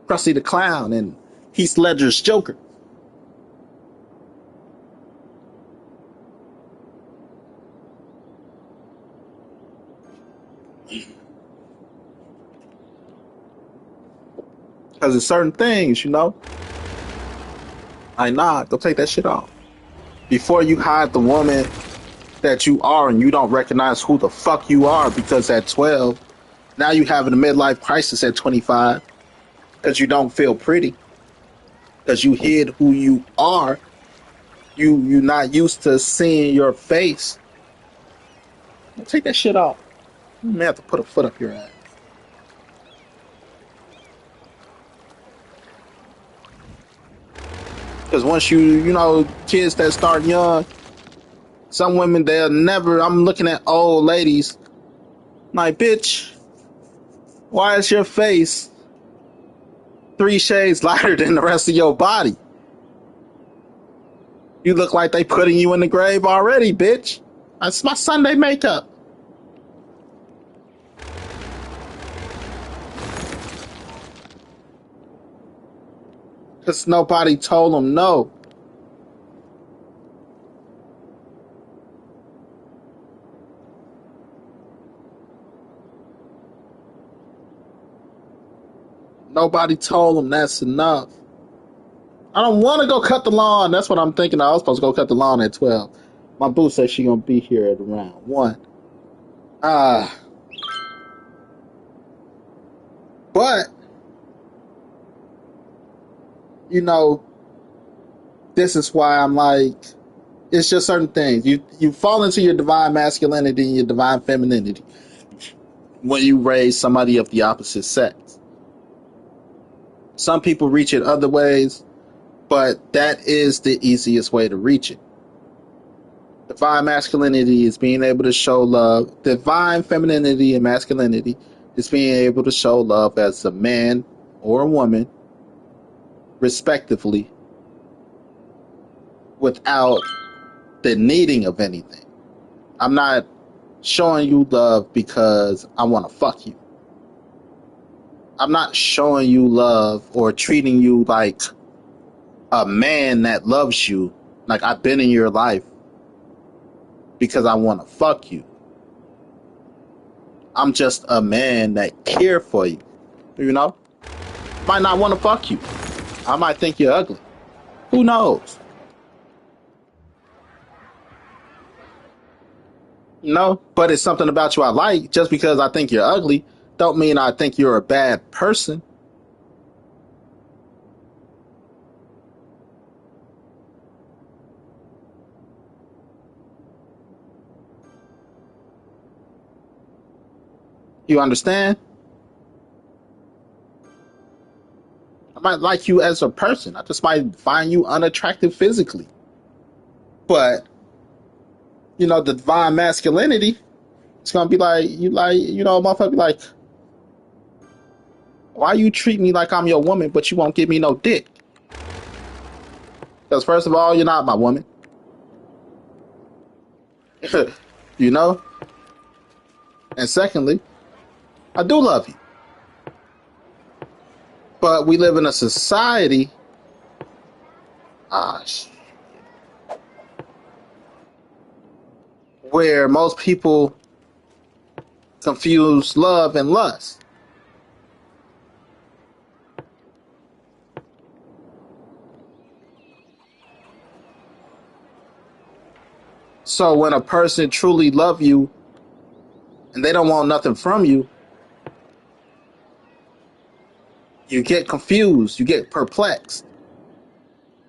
Krusty the Clown and Heath Ledger's Joker. Because it's certain things, Like, nah, go take that shit off. Before you hide the woman that you are and you don't recognize who the fuck you are because at 12, now you having a midlife crisis at 25 because you don't feel pretty because you hid who you are. You not used to seeing your face. Take that shit off. You may have to put a foot up your ass. Because once kids that start young, some women, they'll never, I'm looking at old ladies, like, bitch, why is your face 3 shades lighter than the rest of your body? You look like they putting you in the grave already, bitch. That's my Sunday makeup. Because nobody told them no. Nobody told them that's enough. I don't want to go cut the lawn. That's what I'm thinking. I was supposed to go cut the lawn at 12. My boo says she gonna be here at around 1. But this is why I'm like, it's just certain things. You fall into your divine masculinity and your divine femininity when you raise somebody of the opposite sex. Some people reach it other ways, but that is the easiest way to reach it. Divine masculinity is being able to show love. Divine femininity and masculinity is being able to show love as a man or a woman, respectively, without the needing of anything. I'm not showing you love because I want to fuck you. I'm not showing you love or treating you like a man that loves you, like I've been in your life because I want to fuck you. I'm just a man that care for you. Might not want to fuck you. I might think you're ugly. Who knows? But it's something about you I like. Just because I think you're ugly don't mean I think you're a bad person. You understand? I might like you as a person. I just might find you unattractive physically. But, the divine masculinity, it's going to be like, motherfucker be like, why you treat me like I'm your woman, but you won't give me no dick? Because first of all, you're not my woman. And secondly, I do love you. But we live in a society, where most people confuse love and lust. So when a person truly love you and they don't want nothing from you, you get confused, you get perplexed.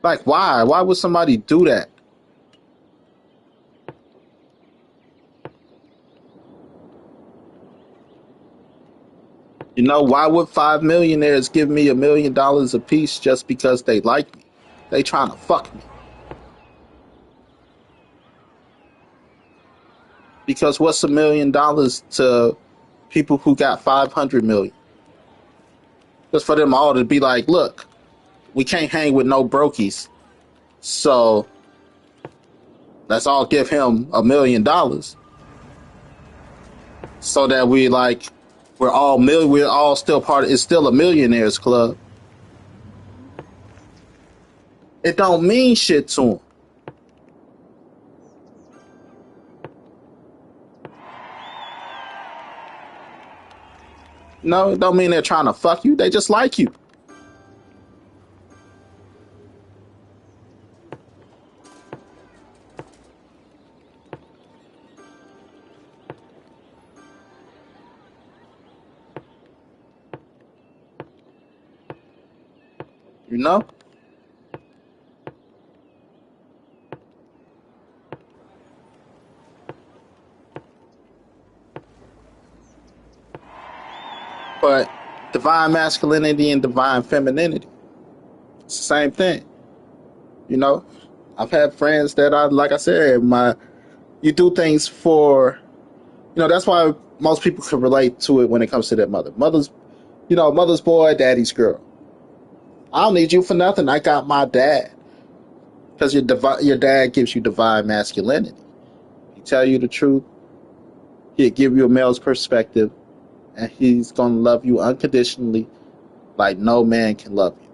Like, why? Why would somebody do that? Why would 5 millionaires give me $1 million a piece just because they like me? They trying to fuck me. Because what's $1 million to people who got 500 million? Just for them all to be like, look, we can't hang with no brokies, so let's all give him $1 million, so that we're all still part of, it's still a millionaires club. It don't mean shit to them. No, it don't mean they're trying to fuck you. They just like you. You know? But divine masculinity and divine femininity, it's the same thing. You know? I've had friends that like I said, you do things for, that's why most people can relate to it when it comes to their mother. Mother's boy, daddy's girl. I don't need you for nothing. I got my dad. Because your dad gives you divine masculinity. He tell you the truth. He'll give you a male's perspective. And he's going to love you unconditionally like no man can love you.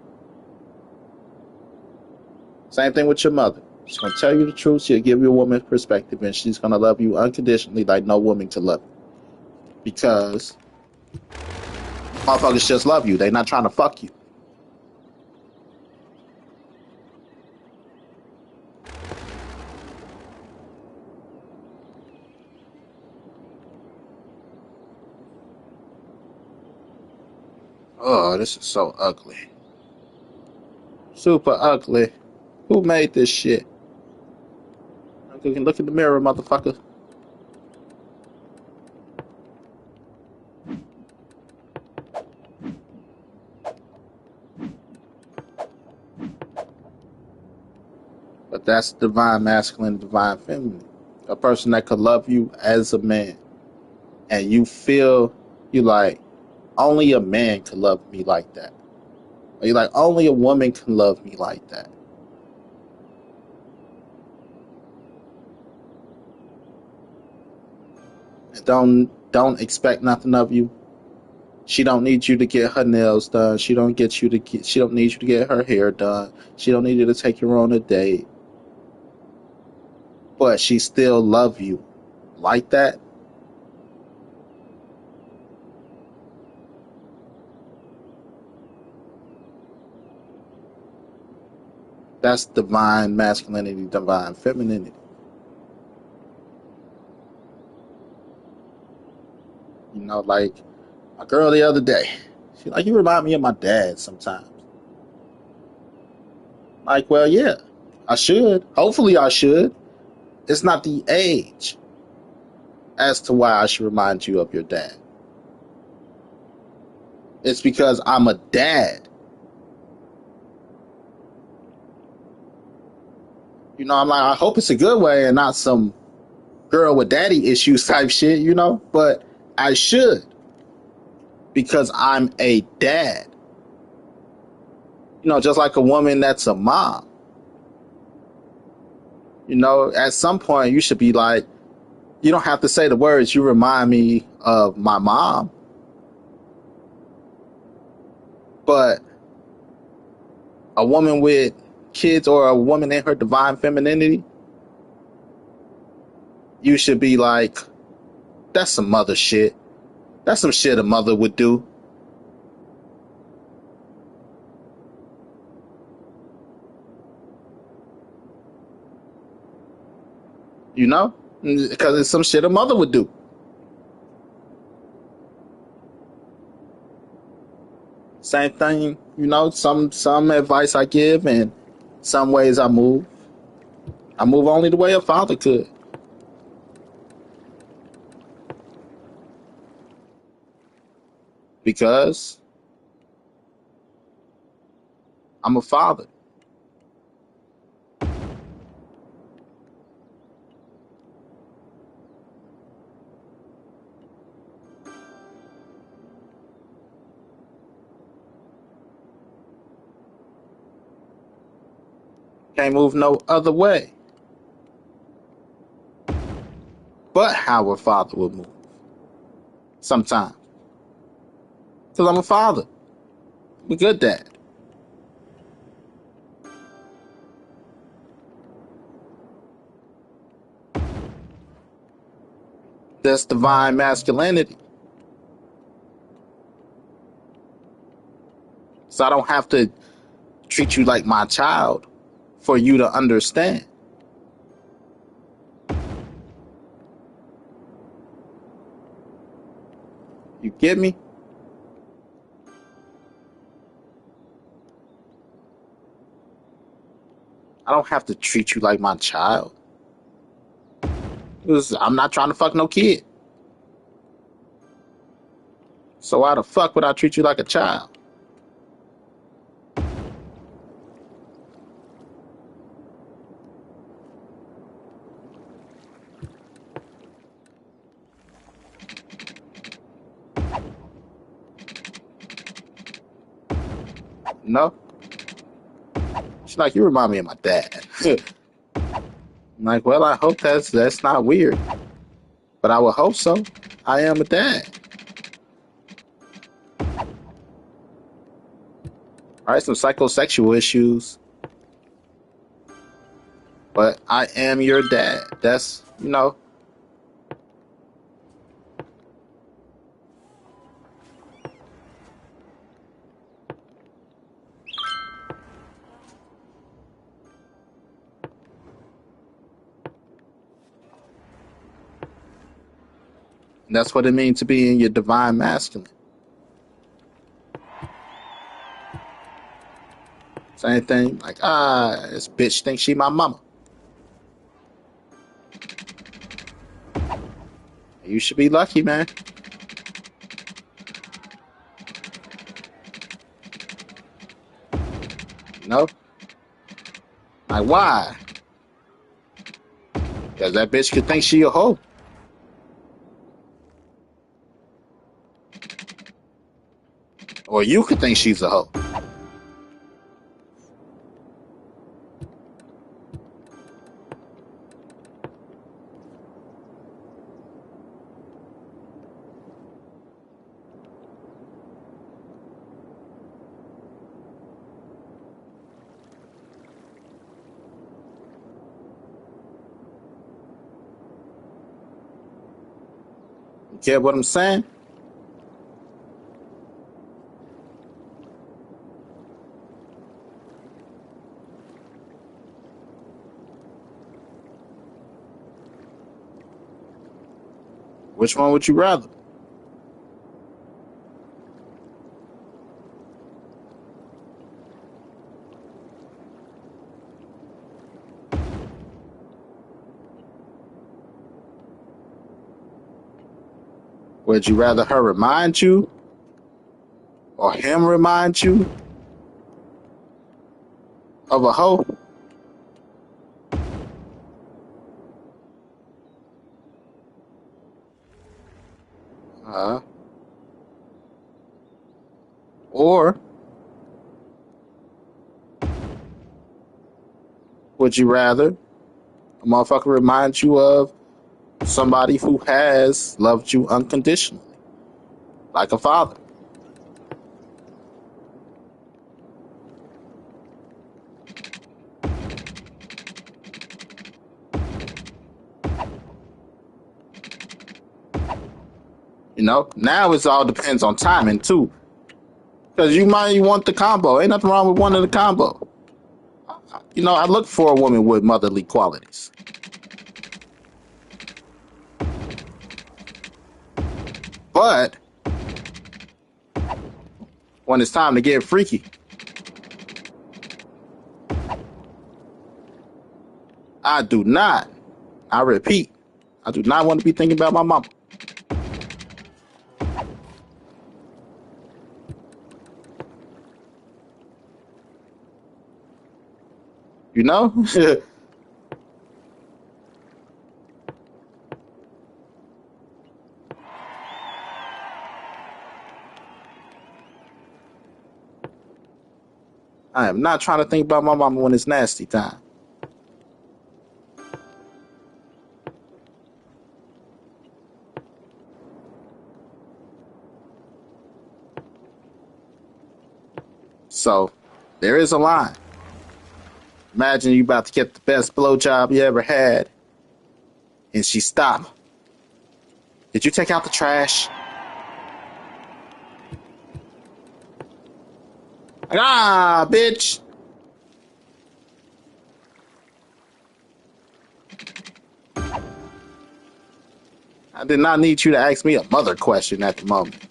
Same thing with your mother. She's going to tell you the truth. She'll give you a woman's perspective. And she's going to love you unconditionally like no woman can love you. Because motherfuckers just love you. They're not trying to fuck you. Oh, this is so ugly. Super ugly. Who made this shit? You can look in the mirror, motherfucker. But that's divine masculine, divine feminine. A person that could love you as a man. And you feel you like, only a man can love me like that. Or you're like, only a woman can love me like that. And don't expect nothing of you. She don't need you to get her nails done. She don't need you to get her hair done. She don't need you to take her on a date. But she still love you like that. That's divine masculinity, divine femininity. Like my girl the other day, she's like, you remind me of my dad sometimes. Like, well, yeah, I should. Hopefully I should. It's not the age as to why I should remind you of your dad. It's because I'm a dad. I'm like, I hope it's a good way and not some girl with daddy issues type shit, But I should. Because I'm a dad. Just like a woman that's a mom. At some point you should be like, you don't have to say the words, you remind me of my mom. But a woman with kids or a woman in her divine femininity, you should be like, that's some mother shit. That's some shit a mother would do. Because it's some shit a mother would do. Same thing, some advice I give and some ways I move. I move only the way a father could. Because I'm a father. Can't move no other way. But how a father would move. Sometimes. Because I'm a father. I'm a good dad. That's divine masculinity. So I don't have to treat you like my child for you to understand. You get me? I don't have to treat you like my child. Because I'm not trying to fuck no kid. So why the fuck would I treat you like a child? No? She's like, you remind me of my dad. I'm like, well, I hope that's not weird. But I would hope so. I am a dad. All right, some psychosexual issues. But I am your dad. That's, that's what it means to be in your divine masculine. Same thing, like, this bitch thinks she my mama. You should be lucky, man. No? Like, why? Because that bitch could think she a hoe. Or you could think she's a hoe. You get what I'm saying? Which one would you rather? Would you rather her remind you? Or him remind you of a hoe? Or would you rather a motherfucker remind you of somebody who has loved you unconditionally, like a father? Now it all depends on timing too. Because you might want the combo. Ain't nothing wrong with wanting the combo. I look for a woman with motherly qualities. But when it's time to get freaky, I do not, I repeat, I do not want to be thinking about my mama. You know? I am not trying to think about my mama when it's nasty time. So, there is a line. Imagine you about to get the best blowjob you ever had, and she stop. Did you take out the trash? Like, bitch. I did not need you to ask me a mother question at the moment.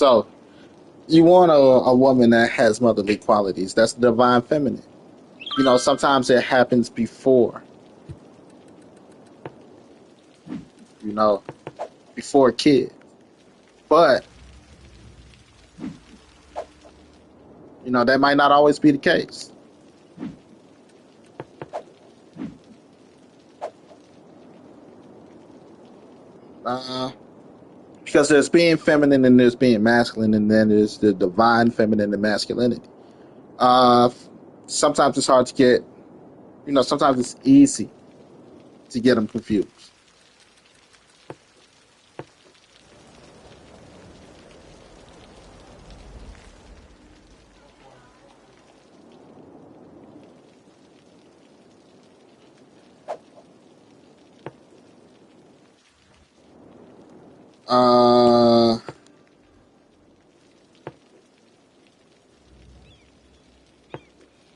So you want a woman that has motherly qualities. That's the divine feminine. Sometimes it happens before, you know, before a kid. But, that might not always be the case. Because there's being feminine and there's being masculine, and then there's the divine feminine and masculinity. Sometimes it's hard to get, sometimes it's easy to get them confused.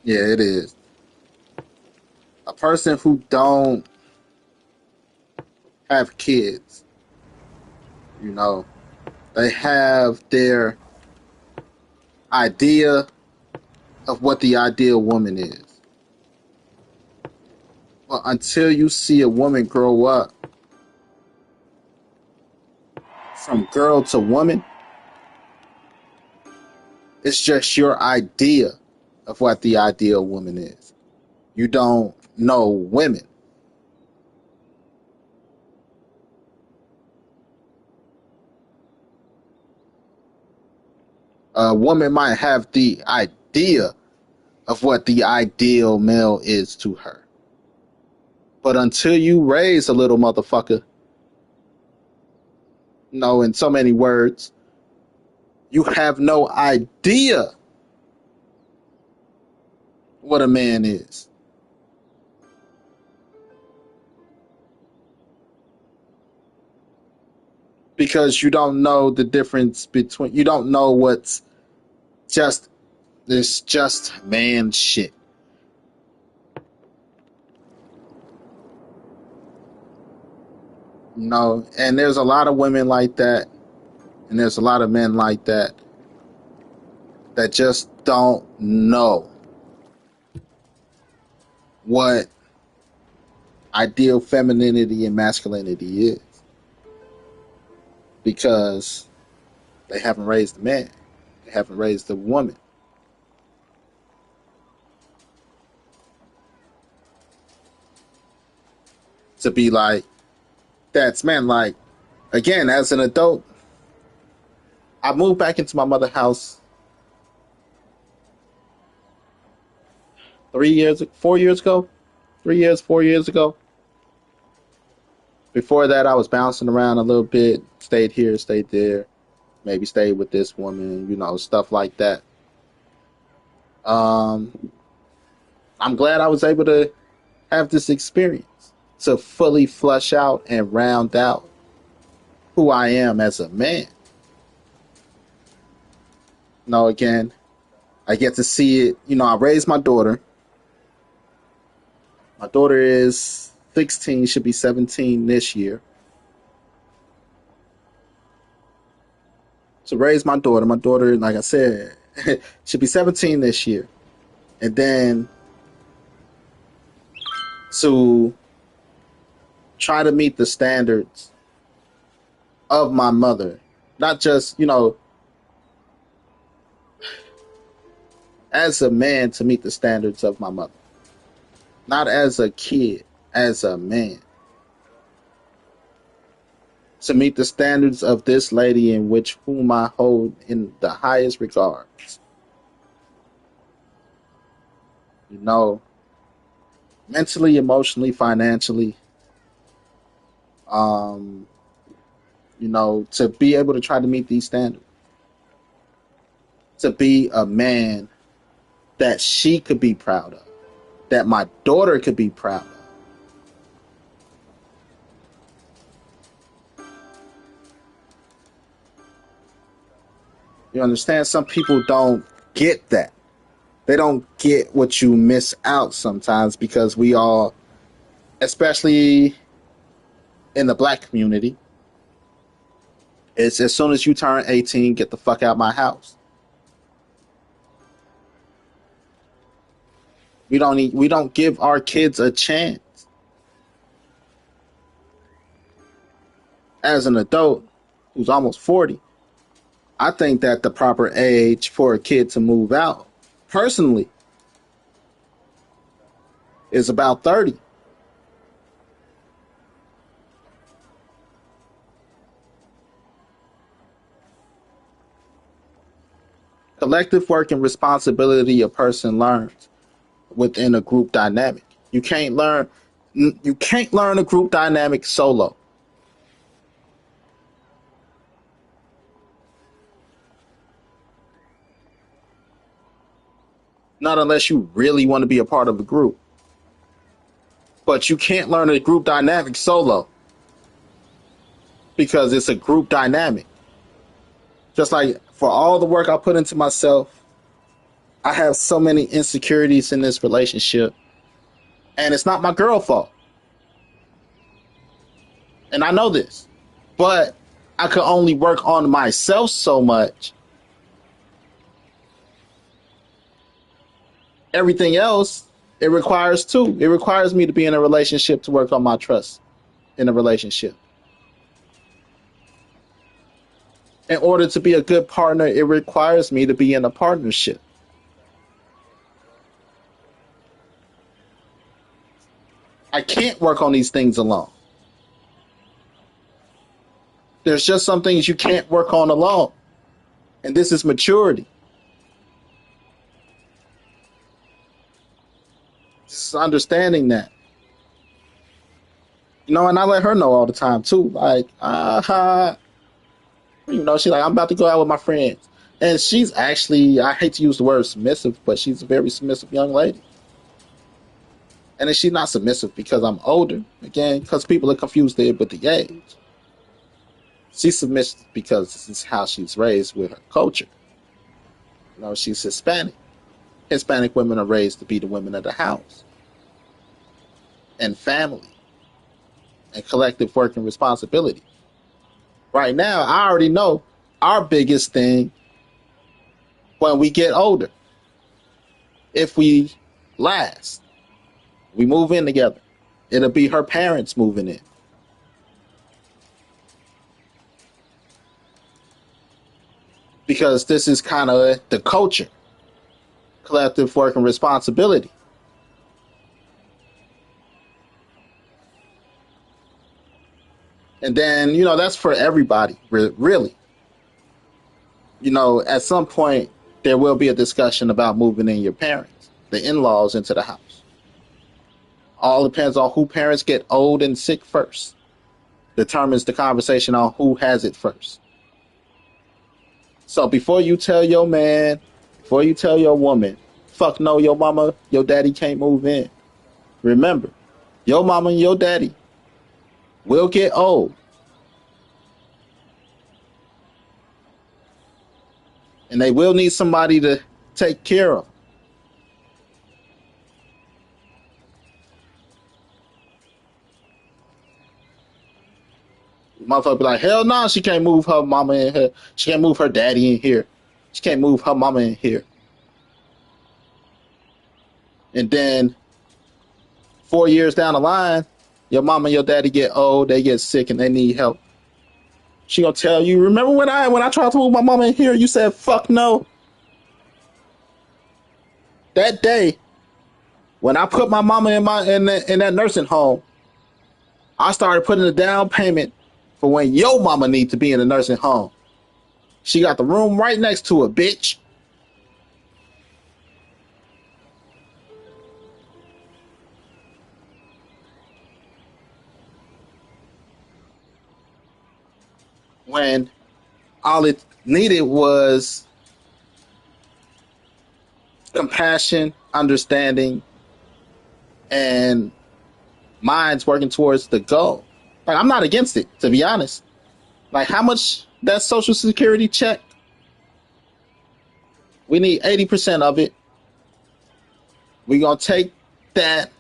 Yeah, it is. A person who don't have kids, they have their idea of what the ideal woman is. But until you see a woman grow up from girl to woman, it's just your idea of what the ideal woman is. You don't know women. A woman might have the idea of what the ideal male is to her. But until you raise a little motherfucker, in so many words, you have no idea what a man is. Because you don't know the difference between, you don't know what's just man shit. And there's a lot of women like that, and there's a lot of men like that just don't know what ideal femininity and masculinity is, because they haven't raised a man, they haven't raised a woman. To be like, that's man. Like, again, as an adult, I moved back into my mother's house 4 years ago. 4 years ago. Before that, I was bouncing around a little bit, stayed here, stayed there, maybe stayed with this woman, stuff like that. I'm glad I was able to have this experience to fully flush out and round out who I am as a man. Again, I get to see it. I raised my daughter. My daughter is 16, should be 17 this year. To raise my daughter, like I said, should be 17 this year. And then to try to meet the standards of my mother, not just, as a man, to meet the standards of my mother, not as a kid, as a man, to meet the standards of this lady in which whom I hold in the highest regards. Mentally, emotionally, financially, to be able to try to meet these standards, to be a man that she could be proud of, that my daughter could be proud of. You understand? Some people don't get that. They don't get what you miss out sometimes, because we all, especially in the black community, It's as soon as you turn 18, get the fuck out of my house. We don't give our kids a chance. As an adult who's almost 40, I think that the proper age for a kid to move out, personally, is about 30. Collective work and responsibility a person learns within a group dynamic. You can't learn a group dynamic solo. Not unless you really want to be a part of a group. But you can't learn a group dynamic solo because it's a group dynamic. Just like for all the work I put into myself, I have so many insecurities in this relationship, and it's not my girl's fault. And I know this, but I could only work on myself so much. Everything else, it requires two. It requires me to be in a relationship to work on my trust in a relationship. In order to be a good partner, it requires me to be in a partnership. I can't work on these things alone. There's just some things you can't work on alone. And this is maturity. Just understanding that. And I let her know all the time too. Like, she's like, I'm about to go out with my friends. And she's actually, I hate to use the word submissive, but she's a very submissive young lady. And then she's not submissive because I'm older. Again, because people are confused there with the age. She's submissive because this is how she's raised with her culture. She's Hispanic. Hispanic women are raised to be the women of the house. And family. And collective work and responsibility. Right now, I already know our biggest thing when we get older. If we last. We move in together. It'll be her parents moving in. Because this is kind of the culture. Collective work and responsibility. And then, that's for everybody, really. At some point, there will be a discussion about moving in your parents, the in-laws into the house. All depends on who parents get old and sick first. Determines the conversation on who has it first. So before you tell your man, before you tell your woman, fuck no, your mama, your daddy can't move in. Remember, your mama and your daddy will get old. And they will need somebody to take care of. Motherfucker be like, hell no, she can't move her mama in here. She can't move her daddy in here. She can't move her mama in here. And then 4 years down the line, your mama and your daddy get old, they get sick, and they need help. She gonna tell you, remember when I tried to move my mama in here, you said fuck no. That day, when I put my mama in that nursing home, I started putting a down payment for when your mama needs to be in a nursing home. She got the room right next to her, bitch. When all it needed was compassion, understanding, and minds working towards the goal. Like, I'm not against it, to be honest. Like, how much that Social Security check? We need 80% of it. We're going to take that.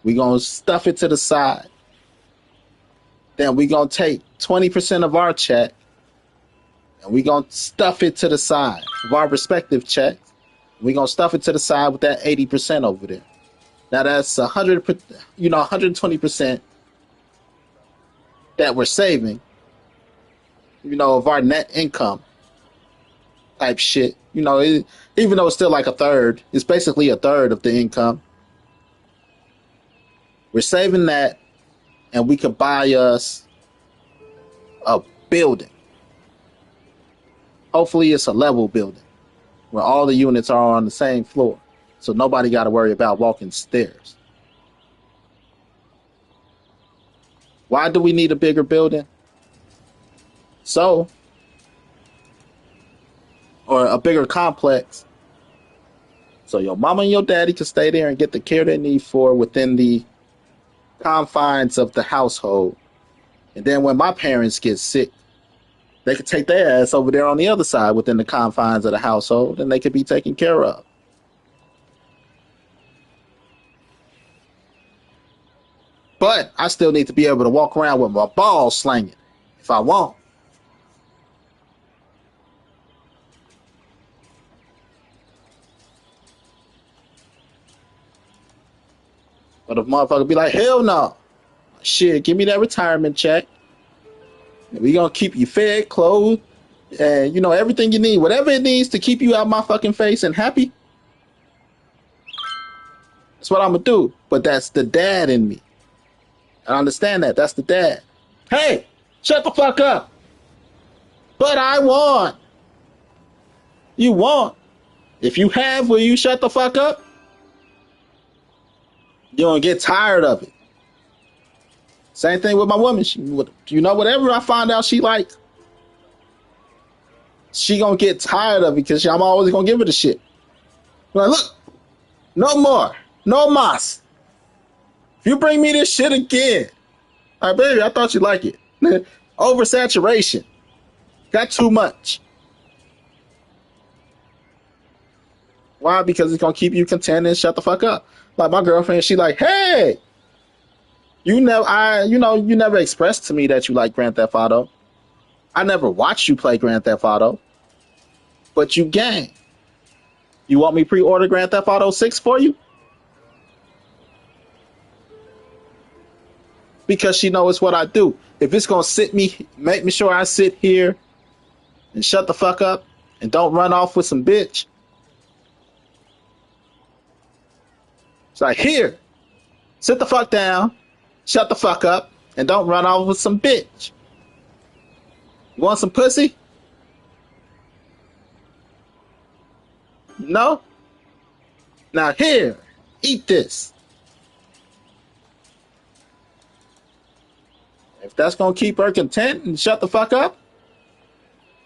We're going to stuff it to the side. Then we're going to take 20% of our check And we gonna stuff it to the side of our respective checks. We gonna stuff it to the side with that 80% over there. Now that's 120% that we're saving, of our net income type shit. Even though it's still like a third, it's basically a third of the income. We're saving that, and we could buy us a building. Hopefully it's a level building where all the units are on the same floor, so nobody got to worry about walking stairs. Why do we need a bigger building? Or a bigger complex, so your mama and your daddy can stay there and get the care they need for within the confines of the household. And then when my parents get sick, they could take their ass over there on the other side within the confines of the household, and they could be taken care of. But I still need to be able to walk around with my balls slinging if I want. But if motherfucker be like, hell no. Shit, give me that retirement check. We gonna keep you fed, clothed, and everything you need. Whatever it needs to keep you out my fucking face and happy. That's what I'm gonna do. But that's the dad in me. I understand that. That's the dad. Hey, shut the fuck up. But I want. You want. If you have, will you shut the fuck up? You're gonna get tired of it. Same thing with my woman. Whatever I find out she like, she gonna get tired of it because I'm always gonna give her the shit. I'm like, look, no more. No mas. If you bring me this shit again, all right, baby, I thought you like it. Oversaturation. Got too much. Why? Because it's gonna keep you content and shut the fuck up. Like my girlfriend, she like, hey, you never expressed to me that you like Grand Theft Auto. I never watched you play Grand Theft Auto, but you gang. You want me pre-order Grand Theft Auto 6 for you? Because she knows what I do. If it's gonna make me sure I sit here and shut the fuck up and don't run off with some bitch. It's like, here, sit the fuck down, shut the fuck up, and don't run off with some bitch. You want some pussy? No? Now here, eat this. If that's gonna keep her content and shut the fuck up,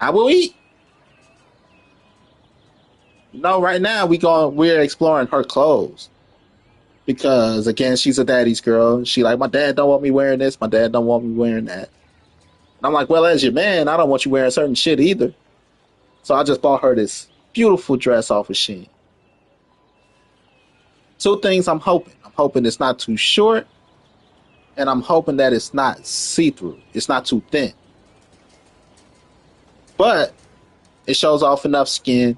I will eat. Right now we're exploring her clothes. Because again, she's a daddy's girl. She like, my dad don't want me wearing this, my dad don't want me wearing that. And I'm like, well, as your man, I don't want you wearing certain shit either. So I just bought her this beautiful dress off of Shein. Two things I'm hoping. I'm hoping it's not too short, and I'm hoping that it's not see-through. It's not too thin. But it shows off enough skin.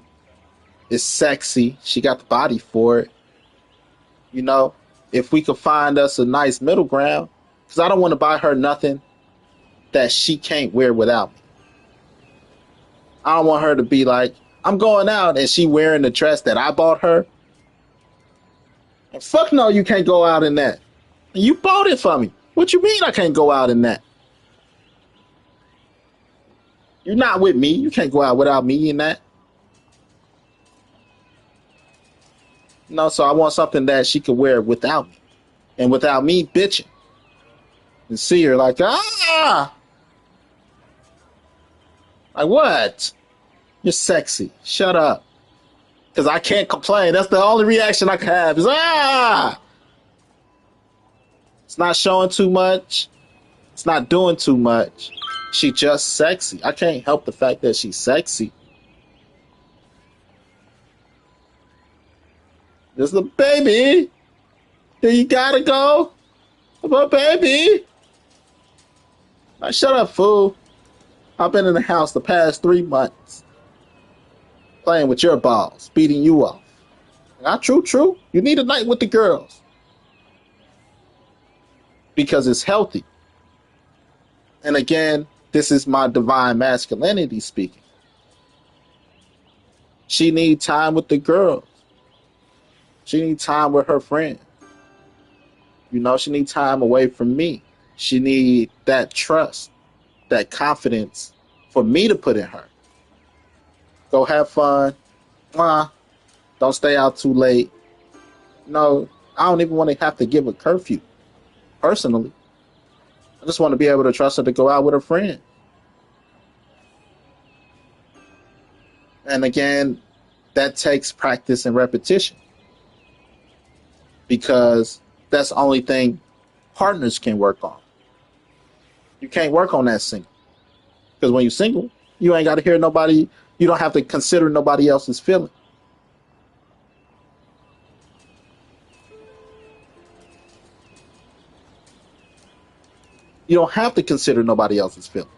It's sexy. She got the body for it. If we could find us a nice middle ground, because I don't want to buy her nothing that she can't wear without me. I don't want her to be like, I'm going out and she wearing the dress that I bought her. And fuck no, you can't go out in that. You bought it for me. What you mean I can't go out in that? You're not with me. You can't go out without me in that. So I want something that she could wear without me. And without me bitching. And see her like, ah! Like, what? You're sexy. Shut up. Because I can't complain. That's the only reaction I can have is, ah! It's not showing too much. It's not doing too much. She just sexy. I can't help the fact that she's sexy. This is the baby. Here you gotta go. Come on, baby. Shut up, fool. I've been in the house the past 3 months playing with your balls, beating you off. Not true. You need a night with the girls because it's healthy. And again, this is my divine masculinity speaking. She needs time with the girls. She needs time with her friend. She needs time away from me. She needs that trust, that confidence for me to put in her. Go have fun. Don't stay out too late. No, I don't even want to have to give a curfew, personally. I just want to be able to trust her to go out with her friend. And again, that takes practice and repetition because that's the only thing partners can work on. You can't work on that single. Because when you're single, you ain't got to hear nobody, you don't have to consider nobody else's feeling. You don't have to consider nobody else's feeling.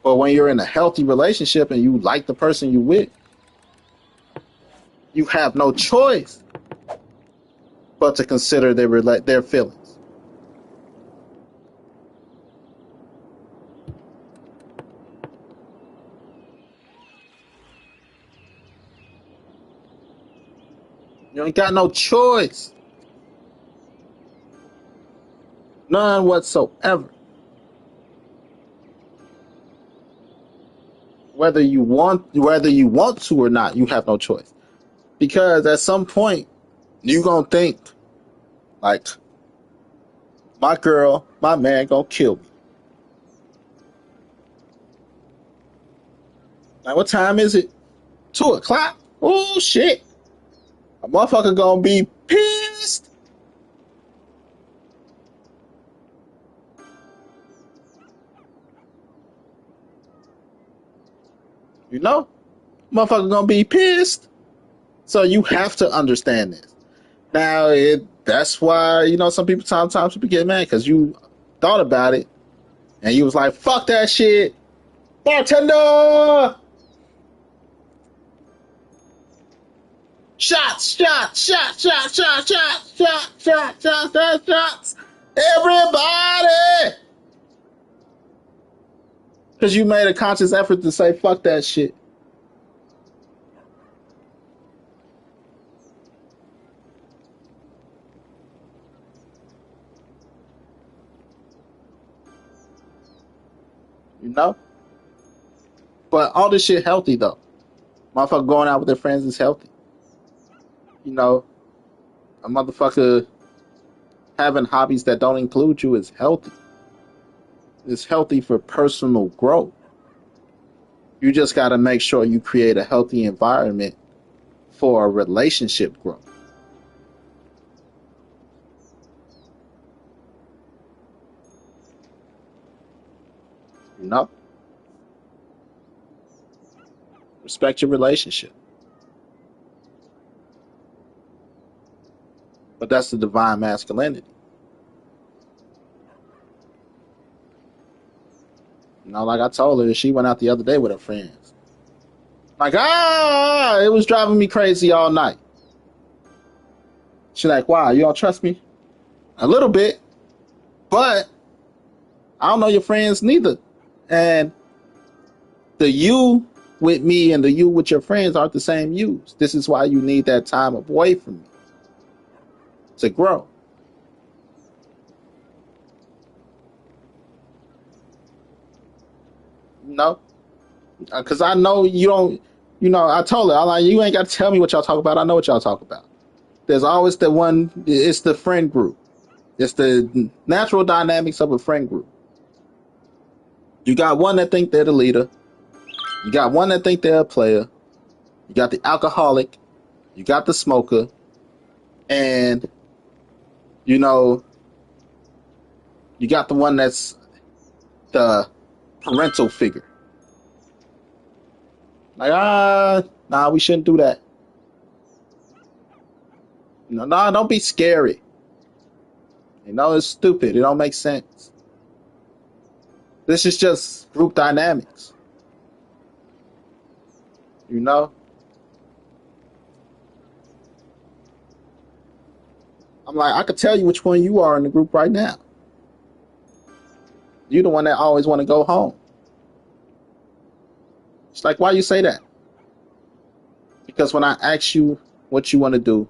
But when you're in a healthy relationship and you like the person you with, you have no choice but to consider their feelings. You ain't got no choice. None whatsoever. Whether you want to or not, you have no choice. Because at some point, you gonna think, like, my girl, my man gonna kill me. Like, what time is it? 2:00? Oh, shit. A motherfucker gonna be pissed. Motherfucker gonna be pissed. So you have to understand this. Now, that's why, some people sometimes get mad because you thought about it and you was like, fuck that shit. Bartender! Shots! Everybody! Because you made a conscious effort to say, fuck that shit. But all this shit healthy, though. Motherfucker going out with their friends is healthy. A motherfucker having hobbies that don't include you is healthy. It's healthy for personal growth. You just got to make sure you create a healthy environment for a relationship growth. Respect your relationship. But that's the divine masculinity. Like I told her, she went out the other day with her friends. Like, it was driving me crazy all night. She's like, why? You don't trust me? A little bit. But I don't know your friends neither. And the you with me and the you with your friends aren't the same yous. This is why you need that time away from me to grow. Because I know you don't, I told her, I'm like, you ain't got to tell me what y'all talk about. I know what y'all talk about. There's always the one, it's the friend group. It's the natural dynamics of a friend group. You got one that think they're the leader. You got one that think they're a player. You got the alcoholic. You got the smoker. And, you got the one that's the parental figure. Like, nah, we shouldn't do that. Nah, don't be scary. It's stupid. It don't make sense. This is just group dynamics, you know? I'm like, I could tell you which one you are in the group right now. You're the one that always want to go home. It's like, why you say that? Because when I ask you what you want to do,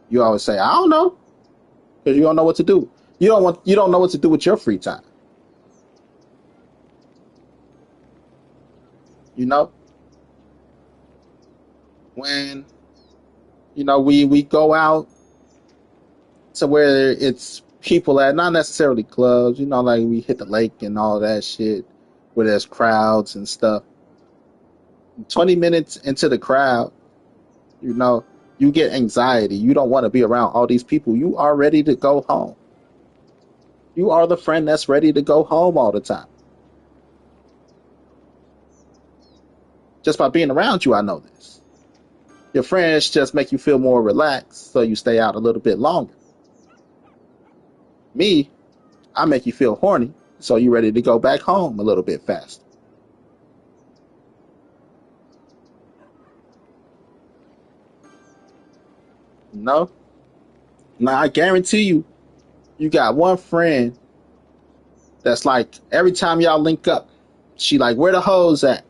you always say, I don't know, because you don't know what to do. You don't know what to do with your free time. You know? When, we go out to where it's people at, not necessarily clubs, like we hit the lake and all that shit, where there's crowds and stuff. 20 minutes into the crowd, you get anxiety. You don't want to be around all these people. You are ready to go home. You are the friend that's ready to go home all the time. Just by being around you, I know this. Your friends just make you feel more relaxed, so you stay out a little bit longer. Me, I make you feel horny, so you're ready to go back home a little bit faster. No? Now, I guarantee you, you got one friend that's like, every time y'all link up, she like, where the hoes at?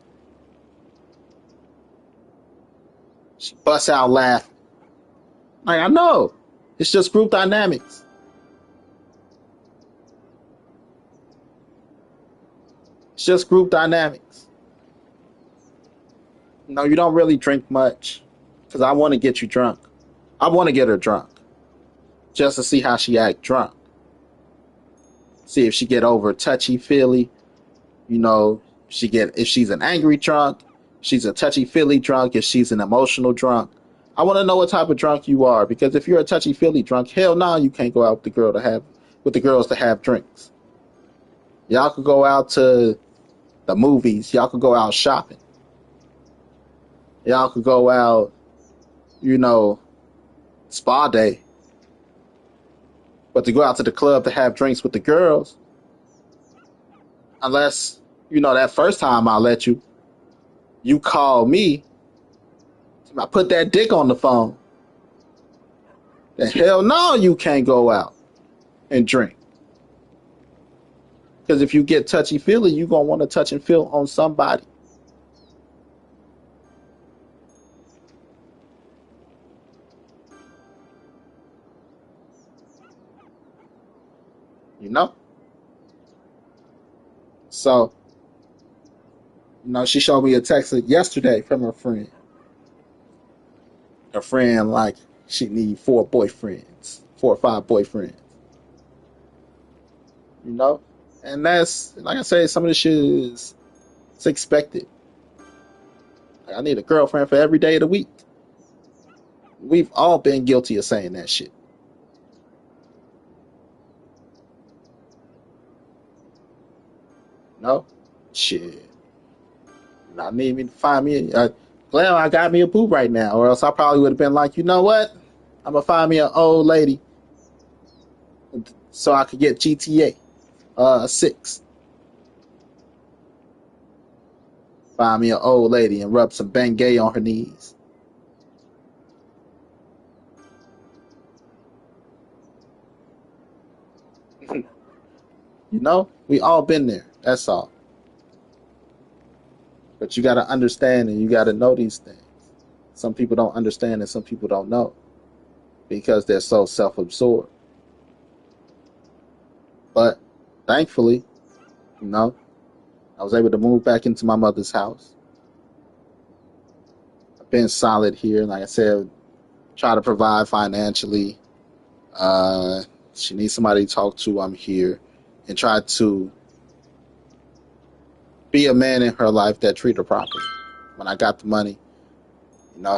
She busts out laughing. Like, I know. It's just group dynamics. It's just group dynamics. No, you don't really drink much, because I want to get you drunk. I want to get her drunk, just to see how she act drunk. See if she get over touchy-feely, if she's an angry drunk, she's a touchy-feely drunk, if she's an emotional drunk. I want to know what type of drunk you are, because if you're a touchy-feely drunk, hell no, you can't go out with the girls to have drinks. Y'all could go out to the movies. Y'all could go out shopping. Y'all could go out, spa day. But to go out to the club to have drinks with the girls, unless, that first time I let you, you call me, I put that dick on the phone, then hell no, you can't go out and drink. Because if you get touchy-feely, you're going to want to touch and feel on somebody. So, she showed me a text yesterday from her friend. Her friend, like, she need 4 or 5 boyfriends. And that's, like I say, some of this shit is, it's expected. Like, I need a girlfriend for every day of the week. We've all been guilty of saying that shit. No? Shit. I need me to find me glad I got me a boo right now, or else I probably would have been like, you know what? I'm gonna find me an old lady so I could get GTA 6. Find me an old lady and rub some Bengay on her knees. We all been there. That's all. But you got to understand and you got to know these things. Some people don't understand and some people don't know because they're so self-absorbed. But thankfully, I was able to move back into my mother's house. I've been solid here. Like I said, try to provide financially. She needs somebody to talk to. I'm here. And try to be a man in her life that treat her properly. When I got the money,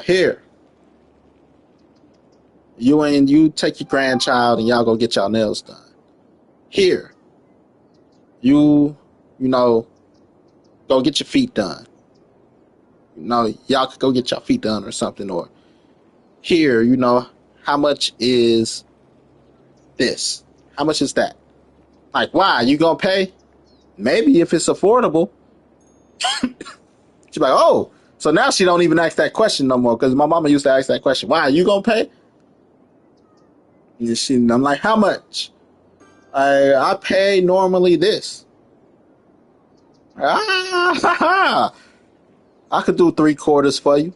here. You take your grandchild and y'all go get y'all nails done. Here. Y'all go get your feet done. Y'all could go get your feet done or something. Or here, how much is this? How much is that? Like, why? You gonna pay? maybe if it's affordable. She's like, oh, so now she don't even ask that question no more because my mama used to ask that question. Why, you gonna pay? I'm like, how much? I pay normally this. I could do 3/4 for you.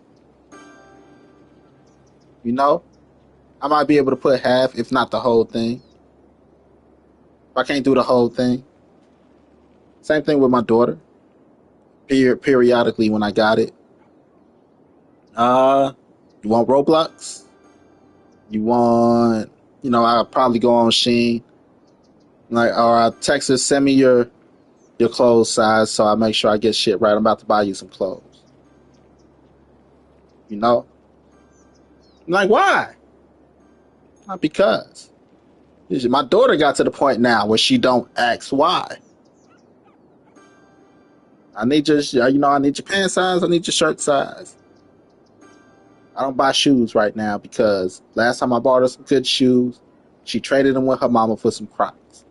You know, I might be able to put half, if not the whole thing. If I can't do the whole thing. Same thing with my daughter. Periodically when I got it. You want Roblox? You want, I'll probably go on Shein. Like, or I'll text her, send me your clothes size so I make sure I get shit right. I'm about to buy you some clothes. You know? I'm like, why? Not because. My daughter got to the point now where she don't ask why. I need your pant size, I need your shirt size. I don't buy shoes right now because last time I bought her some good shoes, she traded them with her mama for some Crocs.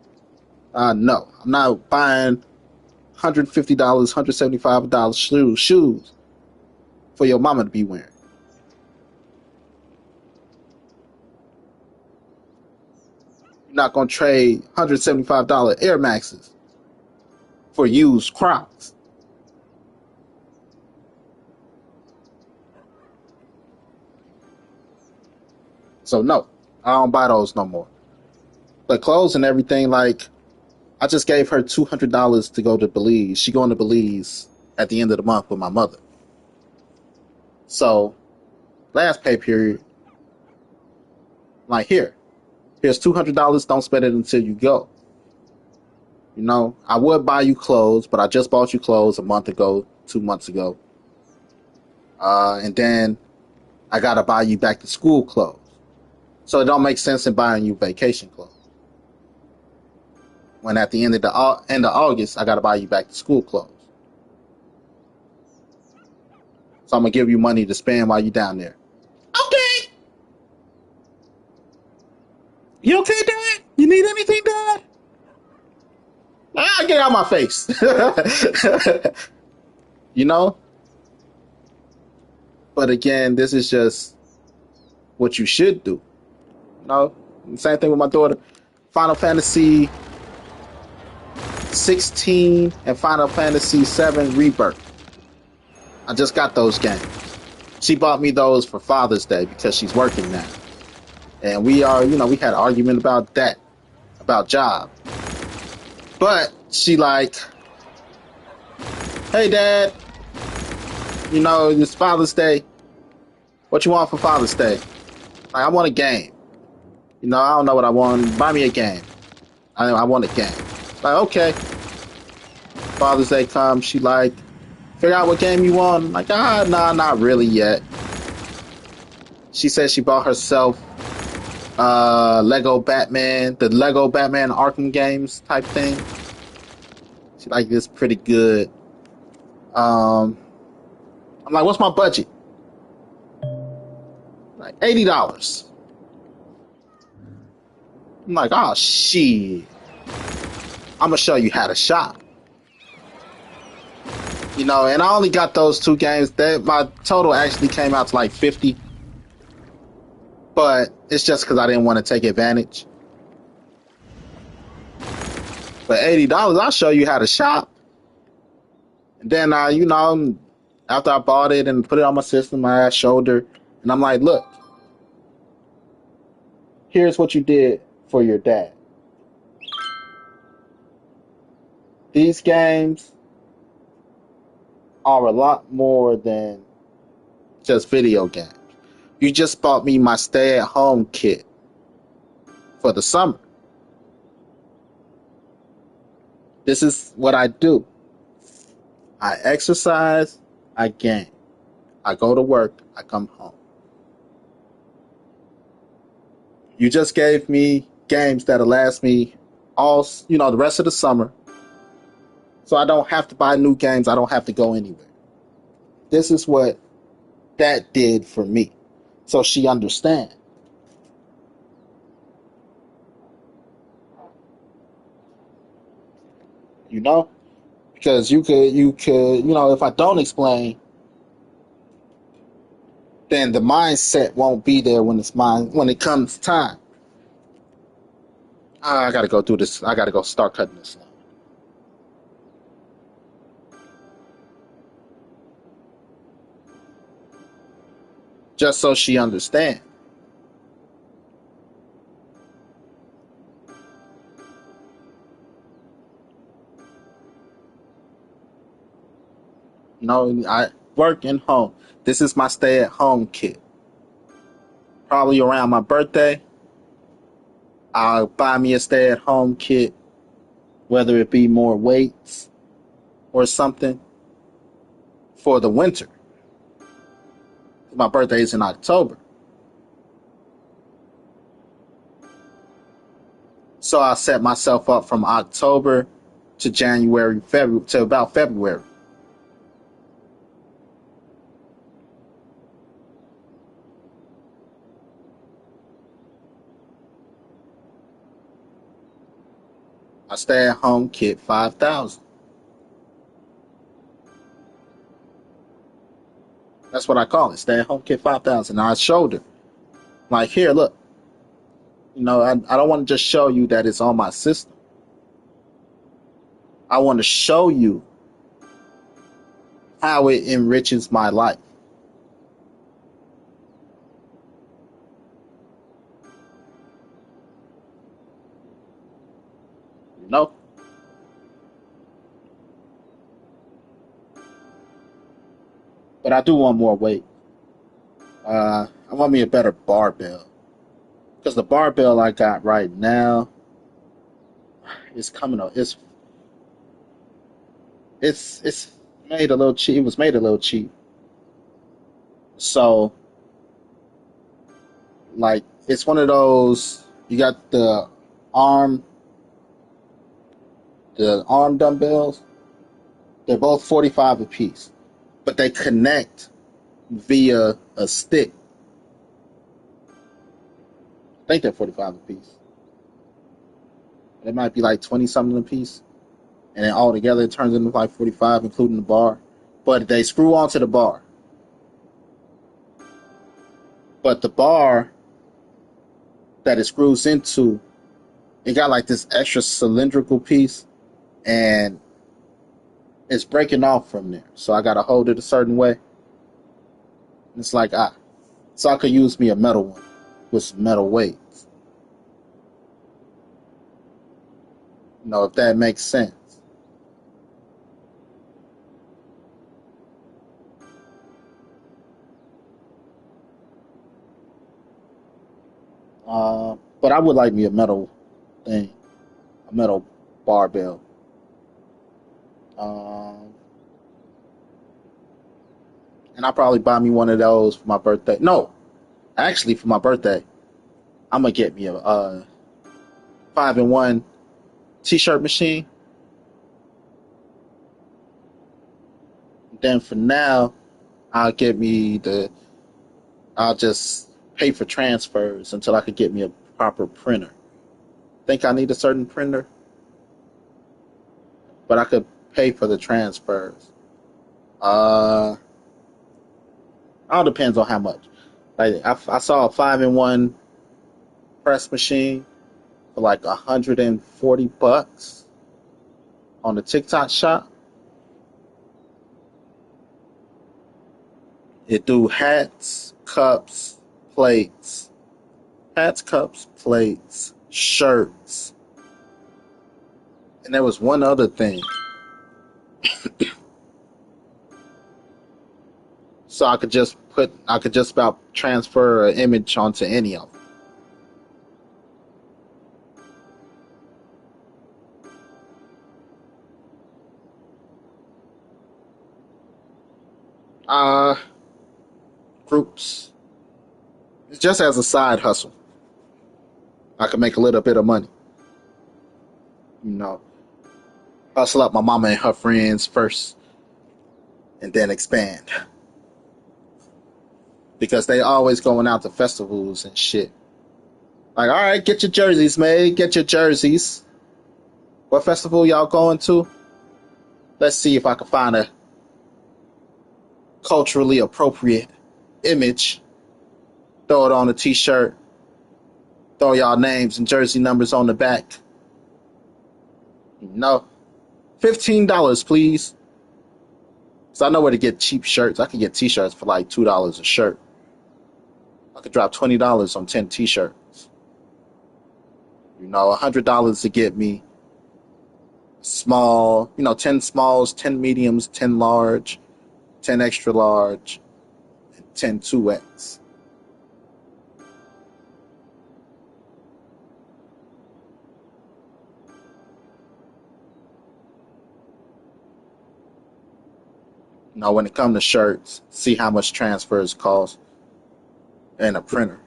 No, I'm not buying $150, $175 shoes for your mama to be wearing. You're not going to trade $175 Air Maxes for used Crocs. So no, I don't buy those no more. But clothes and everything, like, I just gave her $200 to go to Belize. She going to Belize at the end of the month with my mother. So, last pay period, like, here's $200. Don't spend it until you go. You know, I would buy you clothes, but I just bought you clothes a month ago, 2 months ago. And then I got to buy you back to school clothes. So it don't make sense in buying you vacation clothes. When at the end of August, I got to buy you back to school clothes. So I'm going to give you money to spend while you're down there. Okay. You okay, Dad? You need anything, Dad? Get out of my face. You know? But again, this is just what you should do. You know? Same thing with my daughter. Final Fantasy 16 and Final Fantasy 7 Rebirth. I just got those games. She bought me those for Father's Day because she's working now. And we had an argument about that, about job. But she like, hey, Dad, it's Father's Day. What you want for Father's Day? Like, I want a game. I don't know what I want. Buy me a game. I want a game. Like, okay. Father's Day comes. She like, figure out what game you want. I'm like, nah, not really yet. She said she bought herself Lego Batman, the Lego Batman Arkham games type thing. She like this pretty good. I'm like, what's my budget? Like $80. I'm like, oh shit. I'm gonna show you how to shop. And I only got those two games. My total actually came out to like 50. But it's just because I didn't want to take advantage. But $80, I'll show you how to shop. And then, after I bought it and put it on my system, I showed her. And I'm like, look, here's what you did for your dad. These games are a lot more than just video games. You just bought me my stay-at-home kit for the summer. This is what I do. I exercise, I game. I go to work, I come home. You just gave me games that'll last me all, the rest of the summer. So I don't have to buy new games. I don't have to go anywhere. This is what that did for me. So she understands. Because if I don't explain, then the mindset won't be there when it comes time. I gotta go do this. I gotta go start cutting this now. Just so she understands. I work in home. This is my stay-at-home kit. Probably around my birthday, I'll buy me a stay-at-home kit, whether it be more weights or something for the winter. My birthday is in October. So I set myself up from October to January, February, to about February. I stay at home kit 5,000. That's what I call it. Stay at home kit 5,000. I showed her, like, here, look. I don't want to just show you that it's on my system. I want to show you how it enriches my life. You know? But I do want more weight. I want me a better barbell. Because the barbell I got right now is coming up. It's made a little cheap. It was made a little cheap. So, like, it's one of those, you got arm the arm dumbbells. They're both 45 a piece, but they connect via a stick. I think they're 45 a piece. They might be like 20 something a piece. And then all together it turns into like 45, including the bar. But they screw onto the bar. But the bar that it screws into, it got like this extra cylindrical piece, and it's breaking off from there. So I got to hold it a certain way. It's like, so I could use me a metal one with some metal weights. If that makes sense. But I would like me a metal thing, a metal barbell. And I'll probably buy me one of those for my birthday. No, actually, for my birthday, I'm gonna get me a 5-in-1 t-shirt machine. Then for now, I'll just pay for transfers until I could get me a proper printer. Think I need a certain printer, but I could pay for the transfers. All depends on how much. Like I saw a 5-in-1 press machine for like $140 on the TikTok shop. It do hats, cups, plates, shirts, and there was one other thing. So I could just about transfer an image onto any of them. Groups. It's just as a side hustle. I could make a little bit of money. Hustle up my mama and her friends first, and then expand. Because they always going out to festivals and shit. Like, all right, get your jerseys made. Get your jerseys. What festival y'all going to? Let's see if I can find a culturally appropriate image. Throw it on a t-shirt. Throw y'all names and jersey numbers on the back. No. $15, please. Because I know where to get cheap shirts. I can get t-shirts for like $2 a shirt. I could drop $20 on 10 t-shirts. $100 to get me small, 10 smalls, 10 mediums, 10 large, 10 extra large, and 10 2X. When it comes to shirts, see how much transfers cost and a printer.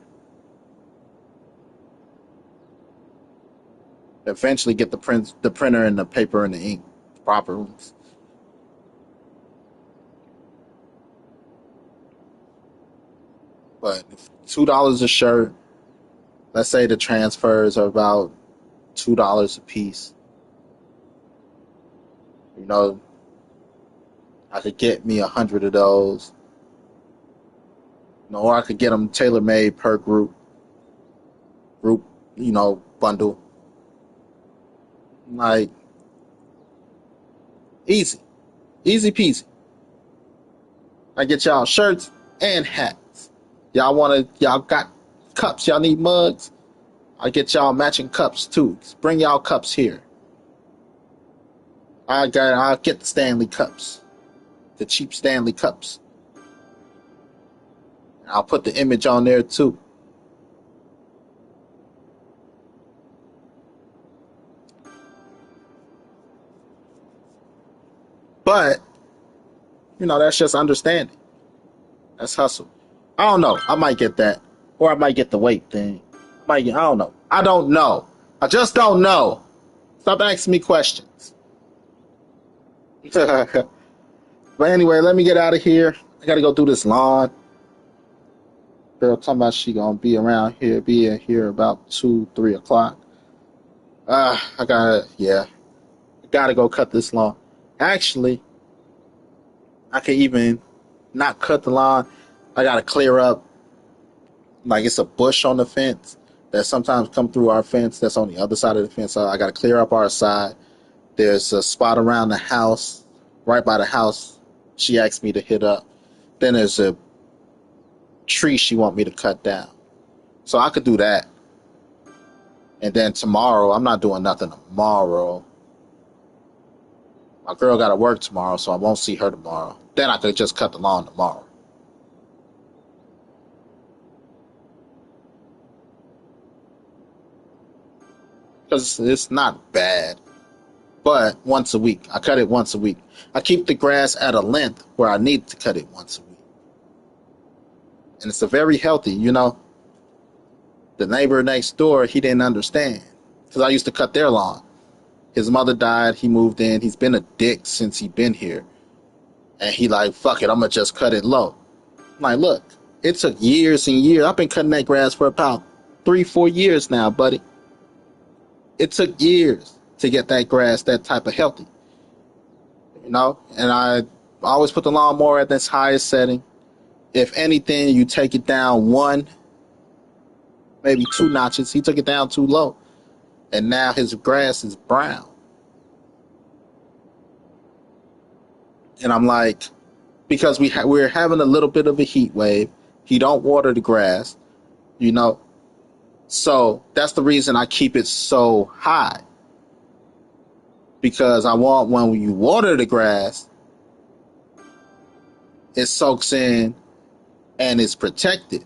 Eventually get the printer and the paper and the ink proper ones. But $2 a shirt, let's say the transfers are about $2 a piece. I could get me 100 of those. Or I could get them tailor-made per group, bundle. Like, easy peasy. I get y'all shirts and hats. Y'all got cups, y'all need mugs. I get y'all matching cups too. Bring y'all cups here. I'll get the Stanley cups, the cheap Stanley cups. I'll put the image on there too. But, that's just understanding. That's hustle. I don't know. I might get that. Or I might get the weight thing. I don't know. I don't know. I just don't know. Stop asking me questions. But anyway, let me get out of here. I gotta go do this lawn. Girl talking about she gonna be in here about 2, 3 o'clock. I gotta go cut this lawn. Actually, I can even not cut the lawn. I gotta clear up, like it's a bush on the fence that sometimes come through our fence that's on the other side of the fence. So I gotta clear up our side. There's a spot around the house, right by the house, she asked me to hit up. Then there's a tree she want me to cut down. So I could do that. And then tomorrow, I'm not doing nothing tomorrow. My girl got to work tomorrow, so I won't see her tomorrow. Then I could just cut the lawn tomorrow. Because it's not bad. But once a week. I cut it once a week. I keep the grass at a length where I need to cut it once a week. And it's a very healthy, The neighbor next door, he didn't understand. Because I used to cut their lawn. His mother died. He moved in. He's been a dick since he been here. And he like, fuck it, I'm going to just cut it low. I'm like, look, it took years and years. I've been cutting that grass for about 3-4 years now, buddy. It took years to get that grass that type of healthy. And I always put the lawnmower at its highest setting. If anything, you take it down 1, maybe 2 notches. He took it down too low. And now his grass is brown. And I'm like, because we're having a little bit of a heat wave. He don't water the grass, So that's the reason I keep it so high. Because I want when you water the grass, it soaks in and it's protected.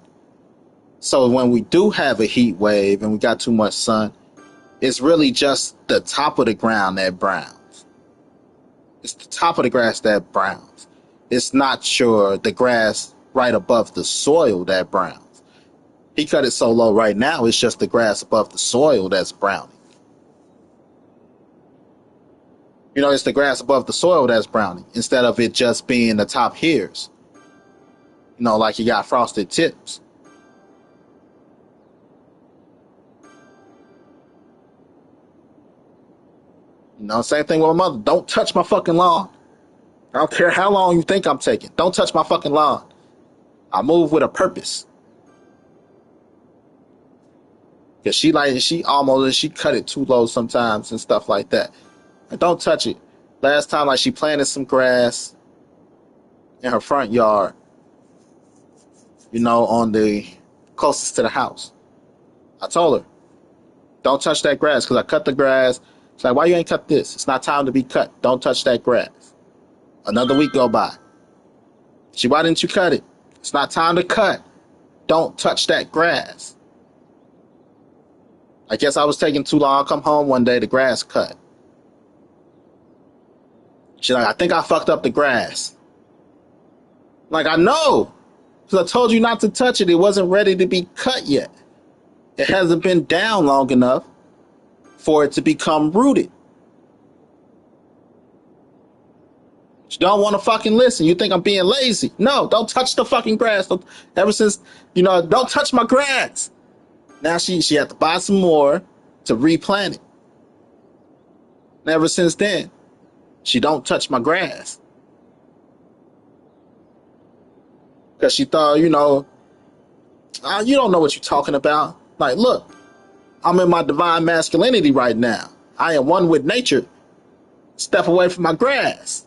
So when we do have a heat wave and we got too much sun, it's really just the top of the ground that browns. It's the top of the grass that browns. It's not the grass right above the soil that browns. He cut it so low right now, it's just the grass above the soil that's browning. It's the grass above the soil that's browning instead of it just being the top hairs. Like you got frosted tips. You know, same thing with my mother. Don't touch my fucking lawn. I don't care how long you think I'm taking. Don't touch my fucking lawn. I move with a purpose. Cause she cut it too low sometimes and stuff like that. Like, don't touch it. Last time, like, she planted some grass in her front yard, you know, on the closest to the house. I told her, don't touch that grass, because I cut the grass. She's like, why you ain't cut this? It's not time to be cut. Don't touch that grass. Another week go by. Why didn't you cut it? It's not time to cut. Don't touch that grass. I guess I was taking too long. I come home one day, the grass cut. She's like, I think I fucked up the grass. Like, I know. Because I told you not to touch it. It wasn't ready to be cut yet. It hasn't been down long enough for it to become rooted. You don't want to fucking listen. You think I'm being lazy. No, don't touch the fucking grass. Ever since, don't touch my grass. Now she had to buy some more to replant it. And ever since then, she don't touch my grass. Because she thought, you don't know what you're talking about. Like, look, I'm in my divine masculinity right now. I am one with nature. Step away from my grass.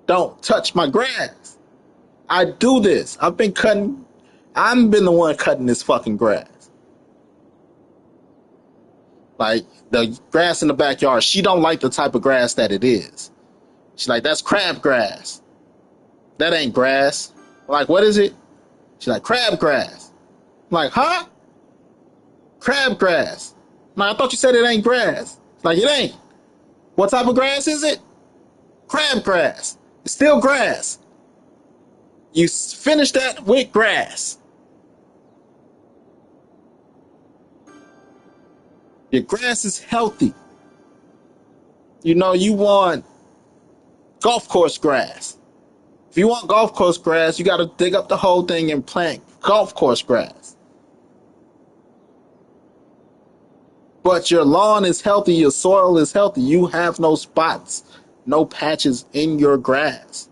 Don't touch my grass. I do this. I've been the one cutting this fucking grass. Like, the grass in the backyard, she don't like the type of grass that it is. She's like, that's crabgrass. That ain't grass. I'm like, what is it? She's like, crabgrass. I'm like, huh? Crabgrass. I'm like, I thought you said it ain't grass. It's like, it ain't. What type of grass is it? Crabgrass. It's still grass. You finish that with grass. Your grass is healthy. You want golf course grass. If you want golf course grass, you got to dig up the whole thing and plant golf course grass. But your lawn is healthy, your soil is healthy. You have no spots, no patches in your grass.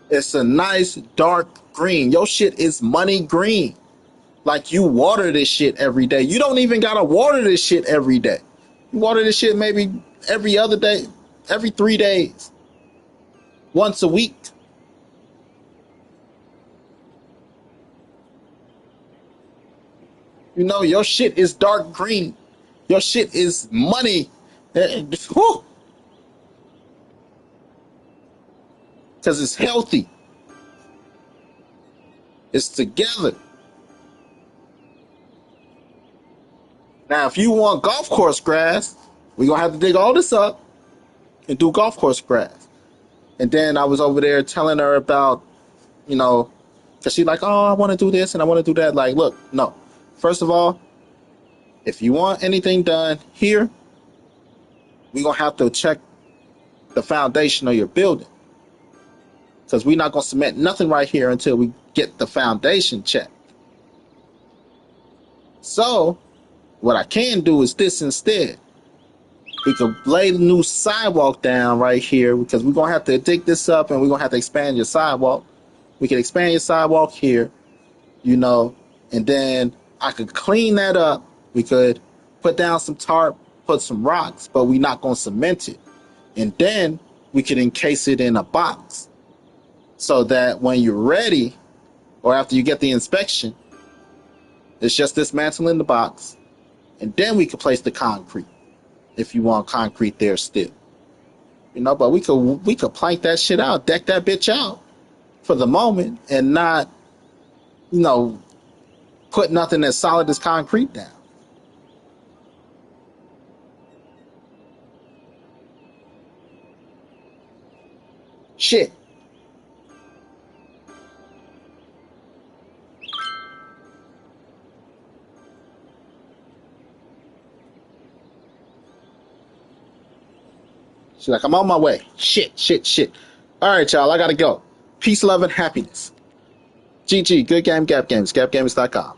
It's a nice dark green. Your shit is money green. Like, you water this shit every day. You don't even gotta water this shit every day. You water this shit maybe every other day, every 3 days, once a week. Your shit is dark green. Your shit is money. Because it's healthy. It's together. Now, if you want golf course grass, we're going to have to dig all this up and do golf course grass. And then I was over there telling her about, because she's like, oh, I want to do this and I want to do that. Like, look, no. First of all, if you want anything done here, we're going to have to check the foundation of your building. Because we're not going to cement nothing right here until we get the foundation checked. So, what I can do is this instead. We could lay the new sidewalk down right here, because we're going to have to dig this up and we're going to have to expand your sidewalk. We can expand your sidewalk here, and then I could clean that up. We could put down some tarp, put some rocks, but we're not going to cement it. And then we could encase it in a box so that when you're ready, or after you get the inspection, it's just dismantling the box. And then we could place the concrete, if you want concrete there still. But we could plank that shit out, deck that bitch out for the moment, and not, put nothing as solid as concrete down. Shit. She's like, I'm on my way. Shit. All right, y'all, I gotta go. Peace, love, and happiness. GG, good game, Gap Games, gapgames.com.